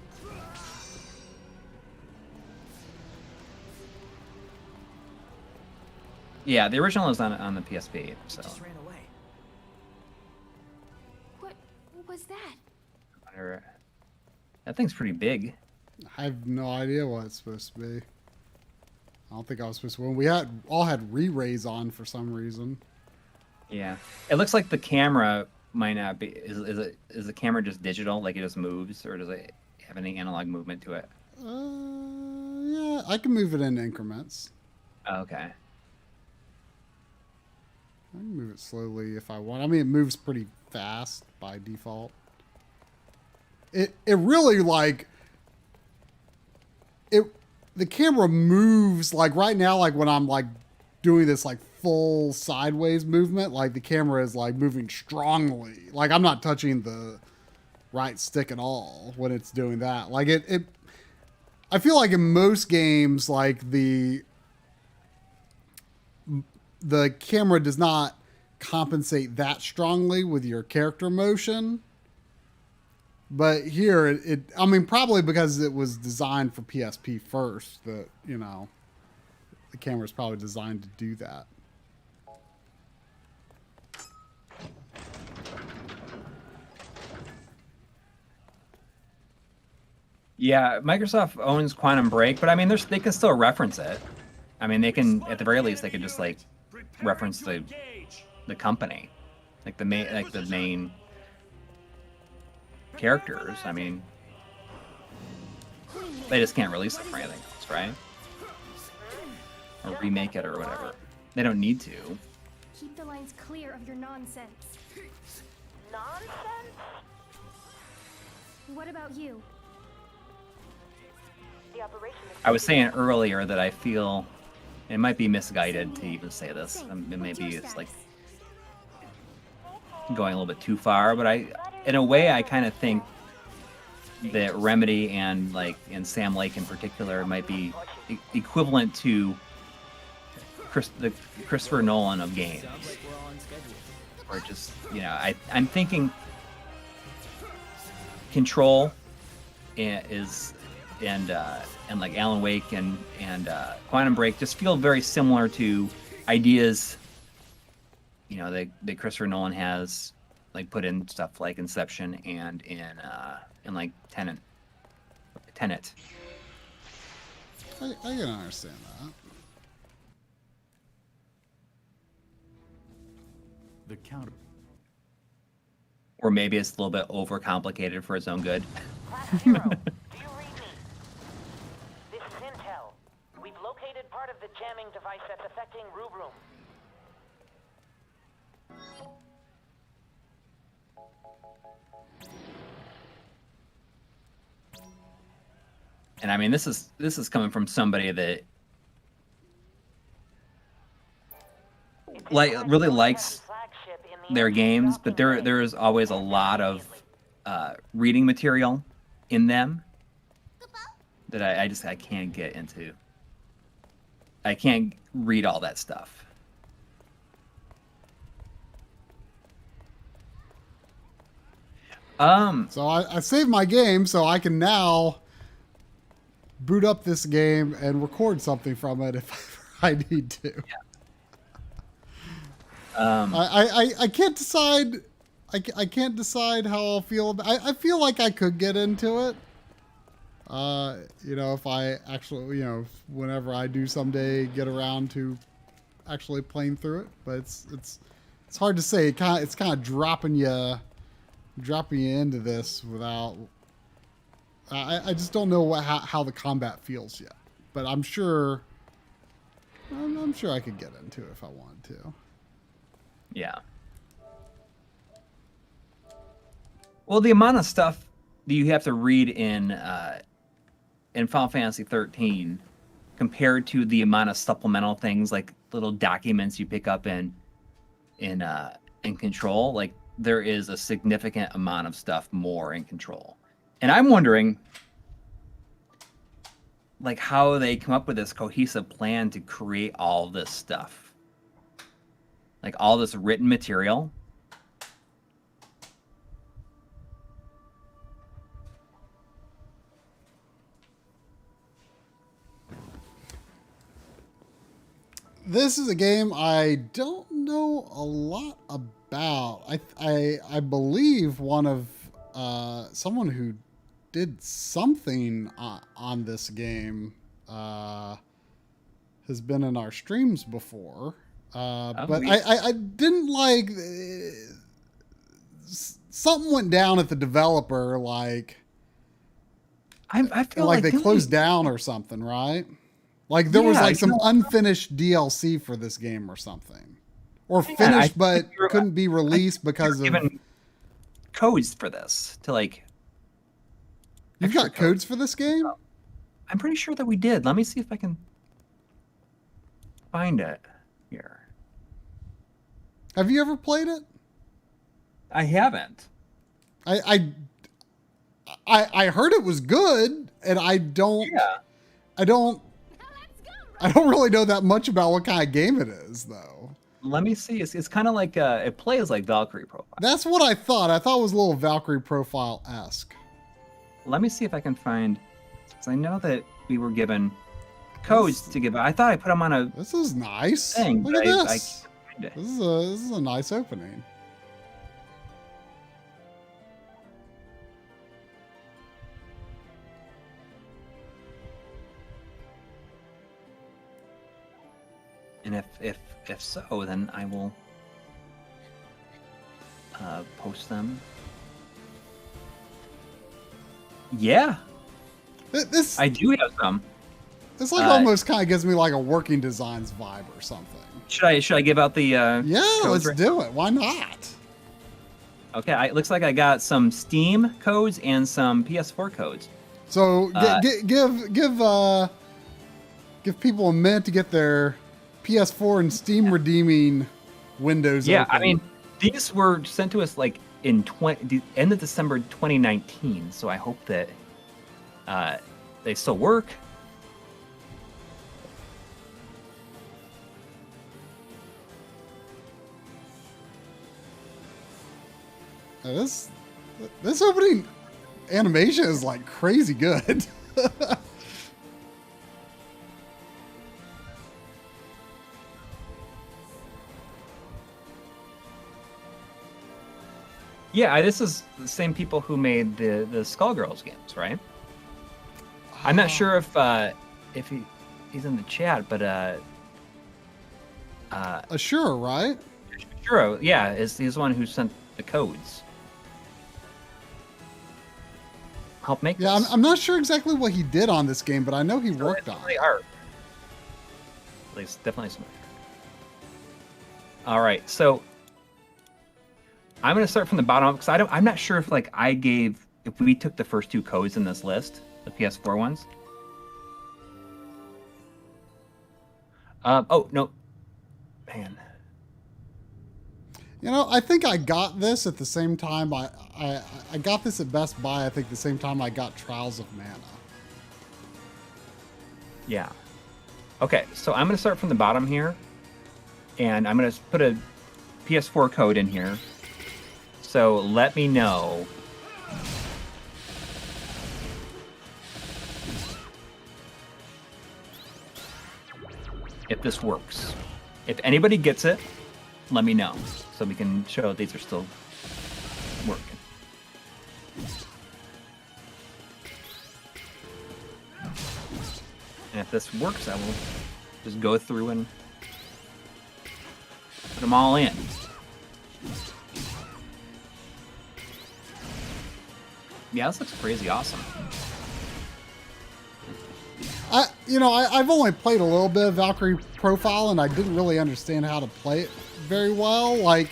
Speaker 2: Yeah, the original is on the PSP, so.
Speaker 6: Just ran away.
Speaker 7: What was that?
Speaker 2: That thing's pretty big.
Speaker 1: I have no idea what it's supposed to be. I don't think I was supposed to win. We all had re-rays on for some reason.
Speaker 2: Yeah, it looks like the camera might not be. Is the camera just digital, like it just moves, or does it have any analog movement to it?
Speaker 1: Yeah, I can move it in increments.
Speaker 2: Oh, okay.
Speaker 1: I can move it slowly if I want. I mean, it moves pretty fast by default. It really like the camera moves like right now, like when I'm like doing this like full sideways movement, like the camera is like moving strongly. Like I'm not touching the right stick at all when it's doing that. Like I feel like in most games, like the camera does not compensate that strongly with your character motion. But here, I mean, probably because it was designed for PSP first, that, the camera's probably designed to do that.
Speaker 2: Yeah, Microsoft owns Quantum Break, but I mean, they can still reference it. I mean, they can, at the very least, they could just like reference the company, like the main characters. I mean, they just can't release it for anything else, right? Or remake it or whatever. They don't need to.
Speaker 7: Keep the lines clear of your nonsense.
Speaker 5: Nonsense?
Speaker 7: What about you?
Speaker 5: The operation is
Speaker 2: I was saying earlier that I feel it might be misguided to even say this. Maybe it's like going a little bit too far, but in a way, I kind of think that Remedy and Sam Lake in particular might be equivalent to the Christopher Nolan of games,
Speaker 6: Sounds like we're all on schedule.
Speaker 2: or just I'm thinking Control and like Alan Wake and Quantum Break just feel very similar to ideas that Christopher Nolan has put in stuff like Inception and in like Tenet.
Speaker 1: I can understand that.
Speaker 8: The counter.
Speaker 2: Or maybe it's a little bit overcomplicated for its own good.
Speaker 5: Class Zero, do you read me? This is Intel. We've located part of the jamming device that's affecting Rubrum.
Speaker 2: And I mean, this is coming from somebody that really likes their games, but there is always a lot of reading material in them that I can't get into. I can't read all that stuff.
Speaker 1: So I saved my game, so I can now boot up this game and record something from it if I need to. I can't decide. I can't decide how I'll feel. I feel like I could get into it. If I actually, whenever I do someday get around to actually playing through it, but it's hard to say. It's kind of dropping you into this without. I just don't know how the combat feels yet, but I'm sure I could get into it if I wanted to.
Speaker 2: Yeah. Well, the amount of stuff that you have to read in Final Fantasy 13 compared to the amount of supplemental things like little documents you pick up in Control, like there is a significant amount of stuff more in Control. And I'm wondering like how they come up with this cohesive plan to create all this stuff. Like all this written material.
Speaker 1: This is a game I don't know a lot about. I believe one of someone who did something on this game has been in our streams before. But I didn't like something went down at the developer. Like
Speaker 2: I feel
Speaker 1: like they closed down or something, right? Like there was like some unfinished DLC for this game or something, or finished but couldn't be released because of
Speaker 2: given codes for this to like.
Speaker 1: You've got codes for this game?
Speaker 2: I'm pretty sure that we did. Let me see if I can find it here.
Speaker 1: Have you ever played it?
Speaker 2: I haven't.
Speaker 1: I heard it was good, and I don't really know that much about what kind of game it is, though.
Speaker 2: Let me see. It's kind of like it plays like Valkyrie Profile.
Speaker 1: That's what I thought. I thought it was a little Valkyrie Profile-esque.
Speaker 2: Let me see if I can find, because I know that we were given codes to give. I thought I put them on a.
Speaker 1: This is nice.
Speaker 2: Thing,
Speaker 1: Look at this.
Speaker 2: I can't find it.
Speaker 1: This is a nice opening.
Speaker 2: And if so, then I will post them. Yeah,
Speaker 1: This
Speaker 2: I do have some.
Speaker 1: This like almost kind of gives me like a Working Designs vibe or something.
Speaker 2: Should I give out the?
Speaker 1: Yeah, let's do it. Why not?
Speaker 2: Okay, it looks like I got some Steam codes and some PS4 codes.
Speaker 1: So give people a minute to get their PS4 and Steam redeeming windows.
Speaker 2: Yeah,
Speaker 1: open.
Speaker 2: I mean, these were sent to us like in the end of December 2019. So I hope that they still work.
Speaker 1: This opening animation is like crazy good.
Speaker 2: Yeah, this is the same people who made the Skullgirls games, right? I'm not sure if he's in the chat, but
Speaker 1: Sure, right?
Speaker 2: Shuro, yeah, he's the one who sent the codes. Help make
Speaker 1: Yeah,
Speaker 2: this.
Speaker 1: I'm not sure exactly what he did on this game, but I know he worked on
Speaker 2: Really
Speaker 1: it.
Speaker 2: hard. At least definitely some. All right, so I'm gonna start from the bottom up because I'm not sure if if we took the first two codes in this list, the PS4 ones. Oh no, man.
Speaker 1: You know, I think I got this at the same time. I got this at Best Buy. I think the same time I got Trials of Mana.
Speaker 2: Yeah. Okay, so I'm gonna start from the bottom here, and I'm gonna put a PS4 code in here. So let me know if this works. If anybody gets it, let me know so we can show that these are still working. And if this works, I will just go through and put them all in. Yeah, this looks crazy awesome.
Speaker 1: I've only played a little bit of Valkyrie Profile, and I didn't really understand how to play it very well. Like,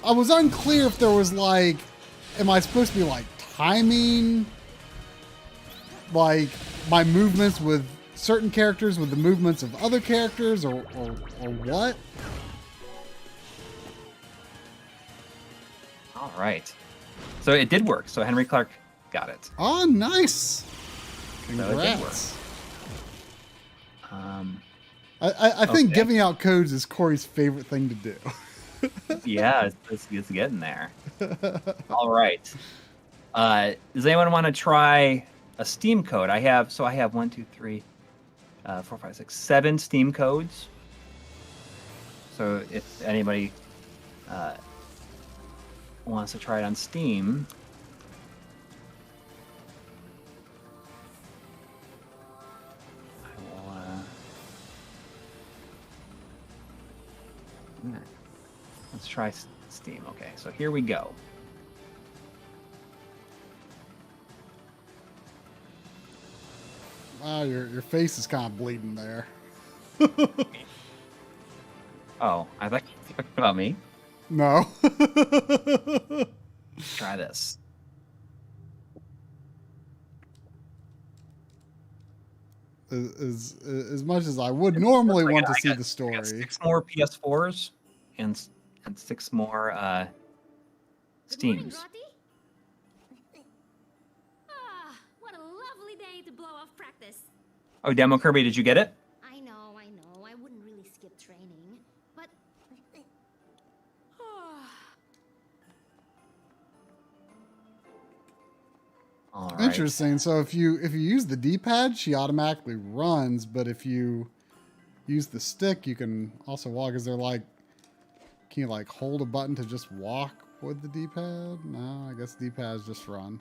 Speaker 1: I was unclear if there was like, am I supposed to be like timing like my movements with certain characters with the movements of other characters, or what?
Speaker 2: All right. So it did work. So Henry Clark got it.
Speaker 1: Oh, nice.
Speaker 2: So it did work.
Speaker 1: Congrats. I think giving out codes is Corey's favorite thing to do.
Speaker 2: Yeah, it's getting there. All right. Does anyone want to try a Steam code? I have 1, 2, 3, 4, 5, 6, 7 Steam codes. So if anybody wants to try it on Steam, I will. Let's try Steam. Okay, so here we go.
Speaker 1: Wow, your face is kind of bleeding there.
Speaker 2: Oh, I thought you were talking about me.
Speaker 1: No.
Speaker 2: Try this.
Speaker 1: As much as I would normally want to see the story.
Speaker 2: I got 6 more PS4s and 6 more
Speaker 7: Good morning,
Speaker 2: Steams.
Speaker 7: Rotti. Ah, what a lovely day to blow off practice.
Speaker 2: Oh, Demo Kirby, did you get it?
Speaker 7: I know. I wouldn't really skip training, but
Speaker 2: All right.
Speaker 1: Interesting. So if you use the D-pad, she automatically runs, but if you use the stick, you can also walk. Is there like, can you like hold a button to just walk with the D-pad? No, I guess D-pads just run.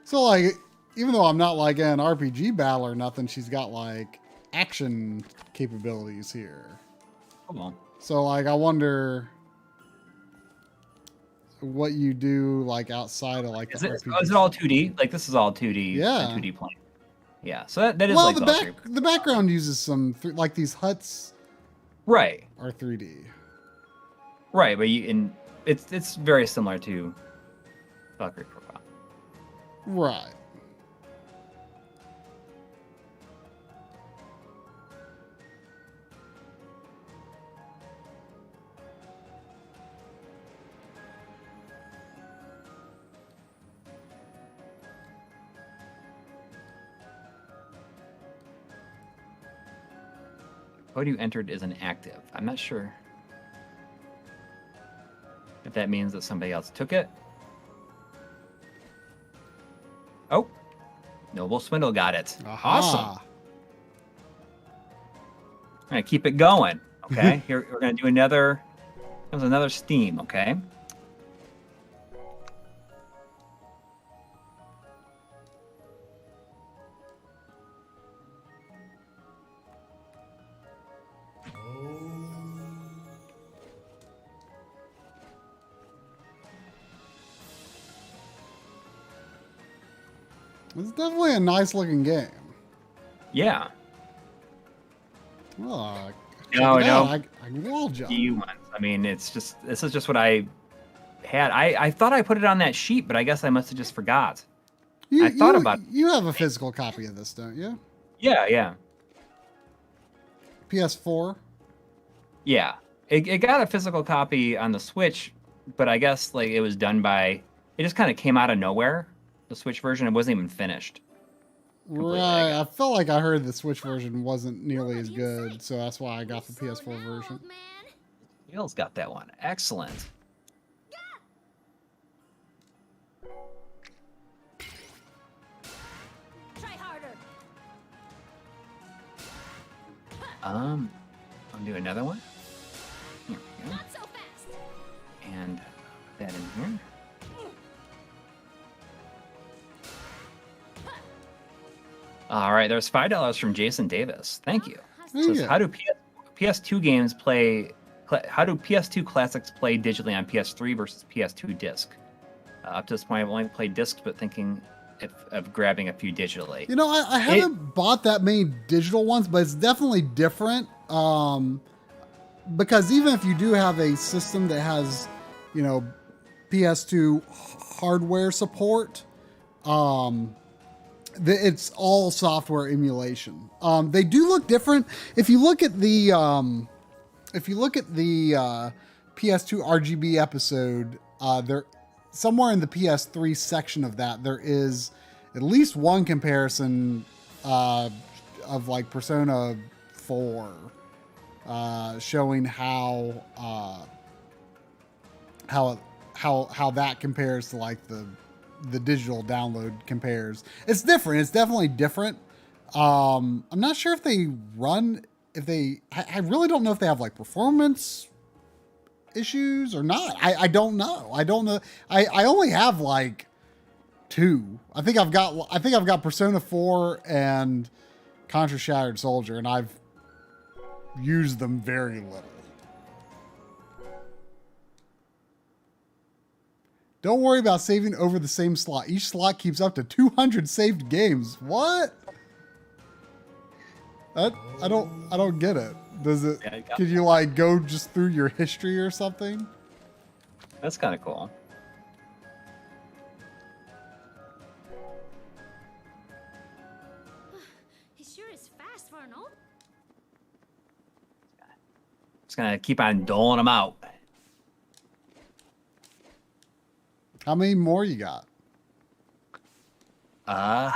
Speaker 1: So like, even though I'm not like an RPG battle or nothing, she's got like action capabilities here.
Speaker 2: Come on.
Speaker 1: So like, I wonder what you do like outside of like
Speaker 2: Is
Speaker 1: the
Speaker 2: it
Speaker 1: RPG.
Speaker 2: all 2D? Like this is all 2D.
Speaker 1: Yeah.
Speaker 2: 2D plane. Yeah. So that is
Speaker 1: Well,
Speaker 2: like
Speaker 1: the background uses some like these huts
Speaker 2: right.
Speaker 1: are 3D.
Speaker 2: Right, but it's very similar to Valkyrie Profile.
Speaker 1: Right.
Speaker 2: Code you entered is inactive. I'm not sure if that means that somebody else took it. Oh, Noble Swindle got it.
Speaker 1: Aha.
Speaker 2: Awesome. I'm gonna keep it going. Okay, here we're gonna do another. There's another Steam. Okay.
Speaker 1: It's definitely a nice looking game.
Speaker 2: Yeah.
Speaker 1: Oh,
Speaker 2: No.
Speaker 1: I can wall jump.
Speaker 2: You ones. I mean, this is just what I had. I thought I put it on that sheet, but I guess I must have just forgot. I thought about it.
Speaker 1: You have a physical copy of this, don't you?
Speaker 2: Yeah.
Speaker 1: PS4.
Speaker 2: Yeah. It got a physical copy on the Switch, but I guess like it was done by. It just kind of came out of nowhere. The Switch version, it wasn't even finished. Completely,
Speaker 1: Right. I felt like I heard the Switch version wasn't nearly as good, so that's why I got the PS4 version.
Speaker 2: Neil's got that one. Excellent.
Speaker 7: try harder.
Speaker 2: I'll do another one. Here we go.
Speaker 7: Not so fast.
Speaker 2: And put that in here. All right, there's $5 from Jason Davis. Thank you.
Speaker 1: There
Speaker 2: It
Speaker 1: you
Speaker 2: says,
Speaker 1: go.
Speaker 2: how do PS2 games play? How do PS2 classics play digitally on PS3 versus PS2 disc? Up to this point, I've only played discs, but thinking of grabbing a few digitally.
Speaker 1: You know, I haven't bought that many digital ones, but it's definitely different. Because even if you do have a system that has, you know, PS2 hardware support, it's all software emulation. They do look different. If you look at the PS2 RGB episode, there somewhere in the PS3 section of that, there is at least one comparison of like Persona 4, showing how that compares to like the digital download compares. It's different. It's definitely different. I'm not sure if they run, I really don't know if they have like performance issues or not. I don't know. I only have like 2. I think I've got Persona 4 and Contra Shattered Soldier, and I've used them very little. Don't worry about saving over the same slot. Each slot keeps up to 200 saved games. What? I don't get it. Does it?
Speaker 2: Yeah,
Speaker 1: Can you like go just through your history or something?
Speaker 2: That's kind of cool.
Speaker 7: He sure is fast for an old.
Speaker 2: Just gonna keep on doling them out.
Speaker 1: How many more you got?
Speaker 2: Let's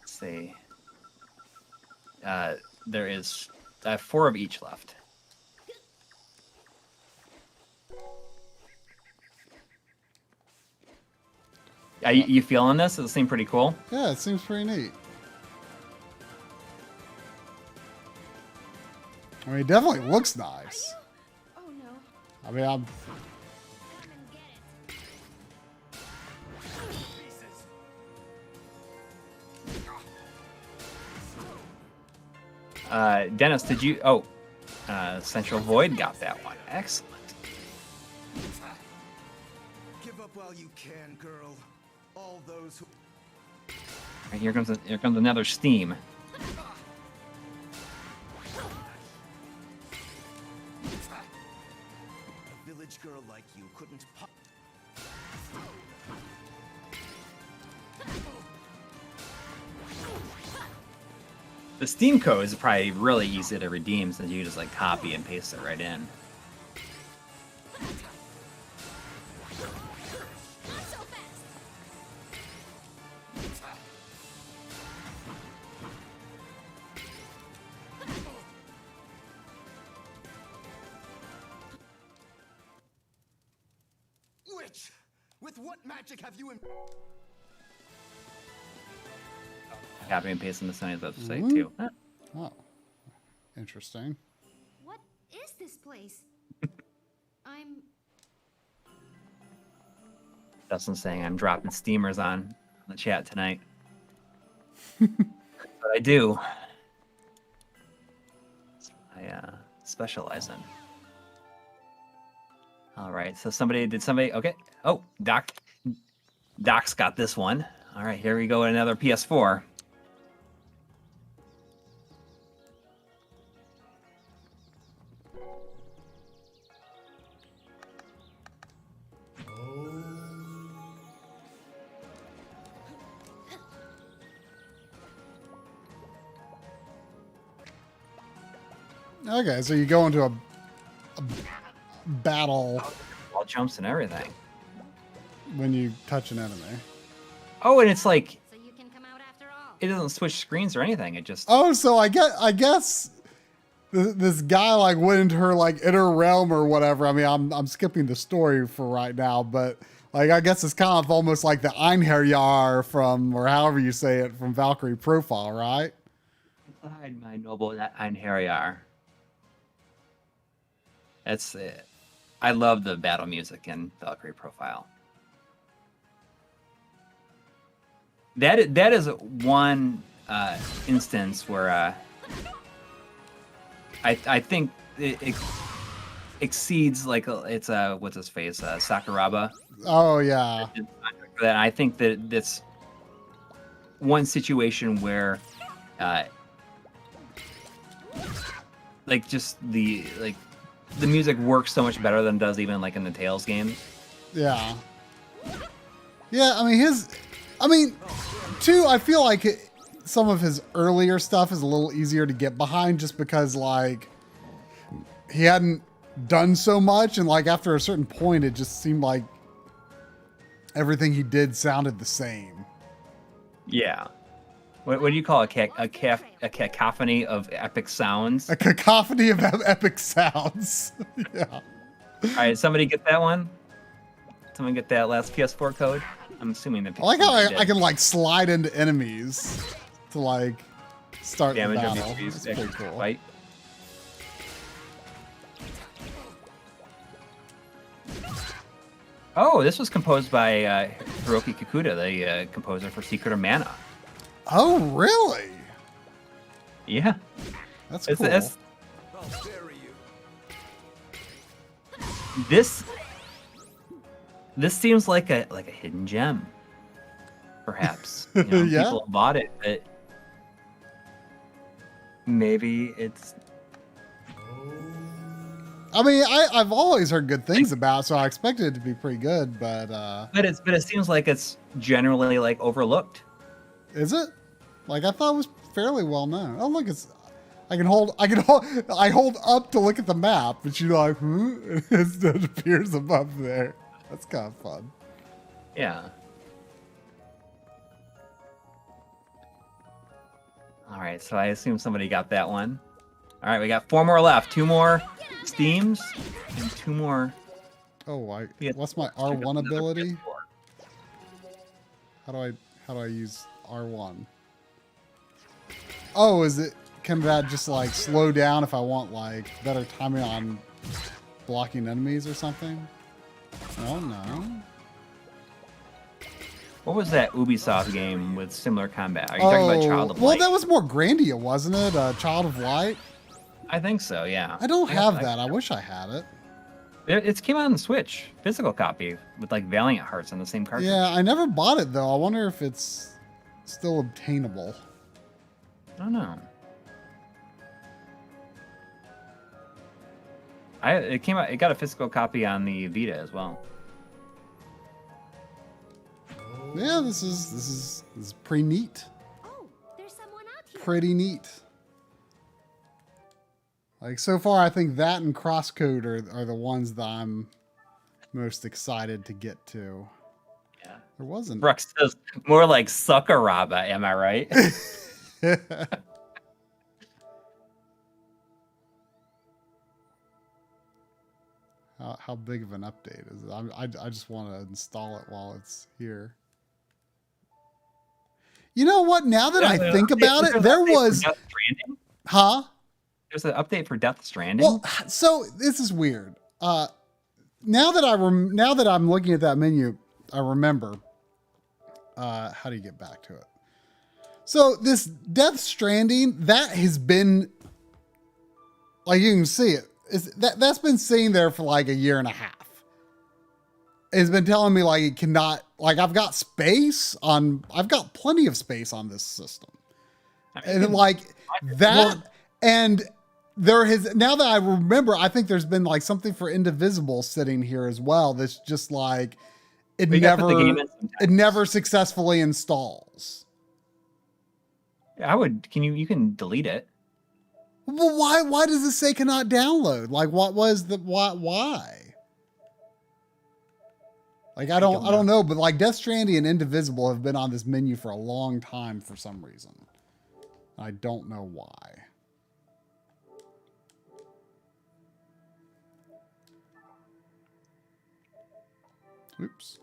Speaker 2: see. There is 4 of each left. You feeling this? Does it seem pretty cool?
Speaker 1: Yeah, it seems pretty neat. I mean, it definitely looks nice.
Speaker 7: Oh no.
Speaker 1: I mean, I'm.
Speaker 7: Come and get it.
Speaker 2: Dennis, did you? Oh, Central Void got that one. Excellent.
Speaker 6: Give up while you can, girl. All those who...
Speaker 2: Right, here comes another Steam.
Speaker 6: A village girl like you couldn't pop...
Speaker 2: The Steam code is probably really easy to redeem since you just like copy and paste it right in.
Speaker 7: Not so fast.
Speaker 6: Witch! With what magic have you...
Speaker 2: Copy and paste in the Sony's website too.
Speaker 1: Oh, interesting.
Speaker 7: What is this place? I'm.
Speaker 2: Dustin's saying I'm dropping steamers on the chat tonight. But I do. I specialize in. All right, so somebody, okay. Oh, Doc's got this one. All right, here we go, another PS4.
Speaker 1: Okay, so you go into a battle
Speaker 2: Wall jumps and everything.
Speaker 1: when you touch an enemy.
Speaker 2: Oh, and it's like,
Speaker 7: So you can come out after all.
Speaker 2: it doesn't switch screens or anything. It just,
Speaker 1: Oh, so I guess this guy like went into her like inner realm or whatever. I mean, I'm skipping the story for right now, but like I guess it's kind of almost like the Einherjar from, or however you say it, from Valkyrie Profile, right?
Speaker 2: Hide my noble Einherjar. That's it. I love the battle music in Valkyrie Profile. That is one instance where I think it exceeds like it's what's his face Sakuraba.
Speaker 1: Oh yeah.
Speaker 2: For that, I think that that's one situation where like just the music works so much better than it does even like in the Tales games.
Speaker 1: Yeah. Yeah, I mean, too, I feel like some of his earlier stuff is a little easier to get behind just because, like, he hadn't done so much, and, like, after a certain point, it just seemed like everything he did sounded the same.
Speaker 2: Yeah. What do you call a cacophony of epic sounds?
Speaker 1: A cacophony of epic sounds. Yeah.
Speaker 2: All right, somebody get that one? Someone get that last PS4 code? I'm assuming that.
Speaker 1: I like how I can like slide into enemies to like start the battle. That's pretty cool.
Speaker 2: Fight. Oh, this was composed by Hiroki Kikuta, the composer for Secret of Mana.
Speaker 1: Oh, really?
Speaker 2: Yeah.
Speaker 1: That's cool.
Speaker 2: This seems like a hidden gem, perhaps. You know,
Speaker 1: Yeah.
Speaker 2: People bought it, but maybe it's.
Speaker 1: I mean, I've always heard good things about it, so I expected it to be pretty good, but
Speaker 2: But it seems like it's generally like overlooked.
Speaker 1: is it? Like I thought it was fairly well known. Oh look, I hold up to look at the map, but you know, like, it appears above there. That's kind of fun.
Speaker 2: Yeah. All right, so I assume somebody got that one. All right, we got 4 more left. 2 more Steams and 2 more.
Speaker 1: Oh,
Speaker 2: Yeah.
Speaker 1: what's my R1 ability? How do I use R1? Oh, can that just like slow down if I want like better timing on blocking enemies or something? Oh no.
Speaker 2: What was that Ubisoft game with similar combat? Are you talking about Child of
Speaker 1: well,
Speaker 2: Light?
Speaker 1: that was more Grandia, wasn't it? Child of Light.
Speaker 2: I think so, yeah.
Speaker 1: I don't have that. I wish I had it.
Speaker 2: It came out on the Switch, physical copy with like Valiant Hearts on the same cartridge.
Speaker 1: Yeah, I never bought it though. I wonder if it's still obtainable.
Speaker 2: I don't know. It came out. It got a physical copy on the Vita as well.
Speaker 1: Yeah, this is pretty neat.
Speaker 7: Oh, there's someone out here.
Speaker 1: Pretty neat. Like so far, I think that and CrossCode are the ones that I'm most excited to get to.
Speaker 2: Yeah.
Speaker 1: There wasn't.
Speaker 2: Brooks says more like Sakuraba. Am I right?
Speaker 1: How big of an update is it? I just want to install it while it's here. You know what? Now that I think about it, there was... Huh?
Speaker 2: There's an update for Death Stranding.
Speaker 1: Well, so this is weird. Now that I'm looking at that menu, I remember. How do you get back to it? So this Death Stranding, that has been, like you can see it. That's been sitting there for like a year and a half. It's been telling me like it cannot, like I've got plenty of space on this system. And like that, and there has, now that I remember, I think there's been like something for Indivisible sitting here as well. That's just like, it never successfully installs.
Speaker 2: You can delete it.
Speaker 1: Well, why does it say cannot download? Like why? Like I don't know, but like Death Stranding and Indivisible have been on this menu for a long time for some reason. I don't know why. Oops.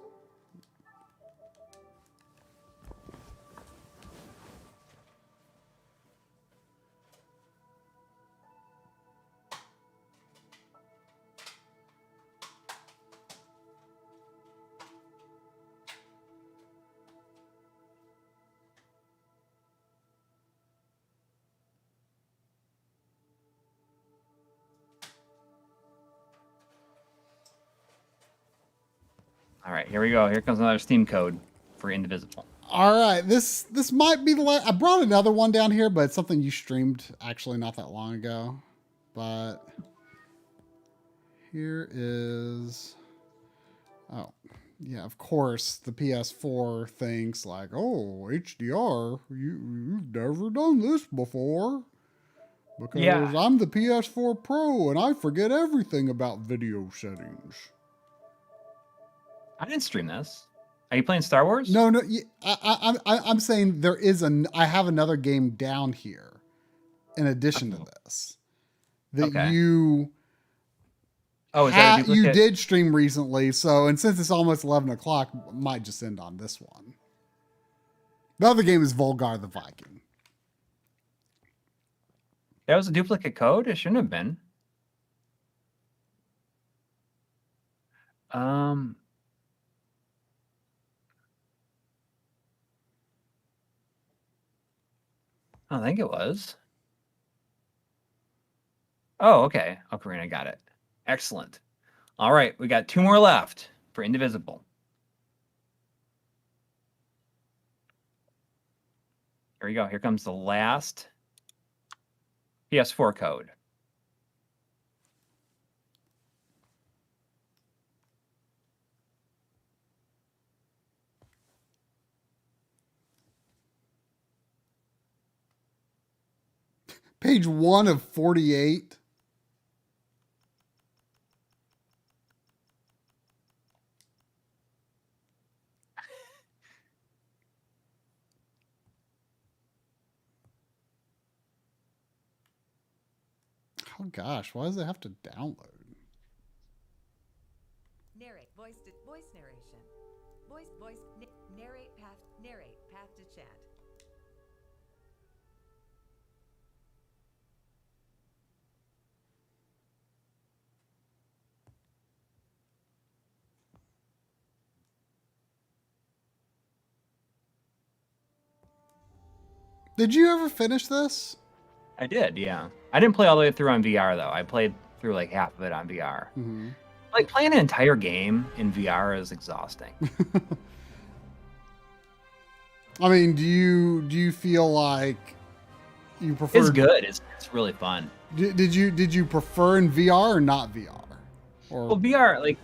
Speaker 2: All right, here we go. Here comes another Steam code for Indivisible.
Speaker 1: All right, this might be the last. I brought another one down here, but it's something you streamed actually not that long ago. But here is, oh yeah, of course the PS4 thinks like, oh, HDR, you've never done this before, because
Speaker 2: Yeah.
Speaker 1: I'm the PS4 Pro and I forget everything about video settings.
Speaker 2: I didn't stream this. Are you playing Star Wars?
Speaker 1: No, I'm saying I have another game down here in addition to this that
Speaker 2: Okay.
Speaker 1: you
Speaker 2: Oh, is that a
Speaker 1: you
Speaker 2: duplicate?
Speaker 1: did stream recently. So, and since it's almost 11 o'clock, might just end on this one. The other game is Volgar the Viking.
Speaker 2: That was a duplicate code? It shouldn't have been. I don't think it was. Oh, okay. Ocarina got it. Excellent. All right, we got 2 more left for Indivisible. Here we go. Here comes the last PS4 code.
Speaker 1: Page 1 of 48. Oh gosh, why does it have to download?
Speaker 8: Narrate, voice narration. Narrate path to chat.
Speaker 1: Did you ever finish this?
Speaker 2: I did, yeah. I didn't play all the way through on VR, though. I played through like half of it on VR.
Speaker 1: Mm-hmm.
Speaker 2: Like, playing an entire game in VR is exhausting.
Speaker 1: I mean, do you feel like you prefer?
Speaker 2: It's good. It's really fun.
Speaker 1: Did you prefer in VR or not VR? Or
Speaker 2: Well, VR, like,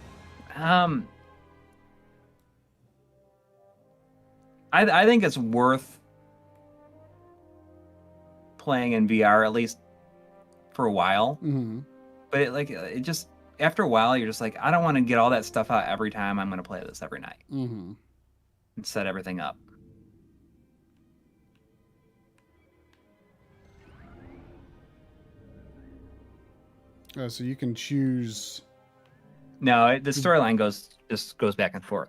Speaker 2: I think it's worth playing in VR, at least for a while.
Speaker 1: mm-hmm.
Speaker 2: But it just, after a while, you're just like, I don't want to get all that stuff out every time. I'm going to play this every night
Speaker 1: Mm-hmm.
Speaker 2: and set everything up.
Speaker 1: Oh, so you can choose.
Speaker 2: No, the storyline just goes back and forth.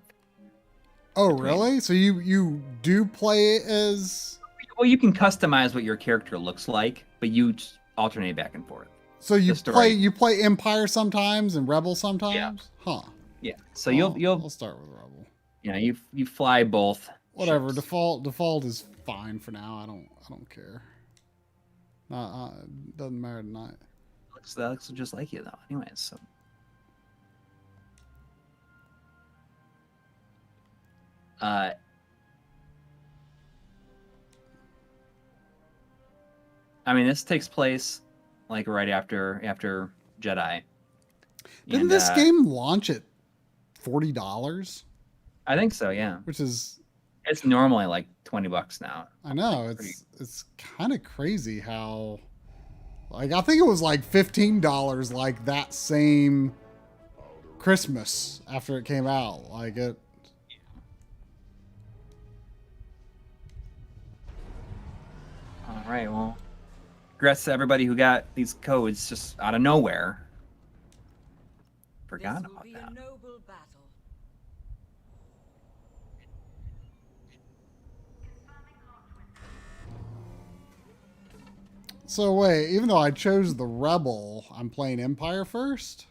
Speaker 1: Oh, really? So you do play it as.
Speaker 2: Well, you can customize what your character looks like, but you just alternate back and forth.
Speaker 1: So you
Speaker 2: The story.
Speaker 1: play Empire sometimes and Rebel sometimes? Huh.
Speaker 2: Yeah. So
Speaker 1: Well,
Speaker 2: you'll
Speaker 1: I'll start with Rebel.
Speaker 2: you fly both.
Speaker 1: Whatever.
Speaker 2: ships.
Speaker 1: Default is fine for now. I don't care. It doesn't matter tonight.
Speaker 2: That looks just like you though. Anyways, so. I mean, this takes place like right after Jedi.
Speaker 1: Didn't
Speaker 2: And,
Speaker 1: this game launch at $40?
Speaker 2: I think so. Yeah,
Speaker 1: Which is,
Speaker 2: it's normally like $20 now.
Speaker 1: I know,
Speaker 2: Pretty-
Speaker 1: it's kind of crazy how, like, I think it was like $15 like that same Christmas after it came out. Like it.
Speaker 2: All right. Well, congrats to everybody who got these codes just out of nowhere. Forgot
Speaker 3: This will
Speaker 2: about
Speaker 3: be
Speaker 2: that.
Speaker 3: a noble battle.
Speaker 1: So wait, even though I chose the Rebel, I'm playing Empire first?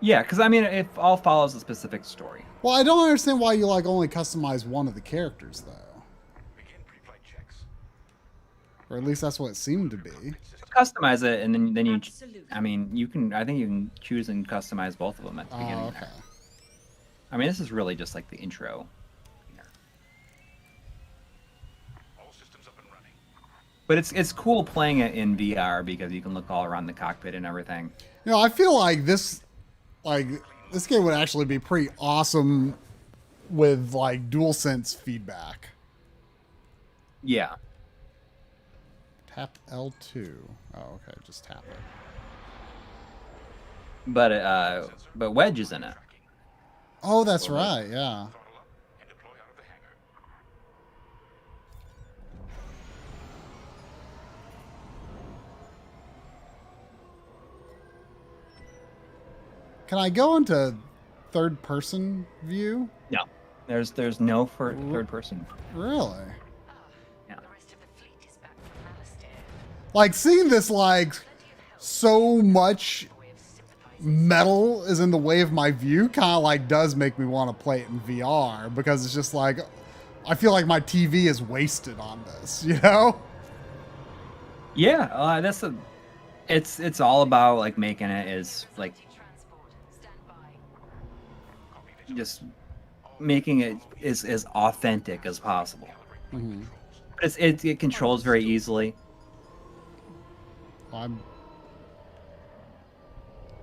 Speaker 2: Yeah, because I mean, it all follows a specific story.
Speaker 1: Well, I don't understand why you like only customize one of the characters though.
Speaker 6: Begin pre-flight checks.
Speaker 1: Or at least that's what it seemed to be.
Speaker 2: Customize it, and then you.
Speaker 3: Absolutely.
Speaker 2: I mean, you can. I think you can choose and customize both of them at the beginning.
Speaker 1: Oh, okay.
Speaker 2: I mean, this is really just like the intro. But it's cool playing it in VR because you can look all around the cockpit and everything.
Speaker 1: You know, I feel like this game would actually be pretty awesome with like DualSense feedback.
Speaker 2: Yeah.
Speaker 1: Tap L2. Oh, okay, just tap it.
Speaker 2: But Wedge is in it.
Speaker 1: Oh, that's right. Yeah. Can I go into third person view?
Speaker 2: No. There's no third person.
Speaker 1: Really?
Speaker 2: Yeah.
Speaker 1: Like seeing this, like so much metal is in the way of my view, kind of like does make me want to play it in VR, because it's just like I feel like my TV is wasted on this, you know?
Speaker 2: Yeah, it's all about like making it as like just making it as authentic as possible.
Speaker 1: Mm-hmm.
Speaker 2: But it controls very easily.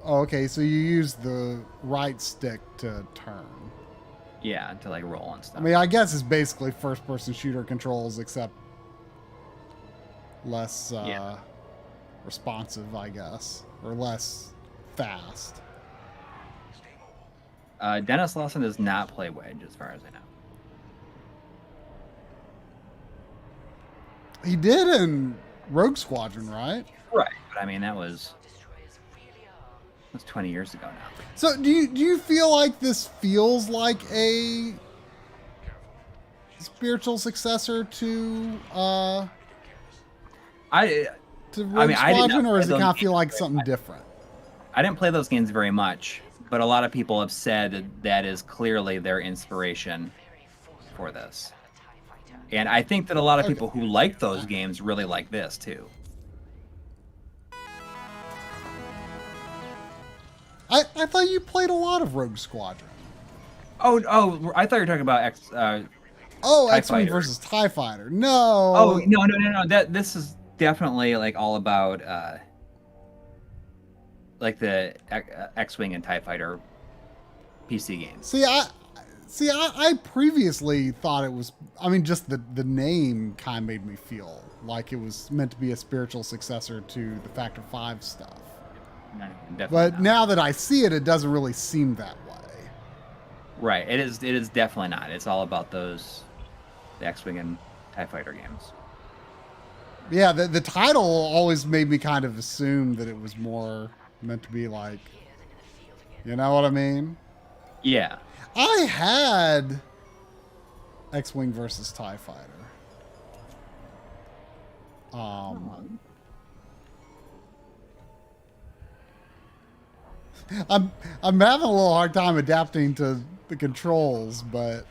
Speaker 1: Oh, okay, so you use the right stick to turn.
Speaker 2: Yeah, to like roll and stuff.
Speaker 1: I mean, I guess it's basically first-person shooter controls, except less responsive, I guess, or less fast.
Speaker 2: Dennis Lawson does not play Wedge, as far as I know.
Speaker 1: He did in Rogue Squadron, right?
Speaker 2: Right, but I mean that was 20 years ago now.
Speaker 1: So do you feel like this feels like a spiritual successor to Rogue Squadron, or does it kind of feel like something different?
Speaker 2: I didn't play those games very much, but a lot of people have said that is clearly their inspiration for this. And I think that a lot of people who like those games really like this too.
Speaker 1: I thought you played a lot of Rogue Squadron.
Speaker 2: Oh, I thought you were talking about
Speaker 1: X-Wing versus TIE Fighter. No.
Speaker 2: Oh, no. This is definitely like all about like the X-Wing and TIE Fighter PC games.
Speaker 1: See, I previously thought it was, I mean, just the name kind of made me feel like it was meant to be a spiritual successor to the Factor 5 stuff.
Speaker 2: No,
Speaker 1: but
Speaker 2: not.
Speaker 1: now that I see it, it doesn't really seem that way.
Speaker 2: Right. It is definitely not. It's all about the X-Wing and TIE Fighter games.
Speaker 1: Yeah, the title always made me kind of assume that it was more meant to be like, you know what I mean?
Speaker 2: Yeah.
Speaker 1: I had X-Wing versus TIE Fighter. I'm having a little hard time adapting to the controls, but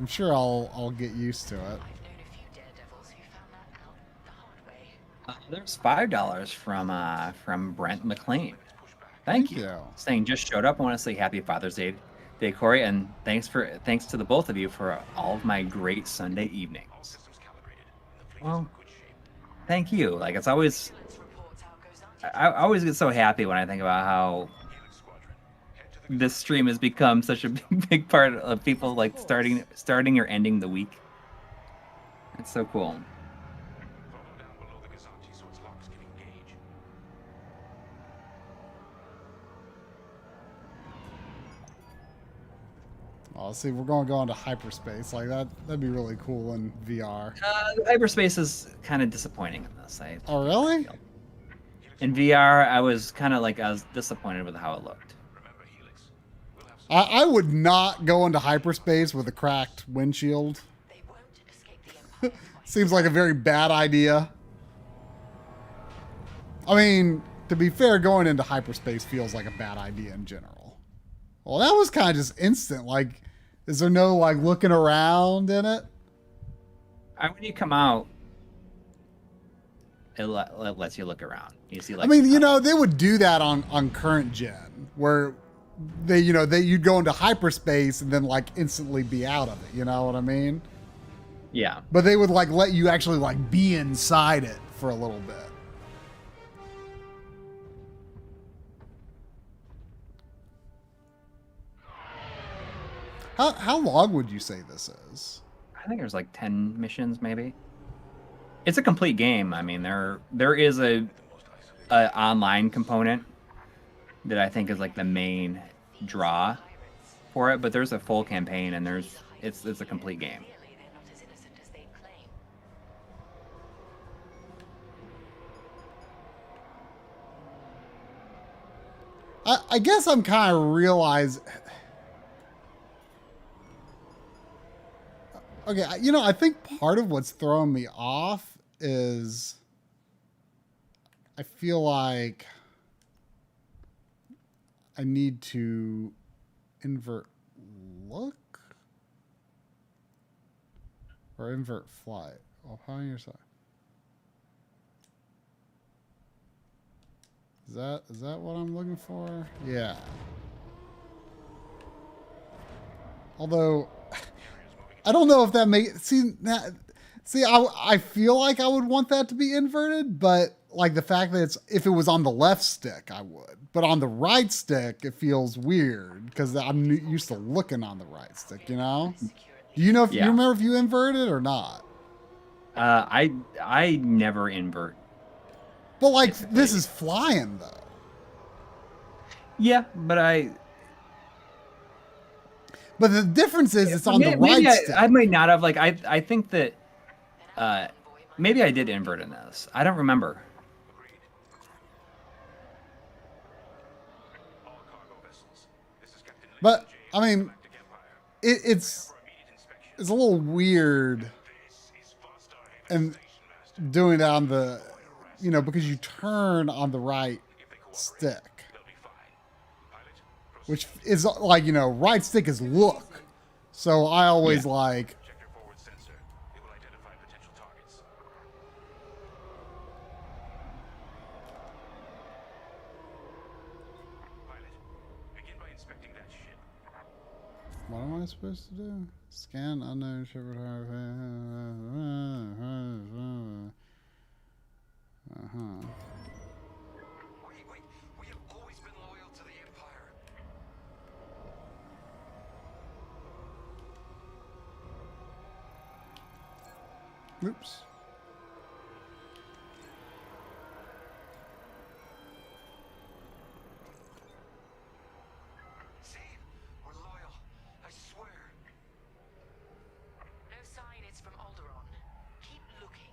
Speaker 1: I'm sure I'll get used to it.
Speaker 2: There's $5 from Brent McLean. Thank you. Saying just showed up. I want to say happy Father's Day, Corey, and thanks to the both of you for all of my great Sunday evenings. Well, thank you. Like it's always, I always get so happy when I think about how this stream has become such a big part of people like starting or ending the week. It's so cool.
Speaker 1: Oh, see, we're going to go into hyperspace like that. That'd be really cool in VR.
Speaker 2: Hyperspace is kind of disappointing in this.
Speaker 1: Oh, really?
Speaker 2: In VR, I was disappointed with how it looked.
Speaker 1: I would not go into hyperspace with a cracked windshield. Seems like a very bad idea. I mean, to be fair, going into hyperspace feels like a bad idea in general. Well, that was kind of just instant. Like, is there no like looking around in it?
Speaker 2: When you come out, it lets you look around. You see, like,
Speaker 1: I mean, you know, they would do that on current gen, where you'd go into hyperspace and then like instantly be out of it. You know what I mean?
Speaker 2: Yeah.
Speaker 1: But they would like let you actually like be inside it for a little bit. How long would you say this is?
Speaker 2: I think there's like 10 missions, maybe. It's a complete game. I mean, there is a online component that I think is like the main draw for it, but there's a full campaign and it's a complete game.
Speaker 1: I guess I'm kind of realize. Okay, I think part of what's throwing me off is I feel like I need to invert look or invert flight. Oh, how on your side? Is that what I'm looking for? Yeah. Although I don't know if that I feel like I would want that to be inverted, but like the fact that if it was on the left stick, I would. But on the right stick, it feels weird because I'm used to looking on the right stick, you know? Do you know if you remember if you inverted or not?
Speaker 2: I never invert.
Speaker 1: But like this is flying though.
Speaker 2: Yeah, but
Speaker 1: the difference is it's on the right stick.
Speaker 2: I might not have I think that maybe I did invert in this. I don't remember.
Speaker 1: But I mean it's a little weird and doing it on the because you turn on the right stick, which is like, right stick is look. So I always like, what am I supposed to do? Scan unknown shipper.
Speaker 6: We have always been loyal to the Empire.
Speaker 1: Oops.
Speaker 6: See? We're loyal. I swear.
Speaker 5: No sign it's from Alderaan. Keep looking.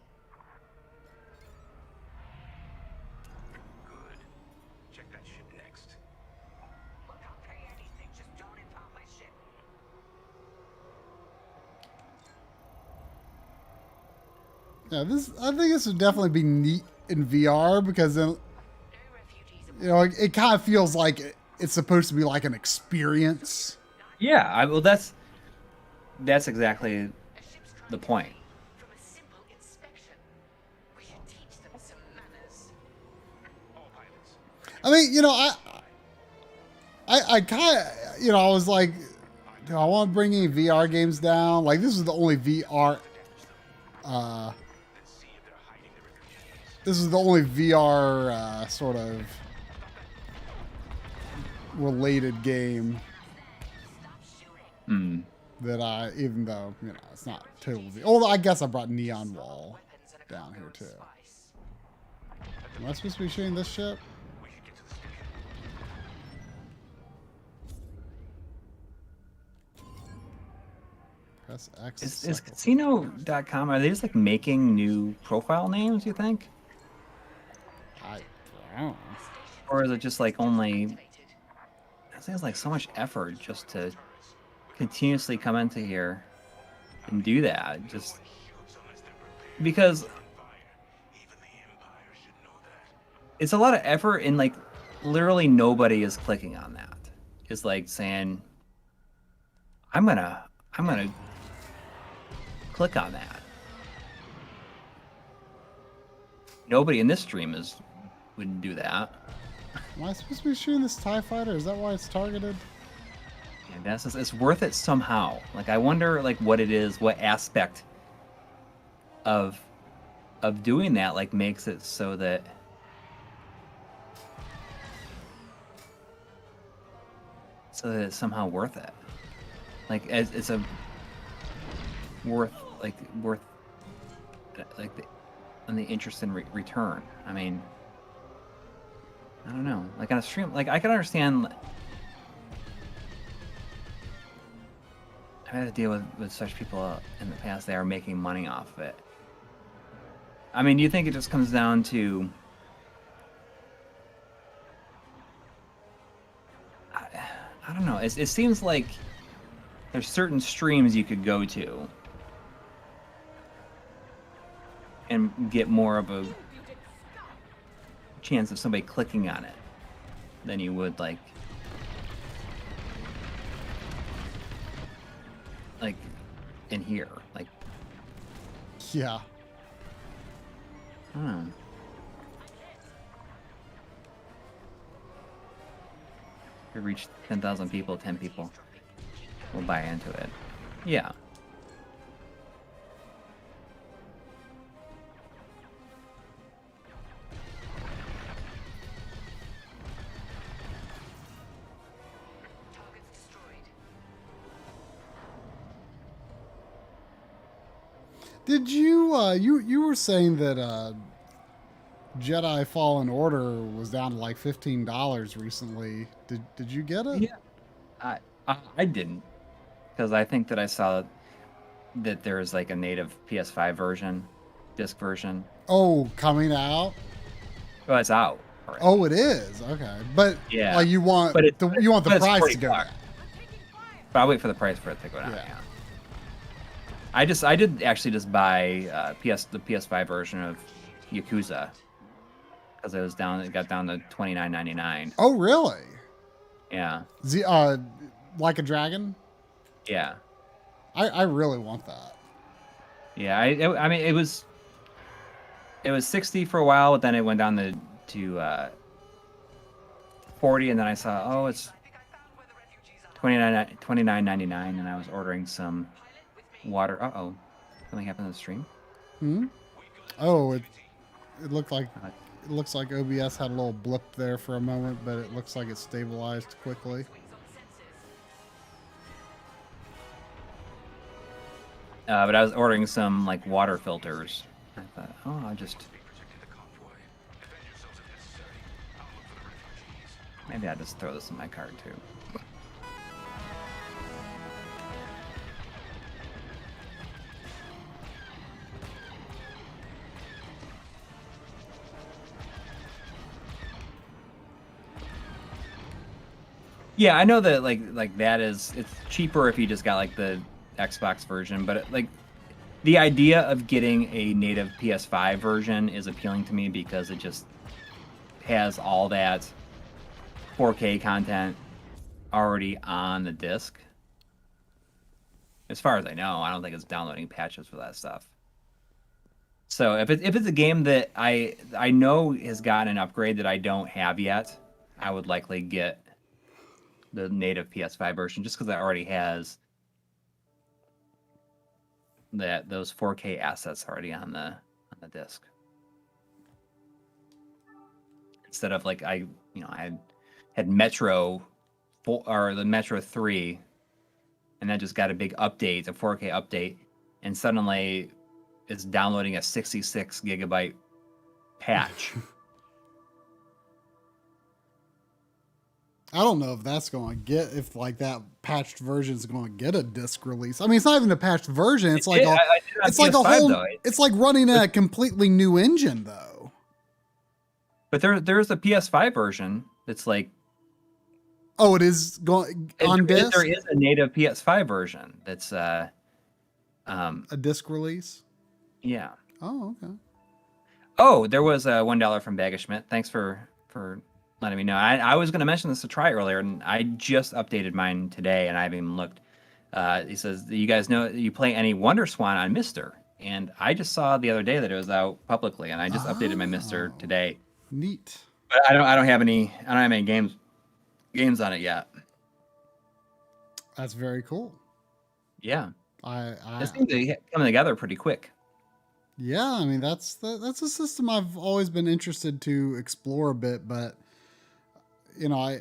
Speaker 6: Good. Check that ship next.
Speaker 5: Look, I'll pay anything. Just don't impound my ship.
Speaker 1: Yeah, I think this would definitely be neat in VR because then, it kind of feels like it's supposed to be like an experience.
Speaker 2: Yeah, well, that's exactly the point.
Speaker 5: From a simple inspection, we should teach them some manners.
Speaker 6: All pilots.
Speaker 1: I mean, I kind of, I was like, do I want to bring any VR games down? Like, this is the only VR, this is the only VR sort of related game that even though, it's not totally. Although I guess I brought Neonwall down here too. Am I supposed to be shooting this ship? Press X.
Speaker 2: Is casino.com, are they just like making new profile names, you think?
Speaker 1: I don't know.
Speaker 2: Or is it just like only, I think it's like so much effort just to continuously come into here and do that, just because it's a lot of effort and like literally nobody is clicking on that. It's like saying, I'm gonna click on that. Nobody in this stream wouldn't do that.
Speaker 1: Am I supposed to be shooting this TIE fighter? Is that why it's targeted?
Speaker 2: And that's just, it's worth it somehow. Like I wonder like what it is, what aspect of doing that like makes it so that it's somehow worth it. Like it's a worth like on the interest in return. I mean, I don't know. Like on a stream, like I can understand. I've had to deal with such people in the past that are making money off of it. I mean, do you think it just comes down to I don't know. It seems like there's certain streams you could go to and get more of a chance of somebody clicking on it than you would like in here. Like,
Speaker 1: Yeah.
Speaker 2: I don't know. If you reach 10,000 people, 10 people will buy into it. Yeah.
Speaker 1: Did you you were saying that Jedi Fallen Order was down to like $15 recently? Did you get it?
Speaker 2: Yeah. I didn't, because I think that I saw that there's like a native PS5 version, disc version.
Speaker 1: Oh, coming out?
Speaker 2: Oh, it's out already.
Speaker 1: Oh, it is. Okay. But
Speaker 2: Yeah.
Speaker 1: like you want
Speaker 2: But
Speaker 1: the
Speaker 2: it's
Speaker 1: price to
Speaker 2: $40.
Speaker 1: go down.
Speaker 2: But I'll wait for the price for it to go down.
Speaker 1: Yeah.
Speaker 2: Yeah. I did actually just buy the PS5 version of Yakuza because it got down to $29.99.
Speaker 1: Oh, really?
Speaker 2: Yeah.
Speaker 1: Like a Dragon?
Speaker 2: Yeah.
Speaker 1: I really want that.
Speaker 2: Yeah. I mean it was 60 for a while, but then it went down to 40, and then I saw it's $29.99, and I was ordering some water. Something happened in the stream.
Speaker 1: Oh, it looks like OBS had a little blip there for a moment, but it looks like it stabilized quickly.
Speaker 2: But I was ordering some like water filters. I thought, I'll just maybe I'll just throw this in my cart too. Yeah, I know that like that it's cheaper if you just got like the Xbox version, but like the idea of getting a native PS5 version is appealing to me because it just has all that 4K content already on the disc. As far as I know, I don't think it's downloading patches for that stuff. So if it's a game that I know has gotten an upgrade that I don't have yet, I would likely get the native PS5 version just because it already has those 4K assets already on the disc. Instead of like I had Metro 4 or the Metro 3, and then just got a big update, a 4K update, and suddenly it's downloading a 66 gigabyte patch.
Speaker 1: I don't know if that's going to get, if like that patched version is going to get a disc release. I mean, it's not even a patched version. It's like it's like a whole. It's like running a completely new engine, though.
Speaker 2: But there's a PS5 version that's like.
Speaker 1: Oh, it is going on disc.
Speaker 2: There is a native PS5 version that's
Speaker 1: a disc release.
Speaker 2: Yeah.
Speaker 1: Oh, okay.
Speaker 2: Oh, there was $1 from Bag of Schmidt. Thanks for letting me know. I was going to mention this to try earlier, and I just updated mine today, and I haven't even looked. He says, you guys know you play any Wonder Swan on Mister? And I just saw the other day that it was out publicly, and I just updated my Mister today.
Speaker 1: Neat.
Speaker 2: But I don't have any games on it yet.
Speaker 1: That's very cool.
Speaker 2: Yeah.
Speaker 1: I
Speaker 2: It seems to be coming together pretty quick.
Speaker 1: Yeah, I mean that's a system I've always been interested to explore a bit, but you know,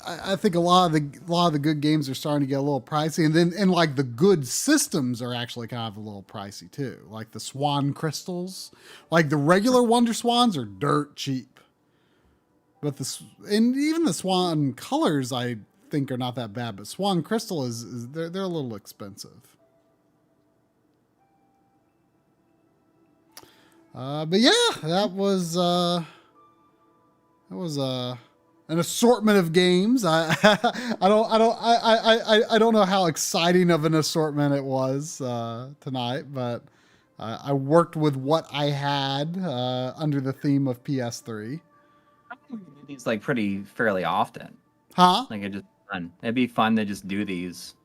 Speaker 1: I think a lot of the good games are starting to get a little pricey, and like the good systems are actually kind of a little pricey too. Like the Swan crystals, like the regular Wonder Swans are dirt cheap, but and even the Swan colors I think are not that bad, but Swan crystal is they're a little expensive. But yeah, that was an assortment of games. I don't know how exciting of an assortment it was tonight, but I worked with what I had under the theme of PS3.
Speaker 2: I think we do these like fairly often.
Speaker 1: Huh?
Speaker 2: Like it's just fun. It'd be fun to just do these.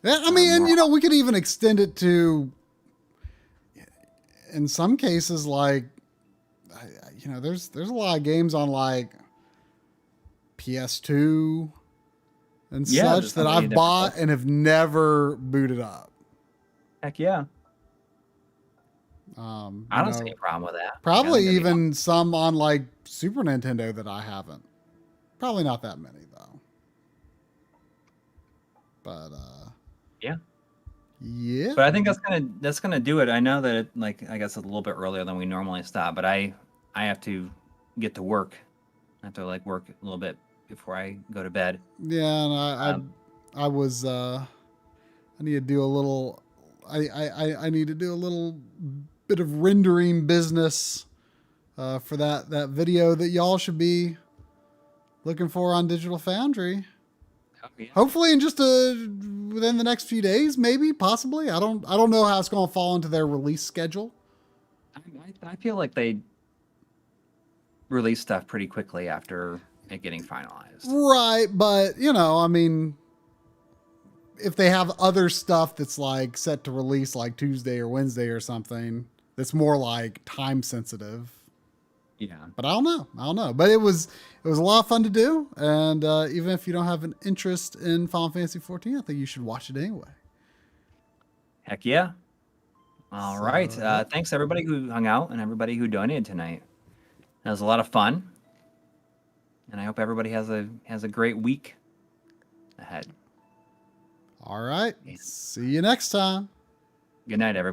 Speaker 1: Yeah, I mean, and you know, we could even extend it to, in some cases, like, you know, there's a lot of games on like PS2 and such that I've bought and have never booted up.
Speaker 2: Heck yeah.
Speaker 1: I
Speaker 2: don't see any problem with that.
Speaker 1: Probably even some on like Super Nintendo that I haven't. Probably not that many though. But
Speaker 2: yeah.
Speaker 1: Yeah.
Speaker 2: But I think that's gonna do it. I know that it, like I guess it's a little bit earlier than we normally stop, but I have to get to work. I have to like work a little bit before I go to bed.
Speaker 1: Yeah, and I was I need to do a little I need to do a little bit of rendering business for that video that y'all should be looking for on Digital Foundry.
Speaker 2: Oh, yeah.
Speaker 1: Hopefully in just within the next few days, maybe, possibly. I don't know how it's going to fall into their release schedule.
Speaker 2: I feel like they release stuff pretty quickly after it getting finalized.
Speaker 1: Right, but you know, I mean, if they have other stuff that's like set to release like Tuesday or Wednesday or something, that's more like time sensitive.
Speaker 2: Yeah.
Speaker 1: But I don't know. But it was a lot of fun to do, and even if you don't have an interest in Final Fantasy 14, I think you should watch it anyway.
Speaker 2: Heck yeah. All right. Thanks everybody who hung out and everybody who donated tonight. That was a lot of fun. And I hope everybody has a great week ahead.
Speaker 1: All right. See you next time.
Speaker 2: Good night, everybody.